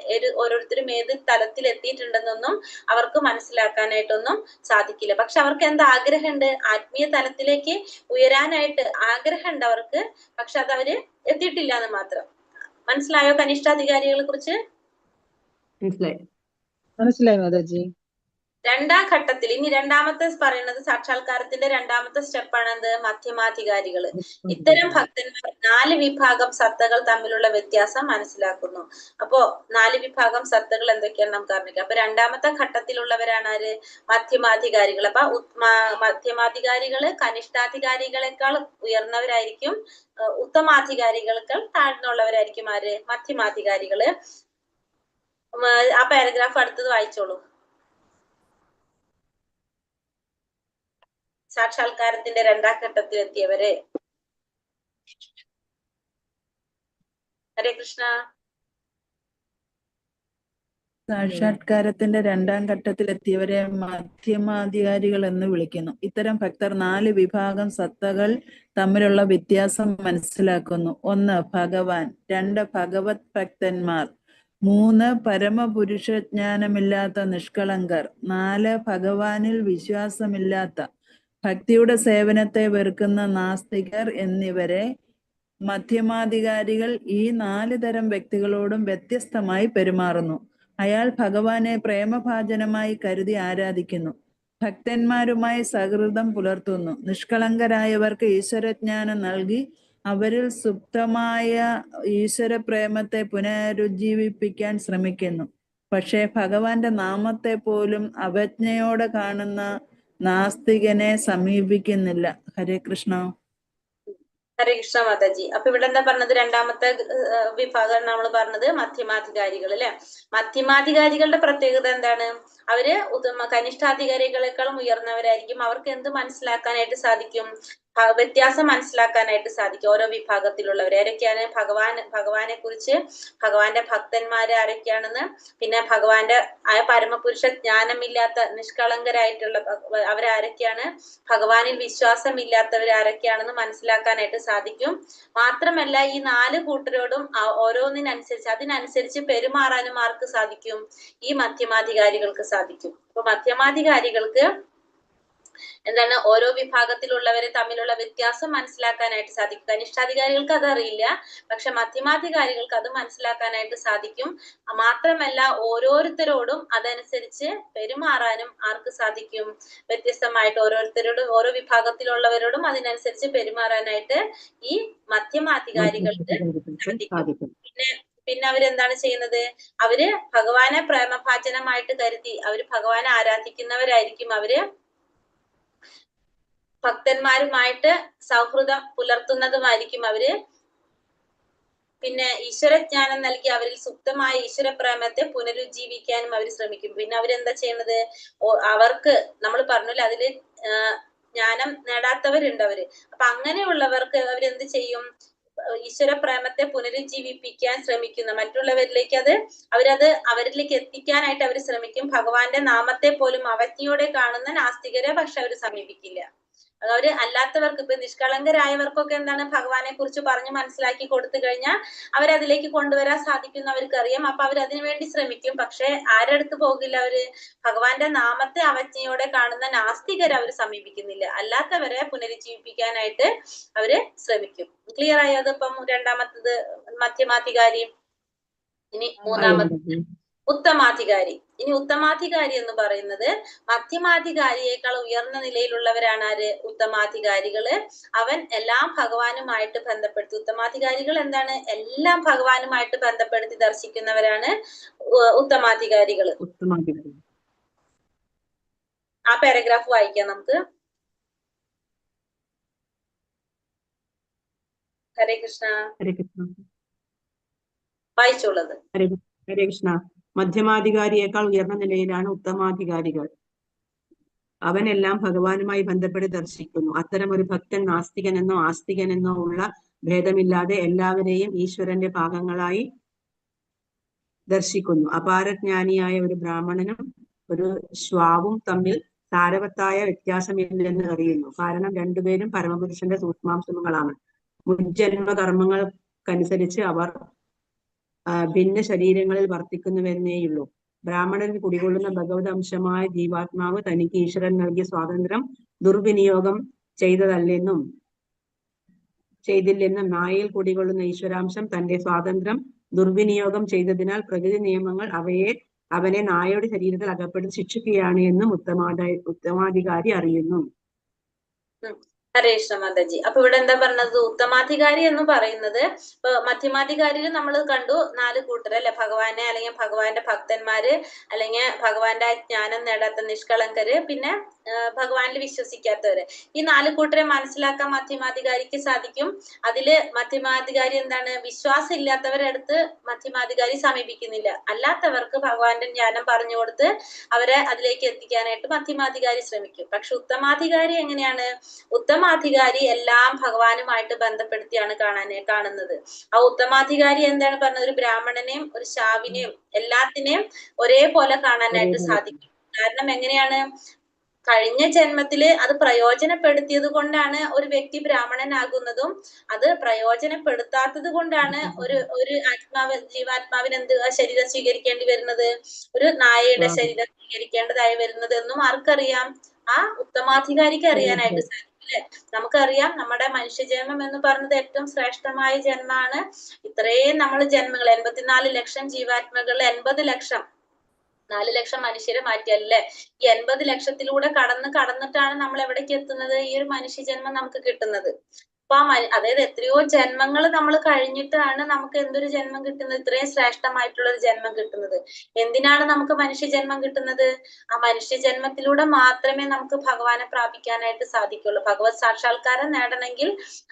ഓരോരുത്തരും ഏത് തലത്തിൽ എത്തിയിട്ടുണ്ടെന്നൊന്നും അവർക്ക് മനസ്സിലാക്കാനായിട്ടൊന്നും സാധിക്കില്ല. പക്ഷെ അവർക്ക് എന്താ ആഗ്രഹമുണ്ട്, ആത്മീയ തലത്തിലേക്ക് ഉയരാനായിട്ട് ആഗ്രഹമുണ്ട് അവർക്ക്. പക്ഷെ അത് അവര് എത്തിയിട്ടില്ല എന്ന് മാത്രം. മനസ്സിലായോ കനിഷ്ഠാധികാരികളെ കുറിച്ച്? മനസ്സിലായി മാതാജി. രണ്ടാം ഘട്ടത്തിൽ ഇനി രണ്ടാമത്തെ പറയുന്നത് സാക്ഷാത്കാരത്തിന്റെ രണ്ടാമത്തെ സ്റ്റെപ്പാണ് എന്ത്, മധ്യമാധികാരികള്. ഇത്തരം ഭക്തന്മാർ 4 വിഭാഗം സത്തകൾ തമ്മിലുള്ള വ്യത്യാസം മനസ്സിലാക്കുന്നു. അപ്പോ 4 വിഭാഗം സത്തകൾ എന്തൊക്കെയാണ് നമുക്ക് അറിഞ്ഞിരിക്കാം. അപ്പൊ രണ്ടാമത്തെ ഘട്ടത്തിലുള്ളവരാണ് ആര്, മധ്യമാധികാരികൾ. അപ്പൊ മധ്യമാധികാരികള് കനിഷ്ഠാധികാരികളെക്കാൾ ഉയർന്നവരായിരിക്കും, ഉത്തമാധികാരികളെക്കാൾ താഴ്ന്നുള്ളവരായിരിക്കും ആര്, മധ്യമാധികാരികള്. ആ പാരഗ്രാഫ് അടുത്തത് വായിച്ചോളൂ. സാക്ഷാത്കാരത്തിന്റെ രണ്ടാം ഘട്ടത്തിൽ എത്തിയവരെ. ഹരേ കൃഷ്ണ. സാക്ഷാത്കാരത്തിന്റെ രണ്ടാം ഘട്ടത്തിലെത്തിയവരെ മധ്യമാധികാരികൾ എന്ന് വിളിക്കുന്നു. ഇത്തരം ഭക്തർ 4 വിഭാഗം സത്തകൾ തമ്മിലുള്ള വ്യത്യാസം മനസ്സിലാക്കുന്നു. 1 ഭഗവാൻ, 2 ഭഗവത് ഭക്തന്മാർ, 3 പരമപുരുഷജ്ഞാനമില്ലാത്ത നിഷ്കളങ്കർ, 4 ഭഗവാനിൽ വിശ്വാസമില്ലാത്ത ഭക്തിയുടെ സേവനത്തെ വെറുക്കുന്ന നാസ്തികർ എന്നിവരെ മധ്യമാധികാരികൾ ഈ 4 തരം വ്യക്തികളോടും വ്യത്യസ്തമായി പെരുമാറുന്നു. അയാൾ ഭഗവാനെ പ്രേമഭാജനമായി കരുതി ആരാധിക്കുന്നു, ഭക്തന്മാരുമായി സഹൃദം പുലർത്തുന്നു, നിഷ്കളങ്കരായവർക്ക് ഈശ്വരജ്ഞാനം നൽകി അവരിൽ സുപ്തമായ ഈശ്വര പ്രേമത്തെ പുനരുജ്ജീവിപ്പിക്കാൻ ശ്രമിക്കുന്നു. പക്ഷേ ഭഗവാന്റെ നാമത്തെ പോലും അവജ്ഞയോടെ കാണുന്ന നാസ്തികനെ സമീപിക്കുന്നില്ല. ഹരേ കൃഷ്ണ. ഹരേ കൃഷ്ണ മാതാജി. അപ്പൊ ഇവിടെ എന്താ പറഞ്ഞത്, രണ്ടാമത്തെ വിഭാഗം നമ്മൾ പറഞ്ഞത് മധ്യമാധികാരികൾ അല്ലെ. മധ്യമാധികാരികളുടെ പ്രത്യേകത എന്താണ്, അവര് കനിഷ്ഠാധികാരികളെക്കാളും ഉയർന്നവരായിരിക്കും. അവർക്ക് എന്ത് മനസ്സിലാക്കാനായിട്ട് സാധിക്കും, വ്യത്യാസം മനസ്സിലാക്കാനായിട്ട് സാധിക്കും. ഓരോ വിഭാഗത്തിലുള്ളവർ ആരൊക്കെയാണ്, ഭഗവാനെ കുറിച്ച്, ഭഗവാന്റെ ഭക്തന്മാര് ആരൊക്കെയാണെന്ന്, പിന്നെ ഭഗവാന്റെ പരമപുരുഷ ജ്ഞാനമില്ലാത്ത നിഷ്കളങ്കരായിട്ടുള്ള അവരാരൊക്കെയാണ്, ഭഗവാനിൽ വിശ്വാസം ഇല്ലാത്തവർ ആരൊക്കെയാണെന്ന് മനസ്സിലാക്കാനായിട്ട് സാധിക്കും. മാത്രമല്ല ഈ 4 കൂട്ടരോടും ഓരോന്നിനനുസരിച്ച് അതിനനുസരിച്ച് പെരുമാറാനും ആർക്ക് സാധിക്കും, ഈ മധ്യമാധികാരികൾക്ക് സാധിക്കും. അപ്പൊ മധ്യമാധികാരികൾക്ക് എന്താണ് ഓരോ വിഭാഗത്തിലുള്ളവരെ തമ്മിലുള്ള വ്യത്യാസം മനസ്സിലാക്കാനായിട്ട് സാധിക്കും. കനിഷ്ഠാധികാരികൾക്ക് അതറിയില്ല, പക്ഷെ മധ്യമാധികാരികൾക്ക് അത് മനസ്സിലാക്കാനായിട്ട് സാധിക്കും. മാത്രമല്ല ഓരോരുത്തരോടും അതനുസരിച്ച് പെരുമാറാനും ആർക്ക് സാധിക്കും? വ്യത്യസ്തമായിട്ട് ഓരോരുത്തരോടും ഓരോ വിഭാഗത്തിലുള്ളവരോടും അതിനനുസരിച്ച് പെരുമാറാനായിട്ട് ഈ മധ്യമാധികാരികൾക്ക് സാധിക്കും. പിന്നെ അവരെന്താണ് ചെയ്യുന്നത്? അവര് ഭഗവാനെ പ്രേമഭാജനമായിട്ട് കരുതി അവര് ഭഗവാനെ ആരാധിക്കുന്നവരായിരിക്കും. അവര് ഭക്തന്മാരുമായിട്ട് സൗഹൃദം പുലർത്തുന്നതുമായിരിക്കും അവര്. പിന്നെ ഈശ്വരജ്ഞാനം നൽകി അവരിൽ സുപ്തമായ ഈശ്വര പ്രേമത്തെ പുനരുജ്ജീവിക്കാനും അവർ ശ്രമിക്കും. പിന്നെ അവരെന്താ ചെയ്യുന്നത്? അവർക്ക് നമ്മൾ പറഞ്ഞില്ല, അതില് ജ്ഞാനം നേടാത്തവരുണ്ട് അവര്. അപ്പൊ അങ്ങനെയുള്ളവർക്ക് അവരെന്ത് ചെയ്യും? ഈശ്വര പ്രേമത്തെ പുനരുജ്ജീവിപ്പിക്കാൻ ശ്രമിക്കുന്ന മറ്റുള്ളവരിലേക്ക് അവരിലേക്ക് എത്തിക്കാനായിട്ട് അവർ ശ്രമിക്കും. ഭഗവാന്റെ നാമത്തെ പോലും അവജ്ഞയോടെ കാണുന്ന നാസ്തികരെ പക്ഷെ അവർ സമീപിക്കില്ല. അവര് അല്ലാത്തവർക്ക്, ഇപ്പൊ നിഷ്കളങ്കരായവർക്കൊക്കെ എന്താണ് ഭഗവാനെ കുറിച്ച് പറഞ്ഞ് മനസ്സിലാക്കി കൊടുത്തു കഴിഞ്ഞാൽ അവരതിലേക്ക് കൊണ്ടുവരാൻ സാധിക്കുന്നവർക്ക് അറിയാം. അപ്പൊ അവർ അതിനു വേണ്ടി ശ്രമിക്കും. പക്ഷെ ആരടുത്ത് പോകില്ല? അവര് ഭഗവാന്റെ നാമത്തെ അവജ്ഞയോടെ കാണുന്ന നാസ്തികരെ അവർ സമീപിക്കുന്നില്ല. അല്ലാത്തവരെ പുനരുജ്ജീവിപ്പിക്കാനായിട്ട് അവര് ശ്രമിക്കും. ക്ലിയർ ആയോ? അതിപ്പം രണ്ടാമത്തത് മധ്യമാധികാരി. ഇനി മൂന്നാമത്തത് ഉത്തമാധികാരി. ഇനി ഉത്തമാധികാരി എന്ന് പറയുന്നത് മധ്യമാധികാരിയേക്കാൾ ഉയർന്ന നിലയിലുള്ളവരാണ് ആര്? ഉത്തമാധികാരികള്. അവൻ എല്ലാം ഭഗവാനുമായിട്ട് ബന്ധപ്പെടുത്തി. ഉത്തമാധികാരികൾ എന്താണ്? എല്ലാം ഭഗവാനുമായിട്ട് ബന്ധപ്പെടുത്തി ദർശിക്കുന്നവരാണ് ഉത്തമാധികാരികള്. ആ പാരഗ്രാഫ് വായിക്കാം നമുക്ക്. ഹരേ കൃഷ്ണ. വായിച്ചോളത്. ഹരേ കൃഷ്ണ. മധ്യമാധികാരിയേക്കാൾ ഉയർന്ന നിലയിലാണ് ഉത്തമാധികാരികൾ. അവനെല്ലാം ഭഗവാനുമായി ബന്ധപ്പെട്ട് ദർശിക്കുന്നു. അത്തരം ഒരു ഭക്തൻ നാസ്തികനെന്നോ ആസ്തികനെന്നോ ഉള്ള ഭേദമില്ലാതെ എല്ലാവരെയും ഈശ്വരന്റെ ഭാഗങ്ങളായി ദർശിക്കുന്നു. അപാരജ്ഞാനിയായ ഒരു ബ്രാഹ്മണനും ഒരു ശ്വാവും തമ്മിൽ സാരവത്തായ വ്യത്യാസമില്ലെന്ന് അറിയുന്നു. കാരണം രണ്ടുപേരും പരമപുരുഷന്റെ സൂക്ഷ്മാംശങ്ങളാണ്. മുൻജന്മ കർമ്മങ്ങൾക്കനുസരിച്ച് അവർ ഭിന്ന ശരീരങ്ങളിൽ വർത്തിക്കുന്നുവെന്നേയുള്ളൂ. ബ്രാഹ്മണന് കുടികൊള്ളുന്ന ഭഗവത് അംശമായ ജീവാത്മാവ് തനിക്ക് ഈശ്വരൻ നൽകിയ സ്വാതന്ത്ര്യം ദുർവിനിയോഗം ചെയ്തില്ലെന്നും നായയിൽ കുടികൊള്ളുന്ന ഈശ്വരാംശം തന്റെ സ്വാതന്ത്ര്യം ദുർവിനിയോഗം ചെയ്തതിനാൽ പ്രകൃതി നിയമങ്ങൾ അവനെ നായയുടെ ശരീരത്തിൽ അകപ്പെടുത്തി ശിക്ഷിക്കുകയാണ് എന്നും ഉത്തമാധികാരി അറിയുന്നു. ഹരേ കൃഷ്ണ മാതാജി. അപ്പൊ ഇവിടെ എന്താ പറഞ്ഞത്? ഉത്തമാധികാരി എന്ന് പറയുന്നത് ഇപ്പൊ മധ്യമാധികാരിയിൽ നമ്മൾ കണ്ടു 4 കൂട്ടർ അല്ലെ? ഭഗവാനെ അല്ലെങ്കിൽ ഭഗവാന്റെ ഭക്തന്മാര്, അല്ലെങ്കിൽ ഭഗവാന്റെ ജ്ഞാനം നേടാത്ത നിഷ്കളങ്കര്, പിന്നെ ഭഗവാനിൽ വിശ്വസിക്കാത്തവര്. ഈ 4 കൂട്ടരെ മനസ്സിലാക്കാൻ മധ്യമാധികാരിക്ക് സാധിക്കും. അതില് മധ്യമാധികാരി എന്താണ്? വിശ്വാസം ഇല്ലാത്തവരടുത്ത് മധ്യമാധികാരി സമീപിക്കുന്നില്ല. അല്ലാത്തവർക്ക് ഭഗവാന്റെ ജ്ഞാനം പറഞ്ഞു കൊടുത്ത് അവരെ അതിലേക്ക് എത്തിക്കാനായിട്ട് മധ്യമാധികാരി ശ്രമിക്കും. പക്ഷെ ഉത്തമാധികാരി എങ്ങനെയാണ്? ഉത്തമാധികാരി എല്ലാം ഭഗവാനുമായിട്ട് ബന്ധപ്പെടുത്തിയാണ് കാണുന്നത്. ആ ഉത്തമാധികാരി എന്താണ് പറഞ്ഞത്? ഒരു ബ്രാഹ്മണനെയും ഒരു ശാവിനെയും എല്ലാത്തിനെയും ഒരേപോലെ കാണാനായിട്ട് സാധിക്കും. കാരണം എങ്ങനെയാണ്? കഴിഞ്ഞ ജന്മത്തില് അത് പ്രയോജനപ്പെടുത്തിയത് കൊണ്ടാണ് ഒരു വ്യക്തി ബ്രാഹ്മണനാകുന്നതും, അത് പ്രയോജനപ്പെടുത്താത്തത് കൊണ്ടാണ് ഒരു ജീവാത്മാവിന് ശരീരം സ്വീകരിക്കേണ്ടി വരുന്നത്, ഒരു നായയുടെ ശരീരം സ്വീകരിക്കേണ്ടതായി വരുന്നത് എന്നും ആർക്കറിയാം? ആ ഉത്തമാധികാരിക്ക് അറിയാനായിട്ട് സാധിക്കും. അല്ലെ? നമുക്കറിയാം നമ്മുടെ മനുഷ്യജന്മം എന്ന് പറയുന്നത് ഏറ്റവും ശ്രേഷ്ഠമായ ജന്മമാണ്. ഇത്രയും നമ്മൾ ജന്മങ്ങൾ 84 ലക്ഷം ജീവാത്മകളിൽ 80 ലക്ഷം 4 ലക്ഷം മനുഷ്യരെ മാറ്റിയല്ലേ ഈ 80 ലക്ഷത്തിലൂടെ കടന്നിട്ടാണ് നമ്മൾ എവിടേക്ക് എത്തുന്നത്? ഈ ഒരു മനുഷ്യജന്മം നമുക്ക് കിട്ടുന്നത്. അപ്പൊ അതായത് എത്രയോ ജന്മങ്ങൾ നമ്മൾ കഴിഞ്ഞിട്ടാണ് നമുക്ക് എന്തൊരു ജന്മം കിട്ടുന്നത്? ഇത്രയും ശ്രേഷ്ഠമായിട്ടുള്ള ഒരു ജന്മം കിട്ടുന്നത്. എന്തിനാണ് നമുക്ക് മനുഷ്യജന്മം കിട്ടുന്നത്? ആ മനുഷ്യജന്മത്തിലൂടെ മാത്രമേ നമുക്ക് ഭഗവാനെ പ്രാപിക്കാനായിട്ട് സാധിക്കുള്ളൂ. ഭഗവത് സാക്ഷാത്കാരം നേടണമെങ്കിൽ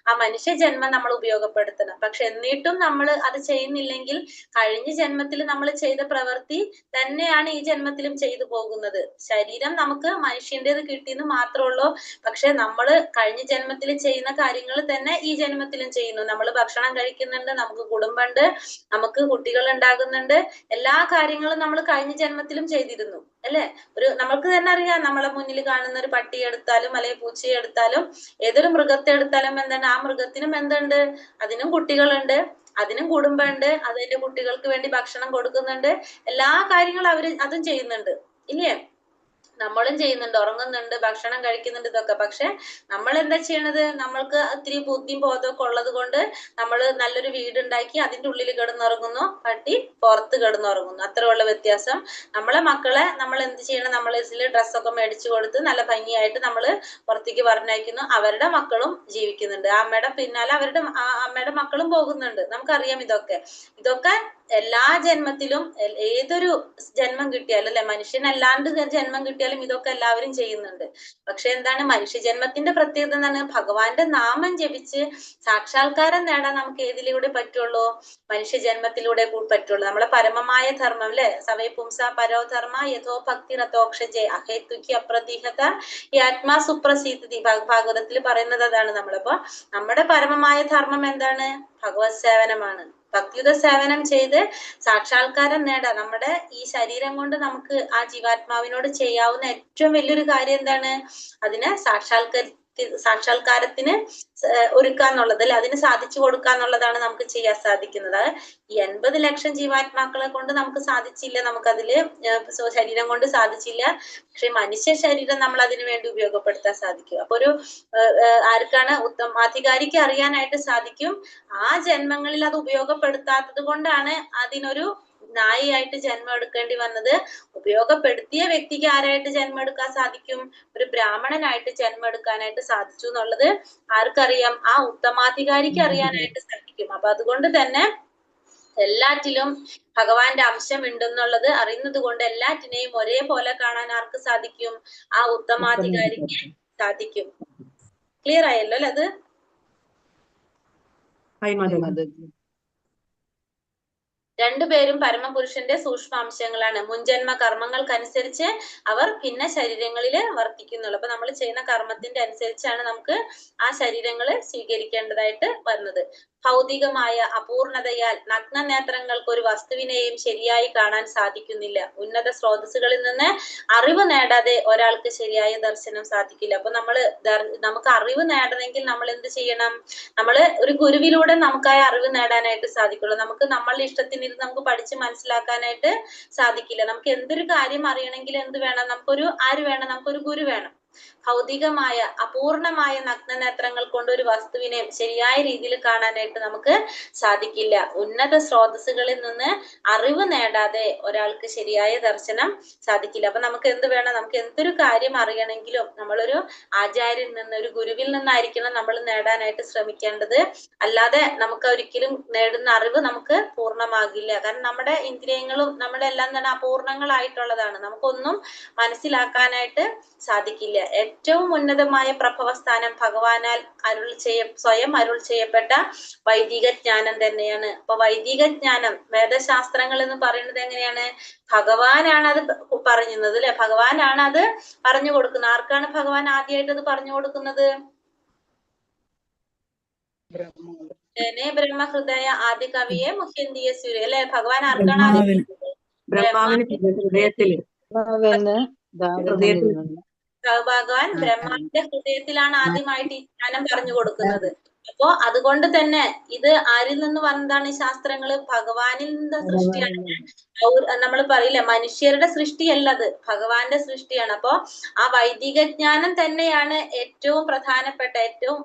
ആ മനുഷ്യജന്മം നമ്മൾ ഉപയോഗപ്പെടുത്തണം. പക്ഷെ എന്നിട്ടും നമ്മൾ അത് ചെയ്യുന്നില്ലെങ്കിൽ കഴിഞ്ഞ ജന്മത്തിൽ നമ്മൾ ചെയ്ത പ്രവൃത്തി തന്നെയാണ് ഈ ജന്മത്തിലും ചെയ്തു പോകുന്നത്. ശരീരം നമുക്ക് മനുഷ്യന്റേത് കിട്ടിയെന്ന് മാത്രമേ ഉള്ളൂ. പക്ഷെ നമ്മൾ കഴിഞ്ഞ ജന്മത്തിൽ ചെയ്യുന്ന കാര്യങ്ങൾ തന്നെ ഈ ജന്മത്തിലും ചെയ്യുന്നു. നമ്മൾ ഭക്ഷണം കഴിക്കുന്നുണ്ട്, നമുക്ക് കുടുംബമുണ്ട്, നമുക്ക് കുട്ടികൾ ഉണ്ടാകുന്നുണ്ട്, എല്ലാ കാര്യങ്ങളും നമ്മൾ കഴിഞ്ഞ ജന്മത്തിലും ചെയ്തിരുന്നു അല്ലെ? നമ്മൾക്ക് തന്നെ അറിയാം, നമ്മളെ മുന്നിൽ കാണുന്ന ഒരു പട്ടിയെ എടുത്താലും അല്ലെങ്കിൽ പൂച്ചയെ എടുത്താലും ഏതൊരു മൃഗത്തെ എടുത്താലും എന്താണ്? ആ മൃഗത്തിനും എന്തുണ്ട്? അതിനും കുട്ടികളുണ്ട്, അതിനും കുടുംബമുണ്ട്, അതിന്റെ കുട്ടികൾക്ക് വേണ്ടി ഭക്ഷണം കൊടുക്കുന്നുണ്ട്, എല്ലാ കാര്യങ്ങളും അതും ചെയ്യുന്നുണ്ട് ഇല്ലേ? നമ്മളും ചെയ്യുന്നുണ്ട്, ഉറങ്ങുന്നുണ്ട്, ഭക്ഷണം കഴിക്കുന്നുണ്ട്, ഇതൊക്കെ. പക്ഷെ നമ്മൾ എന്താ ചെയ്യണത്? നമ്മൾക്ക് ഒത്തിരി ബുദ്ധിയും ബോധമൊക്കെ ഉള്ളത് കൊണ്ട് നമ്മൾ നല്ലൊരു വീടുണ്ടാക്കി അതിന്റെ ഉള്ളിൽ കിടന്നുറങ്ങുന്നു, പട്ടി പുറത്ത് കിടന്നുറങ്ങുന്നു. അത്രയുള്ള വ്യത്യാസം. നമ്മളെ മക്കളെ നമ്മൾ എന്ത് ചെയ്യണം? നമ്മൾ ഇതിൽ ഡ്രസ്സൊക്കെ മേടിച്ചു കൊടുത്ത് നല്ല ഭംഗിയായിട്ട് നമ്മൾ പുറത്തേക്ക് പറഞ്ഞയക്കുന്നു. അവരുടെ മക്കളും ജീവിക്കുന്നുണ്ട്. ആ അമ്മയുടെ പിന്നാലെ അമ്മയുടെ മക്കളും പോകുന്നുണ്ട്. നമുക്കറിയാം ഇതൊക്കെ. എല്ലാ ജന്മത്തിലും ഏതൊരു ജന്മം കിട്ടിയാലും അല്ലെ, മനുഷ്യനല്ലാണ്ട് ജന്മം കിട്ടിയാലും ഇതൊക്കെ എല്ലാവരും ചെയ്യുന്നുണ്ട്. പക്ഷെ എന്താണ് മനുഷ്യ ജന്മത്തിന്റെ പ്രത്യേകത എന്താണ്? ഭഗവാന്റെ നാമം ജപിച്ച് സാക്ഷാത്കാരം നേടാൻ നമുക്ക് ഏതിലൂടെ പറ്റുള്ളൂ? മനുഷ്യ ജന്മത്തിലൂടെ പറ്റുള്ളൂ. നമ്മളെ പരമമായ ധർമ്മം അല്ലെ, സവൈ പുംസ പരോധർമ്മ യഥോ ഭക്തി രഥോക്ഷജെ അഹേതുക്കി അപ്രതിഹത ഈ ആത്മാ സുപ്രസീതി ഭാഗവതത്തിൽ പറയുന്നത് അതാണ്. നമ്മളിപ്പോ നമ്മുടെ പരമമായ ധർമ്മം എന്താണ്? ഭഗവത് സേവനമാണ്. ഭക്തിയുത സേവനം ചെയ്ത് സാക്ഷാത്കാരം നേടാം. നമ്മുടെ ഈ ശരീരം കൊണ്ട് നമുക്ക് ആ ജീവാത്മാവിനോട് ചെയ്യാവുന്ന ഏറ്റവും വലിയൊരു കാര്യം എന്താണ്? അതിനെ സാക്ഷാത്കാരത്തിന് ഒരുക്കാന്നുള്ളത് അല്ലെ, അതിന് സാധിച്ചു കൊടുക്കാന്നുള്ളതാണ് നമുക്ക് ചെയ്യാൻ സാധിക്കുന്നത്. ഈ 80 ലക്ഷം ജീവാത്മാക്കളെ കൊണ്ട് നമുക്ക് സാധിച്ചില്ല, നമുക്കതില് ശരീരം കൊണ്ട് സാധിച്ചില്ല. പക്ഷെ മനുഷ്യ ശരീരം നമ്മൾ അതിനു വേണ്ടി ഉപയോഗപ്പെടുത്താൻ സാധിക്കും. അപ്പൊ ഒരു ആർക്കാണ് ഉത്തമാധികാരിക്ക് അറിയാനായിട്ട് സാധിക്കും, ആ ജന്മങ്ങളിൽ അത് ഉപയോഗപ്പെടുത്താത്തത് കൊണ്ടാണ് അതിനൊരു നായിയായിട്ട് ജന്മം എടുക്കേണ്ടി വന്നത്. ഉപയോഗപ്പെടുത്തിയ വ്യക്തിക്ക് ആരായിട്ട് ജന്മം എടുക്കാൻ സാധിക്കും? ഒരു ബ്രാഹ്മണനായിട്ട് ജന്മം എടുക്കാനായിട്ട് സാധിച്ചു എന്നുള്ളത് ആർക്കറിയാം? ആ ഉത്തമാധികാരിക്ക് അറിയാനായിട്ട് സാധിക്കും. അപ്പൊ അതുകൊണ്ട് തന്നെ എല്ലാറ്റിലും ഭഗവാന്റെ അംശം ഉണ്ടെന്നുള്ളത് അറിയുന്നത് കൊണ്ട് എല്ലാറ്റിനെയും ഒരേപോലെ കാണാൻ ആർക്ക് സാധിക്കും? ആ ഉത്തമാധികാരിക്ക് സാധിക്കും. ക്ലിയർ ആയല്ലോ അല്ലെ? അത് രണ്ടുപേരും പരമപുരുഷന്റെ സൂക്ഷ്മാംശങ്ങളാണ്. മുൻജന്മ കർമ്മങ്ങൾക്കനുസരിച്ച് അവർ ഭിന്ന ശരീരങ്ങളിൽ വർത്തിക്കുന്നുള്ളൂ. അപ്പൊ നമ്മൾ ചെയ്യുന്ന കർമ്മത്തിന്റെ അനുസരിച്ചാണ് നമുക്ക് ആ ശരീരങ്ങൾ സ്വീകരിക്കേണ്ടതായിട്ട് വരുന്നത്. ഭൗതികമായ അപൂർണതയാൽ നഗ്ന നേത്രങ്ങൾക്ക് ഒരു വസ്തുവിനെയും ശരിയായി കാണാൻ സാധിക്കുന്നില്ല. ഉന്നത സ്രോതസ്സുകളിൽ നിന്ന് അറിവ് നേടാതെ ഒരാൾക്ക് ശരിയായ ദർശനം സാധിക്കില്ല. അപ്പൊ നമുക്ക് അറിവ് നേടണമെങ്കിൽ നമ്മൾ എന്ത് ചെയ്യണം? നമ്മള് ഒരു ഗുരുവിലൂടെ നമുക്കായ അറിവ് നേടാനായിട്ട് സാധിക്കുള്ളൂ. നമുക്ക് നമ്മളുടെ ഇഷ്ടത്തിന് നമുക്ക് പഠിച്ച് മനസ്സിലാക്കാനായിട്ട് സാധിക്കില്ല. നമുക്ക് എന്തൊരു കാര്യം അറിയണമെങ്കിൽ എന്ത് വേണം? ആര് വേണം? നമുക്കൊരു ഗുരു വേണം. ഭൗതികമായ അപൂർണമായ നഗ്നനേത്രങ്ങൾ കൊണ്ട് ഒരു വസ്തുവിനെ ശരിയായ രീതിയിൽ കാണാനായിട്ട് നമുക്ക് സാധിക്കില്ല. ഉന്നത സ്രോതസ്സുകളിൽ നിന്ന് അറിവ് നേടാതെ ഒരാൾക്ക് ശരിയായ ദർശനം സാധിക്കില്ല. അപ്പൊ നമുക്ക് എന്ത് വേണം? നമുക്ക് എന്തൊരു കാര്യം അറിയണമെങ്കിലും നമ്മളൊരു ആചാര്യൻ നിന്ന്, ഒരു ഗുരുവിൽ നിന്നായിരിക്കണം നമ്മൾ നേടാനായിട്ട് ശ്രമിക്കേണ്ടത്. അല്ലാതെ നമുക്ക് ഒരിക്കലും നേടുന്ന അറിവ് നമുക്ക് പൂർണ്ണമാകില്ല. കാരണം നമ്മുടെ ഇന്ദ്രിയങ്ങളും നമ്മുടെ എല്ലാം തന്നെ അപൂർണങ്ങളായിട്ടുള്ളതാണ്. നമുക്കൊന്നും മനസ്സിലാക്കാനായിട്ട് സാധിക്കില്ല. ഏറ്റവും ഉന്നതമായ പ്രഭവസ്ഥാനം ഭഗവാനാൽ സ്വയം അരുൾ ചെയ്യപ്പെട്ട വൈദിക ജ്ഞാനം തന്നെയാണ്. അപ്പൊ വൈദിക ജ്ഞാനം, വേദശാസ്ത്രങ്ങൾ എന്ന് പറയുന്നത് എങ്ങനെയാണ്? ഭഗവാനാണ് അത് പറയുന്നത് അല്ലെ, ഭഗവാനാണ് അത് പറഞ്ഞു കൊടുക്കുന്നത്. ആർക്കാണ് ഭഗവാൻ ആദ്യമായിട്ട് അത് പറഞ്ഞു കൊടുക്കുന്നത്? ബ്രഹ്മഹൃദയ ആദ്യ കവിയെ മുഖ്യന്തിയ സൂര്യ അല്ലെ. ഭഗവാൻ ആർക്കാണ് ആദ്യം? ഭഗവാൻ ബ്രഹ്മാവിന്റെ ഹൃദയത്തിലാണ് ആദ്യമായിട്ട് ഈ ജ്ഞാനം പറഞ്ഞു കൊടുക്കുന്നത്. അപ്പോ അതുകൊണ്ട് തന്നെ ഇത് ആരിൽ നിന്ന് വന്നതാണ്? ഈ ശാസ്ത്രങ്ങള് ഭഗവാനിൽ നിന്ന് സൃഷ്ടിയാണ്. നമ്മൾ പറയില്ലേ, മനുഷ്യരുടെ സൃഷ്ടിയല്ല, അത് ഭഗവാന്റെ സൃഷ്ടിയാണ്. അപ്പോ ആ വൈദിക ജ്ഞാനം തന്നെയാണ് ഏറ്റവും പ്രധാനപ്പെട്ട, ഏറ്റവും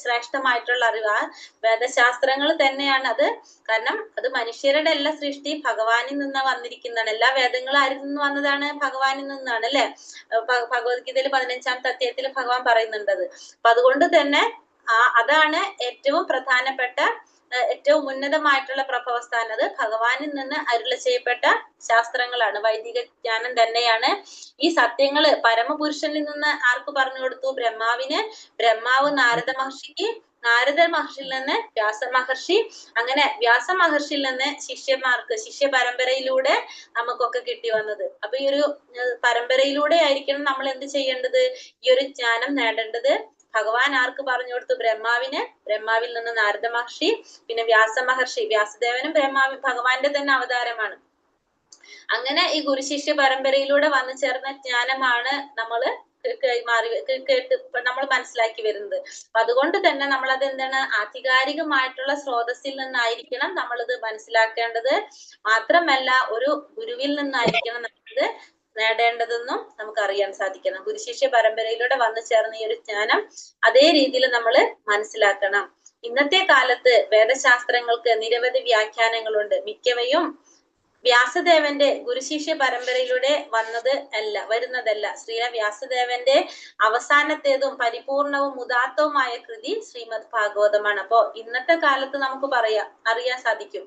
ശ്രേഷ്ഠമായിട്ടുള്ള അറിവ്. ആ വേദശാസ്ത്രങ്ങൾ തന്നെയാണ് അത്. കാരണം അത് മനുഷ്യരുടെ എല്ലാ സൃഷ്ടി ഭഗവാനിൽ നിന്ന് വന്നിരിക്കുന്നതാണ്. എല്ലാ വേദങ്ങളും ആരിൽ നിന്ന് വന്നതാണ്? ഭഗവാനിൽ നിന്നാണ് അല്ലെ. ഭഗവത്ഗീതയിൽ 15-ാമത്തെ അധ്യായത്തിൽ ഭഗവാൻ പറയുന്നുണ്ടത്. അപ്പൊ അതുകൊണ്ട് തന്നെ അതാണ് ഏറ്റവും പ്രധാനപ്പെട്ട, ഏറ്റവും ഉന്നതമായിട്ടുള്ള പ്രഭവസ്ഥാനം. അത് ഭഗവാനിൽ നിന്ന് അരുളി ചെയ്യപ്പെട്ട ശാസ്ത്രങ്ങളാണ്, വൈദിക ജ്ഞാനം തന്നെയാണ്. ഈ സത്യങ്ങള് പരമപുരുഷനിൽ നിന്ന് ആർക്ക് പറഞ്ഞു കൊടുത്തു? ബ്രഹ്മാവിന്. ബ്രഹ്മാവ് നാരദ മഹർഷിക്ക്, നാരദ മഹർഷിയിൽ നിന്ന് വ്യാസ മഹർഷി, അങ്ങനെ വ്യാസ മഹർഷിയിൽ നിന്ന് ശിഷ്യന്മാർക്ക്, ശിഷ്യ പരമ്പരയിലൂടെ നമുക്കൊക്കെ കിട്ടി വന്നത്. അപ്പൊ ഈ ഒരു പരമ്പരയിലൂടെ ആയിരിക്കണം നമ്മൾ എന്ത് ചെയ്യേണ്ടത്? ഈ ഒരു ജ്ഞാനം നേടേണ്ടത്. ഭഗവാൻ ആർക്ക് പറഞ്ഞു കൊടുത്തു? ബ്രഹ്മാവിന്. ബ്രഹ്മാവിൽ നിന്ന് നാരദ മഹർഷി, പിന്നെ വ്യാസ മഹർഷി. വ്യാസദേവനും ഭഗവാന്റെ തന്നെ അവതാരമാണ്. അങ്ങനെ ഈ ഗുരുശിഷ്യ പരമ്പരയിലൂടെ വന്നു ചേർന്ന ജ്ഞാനമാണ് നമ്മള് കേട്ട് നമ്മൾ മനസ്സിലാക്കി വരുന്നത്. അപ്പൊ അതുകൊണ്ട് തന്നെ നമ്മളത് എന്താണ്? ആധികാരികമായിട്ടുള്ള സ്രോതസ്സിൽ നിന്നായിരിക്കണം നമ്മളിത് മനസ്സിലാക്കേണ്ടത്. മാത്രമല്ല ഒരു ഗുരുവിൽ നിന്നായിരിക്കണം നമ്മളിത് നേടേണ്ടതെന്നും നമുക്ക് അറിയാൻ സാധിക്കണം. ഗുരുശിഷ്യ പരമ്പരയിലൂടെ വന്നു ചേർന്ന ഈ ഒരു ജ്ഞാനം അതേ രീതിയിൽ നമ്മൾ മനസ്സിലാക്കണം. ഇന്നത്തെ കാലത്ത് വേദശാസ്ത്രങ്ങൾക്ക് നിരവധി വ്യാഖ്യാനങ്ങളുണ്ട്. മിക്കവയും വ്യാസദേവന്റെ ഗുരുശിഷ്യ പരമ്പരയിലൂടെ വരുന്നതല്ല. ശ്രീല വ്യാസദേവന്റെ അവസാനത്തേതും പരിപൂർണവും ഉദാത്തവുമായ കൃതി ശ്രീമദ് ഭാഗവതമാണ്. അപ്പോ ഇന്നത്തെ കാലത്ത് നമുക്ക് അറിയാൻ സാധിക്കും,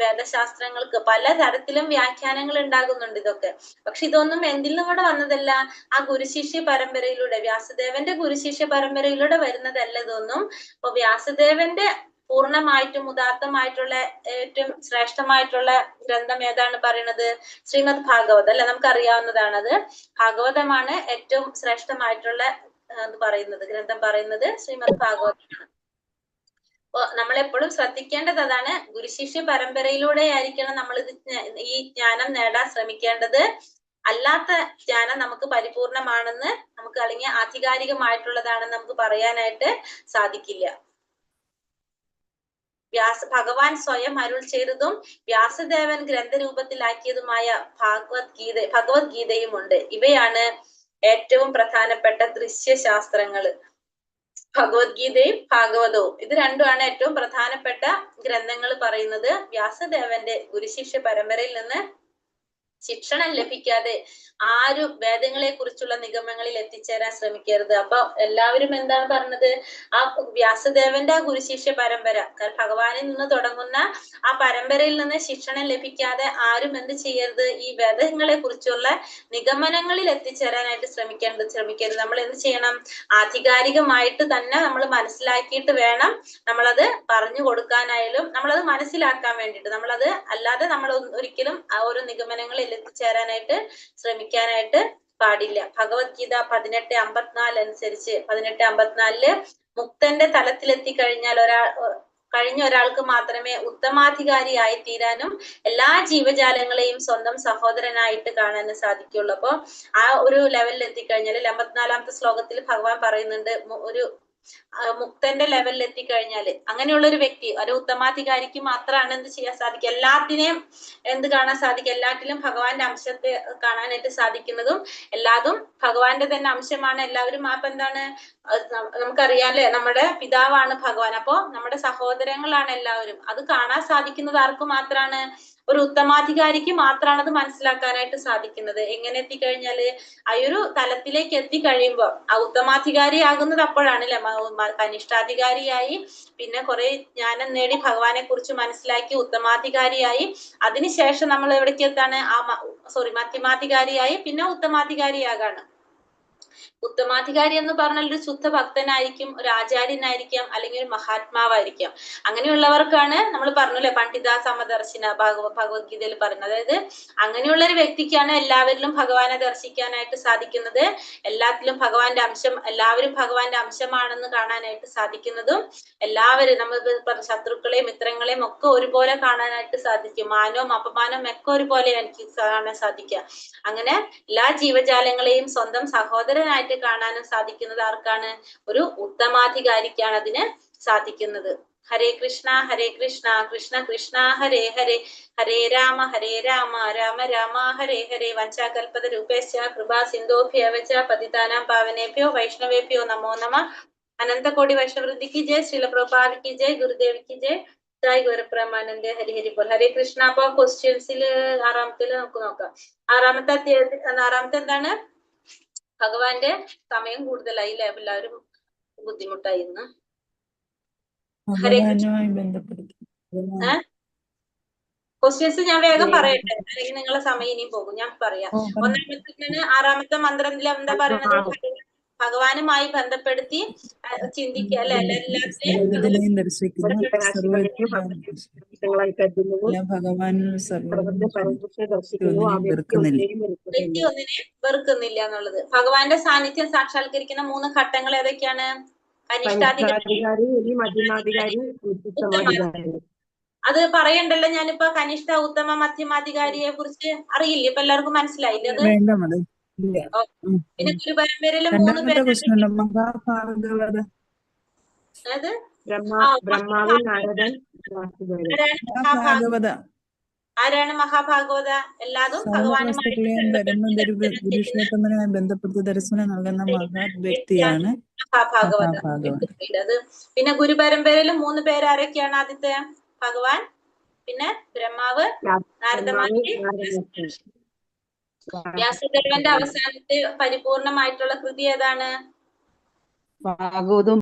വേദശാസ്ത്രങ്ങൾക്ക് പല തരത്തിലും വ്യാഖ്യാനങ്ങൾ ഉണ്ടാകുന്നുണ്ട് ഇതൊക്കെ. പക്ഷെ ഇതൊന്നും എന്തിൽ നിന്നും വന്നതല്ല, ആ ഗുരുശിഷ്യ പരമ്പരയിലൂടെ, വ്യാസദേവന്റെ ഗുരുശിഷ്യ പരമ്പരയിലൂടെ വരുന്നതല്ല ഇതൊന്നും. അപ്പൊ വ്യാസദേവന്റെ പൂർണ്ണമായിട്ടും ഉദാത്തമായിട്ടുള്ള ഏറ്റവും ശ്രേഷ്ഠമായിട്ടുള്ള ഗ്രന്ഥം ഏതാണ് പറയുന്നത്? ശ്രീമദ് ഭാഗവതം അല്ലെ, നമുക്ക് അറിയാവുന്നതാണത്. ഭാഗവതമാണ് ഏറ്റവും ശ്രേഷ്ഠമായിട്ടുള്ള ഗ്രന്ഥം പറയുന്നത് ശ്രീമദ് ഭാഗവതമാണ്. അപ്പൊ നമ്മളെപ്പോഴും ശ്രദ്ധിക്കേണ്ടത് അതാണ്. ഗുരുശിഷ്യ പരമ്പരയിലൂടെ ആയിരിക്കണം നമ്മൾ ഈ ജ്ഞാനം നേടാൻ ശ്രമിക്കേണ്ടത്. അല്ലാത്ത ജ്ഞാനം നമുക്ക് പരിപൂർണമാണെന്ന് നമുക്ക് അല്ലെങ്കിൽ ആധികാരികമായിട്ടുള്ളതാണെന്ന് നമുക്ക് പറയാനായിട്ട് സാധിക്കില്ല. ഭഗവാൻ സ്വയം അരുൾ ചെയ്തതും വ്യാസദേവൻ ഗ്രന്ഥരൂപത്തിലാക്കിയതുമായ ഭഗവത്ഗീതയും ഉണ്ട്. ഇവയാണ് ഏറ്റവും പ്രധാനപ്പെട്ട ദൃശ്യശാസ്ത്രങ്ങള്. ഭഗവത്ഗീതയും ഭാഗവതവും ഇത് രണ്ടുമാണ് ഏറ്റവും പ്രധാനപ്പെട്ട ഗ്രന്ഥങ്ങൾ പറയുന്നത്. വ്യാസദേവന്റെ ഗുരുശിഷ്യ പരമ്പരയിൽ നിന്ന് ശിക്ഷണം ലഭിക്കാതെ ആരും വേദങ്ങളെ കുറിച്ചുള്ള നിഗമനങ്ങളിൽ എത്തിച്ചേരാൻ ശ്രമിക്കരുത്. അപ്പൊ എല്ലാവരും എന്താണ് പറഞ്ഞത്? ആ വ്യാസദേവന്റെ ആ ഗുരുശിഷ്യ പരമ്പര, ഭഗവാനിൽ നിന്ന് തുടങ്ങുന്ന ആ പരമ്പരയിൽ നിന്ന് ശിക്ഷണം ലഭിക്കാതെ ആരും എന്ത് ചെയ്യരുത്? ഈ വേദങ്ങളെ കുറിച്ചുള്ള നിഗമനങ്ങളിൽ എത്തിച്ചേരാനായിട്ട് ശ്രമിക്കരുത്. നമ്മൾ എന്ത് ചെയ്യണം? ആധികാരികമായിട്ട് തന്നെ നമ്മൾ മനസ്സിലാക്കിയിട്ട് വേണം നമ്മളത് പറഞ്ഞു കൊടുക്കാനായാലും നമ്മളത് മനസ്സിലാക്കാൻ വേണ്ടിയിട്ട്. നമ്മളത് അല്ലാതെ നമ്മൾ ഒരിക്കലും ആ ഓരോ നിഗമനങ്ങളിൽ എത്തിച്ചേരാനായിട്ട് ശ്രമിക്കാനായിട്ട് പാടില്ല. ഭഗവത്ഗീത 18:54 അനുസരിച്ച് 18:54 മുക്തന്റെ തലത്തിലെത്തി കഴിഞ്ഞാൽ കഴിഞ്ഞ ഒരാൾക്ക് മാത്രമേ ഉത്തമാധികാരിയായി തീരാനും എല്ലാ ജീവജാലങ്ങളെയും സ്വന്തം സഹോദരനായിട്ട് കാണാനും സാധിക്കുള്ളൂ. അപ്പൊ ആ ഒരു ലെവലിൽ എത്തിക്കഴിഞ്ഞാൽ 54ാമത്തെ ശ്ലോകത്തിൽ ഭഗവാൻ പറയുന്നുണ്ട്, ഒരു മുക്തന്റെ ലെവലിൽ എത്തിക്കഴിഞ്ഞാല് അങ്ങനെയുള്ള ഒരു വ്യക്തി, ഒരു ഉത്തമാധികാരിക്ക് മാത്രമാണ് എന്ത് ചെയ്യാൻ സാധിക്കുക? എല്ലാത്തിനെയും എന്ത് കാണാൻ സാധിക്കും? എല്ലാറ്റിലും ഭഗവാന്റെ അംശത്തെ കാണാനായിട്ട് സാധിക്കുന്നതും എല്ലാതും ഭഗവാന്റെ തന്നെ അംശമാണ് എല്ലാവരും. അപ്പൊ എന്താണ് നമുക്കറിയാല്ലേ, നമ്മുടെ പിതാവാണ് ഭഗവാൻ. അപ്പോ നമ്മുടെ സഹോദരങ്ങളാണ് എല്ലാവരും. അത് കാണാൻ സാധിക്കുന്നത് ആർക്ക് മാത്രാണ്? ഒരു ഉത്തമാധികാരിക്ക് മാത്രമാണ് അത് മനസ്സിലാക്കാനായിട്ട് സാധിക്കുന്നത്. എങ്ങനെ എത്തിക്കഴിഞ്ഞാല് ആ ഒരു തലത്തിലേക്ക് എത്തിക്കഴിയുമ്പോൾ ആ ഉത്തമാധികാരി ആകുന്നത് അപ്പോഴാണ് അല്ലെ. കനിഷ്ഠാധികാരിയായി പിന്നെ കുറെ ജ്ഞാനം നേടി ഭഗവാനെ കുറിച്ച് മനസ്സിലാക്കി ഉത്തമാധികാരിയായി അതിനുശേഷം നമ്മൾ എവിടേക്ക് എത്താണ്? മധ്യമാധികാരിയായി പിന്നെ ഉത്തമാധികാരിയാകാണ്. ഉത്തമാധികാരി എന്ന് പറഞ്ഞാൽ ഒരു ശുദ്ധ ഭക്തനായിരിക്കും, ഒരു ആചാര്യനായിരിക്കാം, അല്ലെങ്കിൽ ഒരു മഹാത്മാവായിരിക്കാം. അങ്ങനെയുള്ളവർക്കാണ് നമ്മൾ പറഞ്ഞല്ലേ പണ്ഡിത സമദർശിന ഭഗവത്ഗീതയിൽ പറയുന്നത്. അതായത് അങ്ങനെയുള്ള ഒരു വ്യക്തിക്കാണ് എല്ലാവരിലും ഭഗവാനെ ദർശിക്കാനായിട്ട് സാധിക്കുന്നത്, എല്ലാത്തിലും ഭഗവാന്റെ അംശം, എല്ലാവരും ഭഗവാന്റെ അംശമാണെന്ന് കാണാനായിട്ട് സാധിക്കുന്നതും, എല്ലാവരും നമ്മൾ ശത്രുക്കളെയും മിത്രങ്ങളെയും ഒക്കെ ഒരുപോലെ കാണാനായിട്ട് സാധിക്കും. മാനവും അപമാനവും ഒക്കെ ഒരുപോലെ എനിക്ക് കാണാൻ സാധിക്കുക. അങ്ങനെ എല്ലാ ജീവജാലങ്ങളെയും സ്വന്തം സഹോദരനായിട്ട് കാണാനും സാധിക്കുന്നത് ആർക്കാണ്? ഒരു ഉത്തമാധികാരിക്കാണ് അതിന് സാധിക്കുന്നത്. ഹരേ കൃഷ്ണ കൃഷ്ണ കൃഷ്ണ ഹരേ ഹരേ, ഹരേ രാമ രാമ രാമ ഹരേ ഹരേ. വഞ്ചാകൽപതരൂപേശ്ച കൃപാ സിന്ധോഭ്യവച പതിതാനാം പാവനേഭ്യോ വൈഷ്ണവേഭ്യോ നമോ നമഃ. അനന്തകോടി വൈഷ്ണവൃന്ദി കി ജയ്, ശ്രീല പ്രഭുപാദ കി ജയ്, ഗുരുദേവ് കി ജയ്, ജയ് ഗുരുപ്രമാനന്ദ ഹരി ഹരി ബോൾ. ഹരേ കൃഷ്ണ. അപ്പൊ ക്വസ്റ്റ്യൻസില് ആറാമത്തില് നമുക്ക് നോക്കാം. ആറാമത്തെ എന്താണ്? ഭഗവാന്റെ സമയം കൂടുതലായി അല്ലെ, എല്ലാവരും ബുദ്ധിമുട്ടായിരുന്നു. ഹരേ കൃഷ്ണ. ക്വസ്റ്റ്യൻസ് ഞാൻ വേഗം പറയട്ടെ, അല്ലെങ്കിൽ നിങ്ങളെ സമയം ഇനിയും പോകും. ഞാൻ പറയാം. ഒന്നാമത്തെ ആറാമത്തെ മന്ത്രത്തിൽ എന്താ പറയുന്നത്? ഭഗവാനുമായി ബന്ധപ്പെടുത്തി ചിന്തിക്കുക അല്ലെ, എല്ലാത്തിനെയും വ്യക്തി ഒന്നിനെ വെറുക്കുന്നില്ല എന്നുള്ളത്. ഭഗവാന്റെ സാന്നിധ്യം സാക്ഷാത്കരിക്കുന്ന 3 ഘട്ടങ്ങൾ ഏതൊക്കെയാണ്? കനിഷ്ഠാധികാരി, അത് പറയണ്ടല്ലോ ഞാനിപ്പോ. കനിഷ്ഠ, ഉത്തമ, മധ്യമാധികാരിയെ കുറിച്ച് അറിയില്ല, ഇപ്പൊ എല്ലാവർക്കും മനസ്സിലായില്ലേ അത്? പിന്നെ ഗുരുപരമ്പരയില് 3 പേര്. ബ്രഹ്മാവ്, നാരദൻ, ഭാഗവത ആരാണ് മഹാഭാഗവത? എല്ലാതും ഭഗവാനുമായിട്ട് സർവവസ്തുക്കളെയും ബന്ധപ്പെടുത്തി ദർശനം ചെയ്യുന്ന പുരുഷോത്തമനുമായി ബന്ധപ്പെടുത്തി ദർശനം നൽകുന്ന മഹത് വ്യക്തിയാണ് മഹാഭാഗവത. മഹാഭാഗവൻ. അത് പിന്നെ ഗുരുപരമ്പരയിൽ 3 പേരാരൊക്കെയാണ്? ആദ്യത്തെ ഭഗവാൻ, പിന്നെ ബ്രഹ്മാവ്, നാരദ മഹർഷി, വ്യാസദേവന്റെ അവസാനത്തെ പരിപൂർണമായിട്ടുള്ള കൃതി ഏതാണ്? ഭാഗവതവും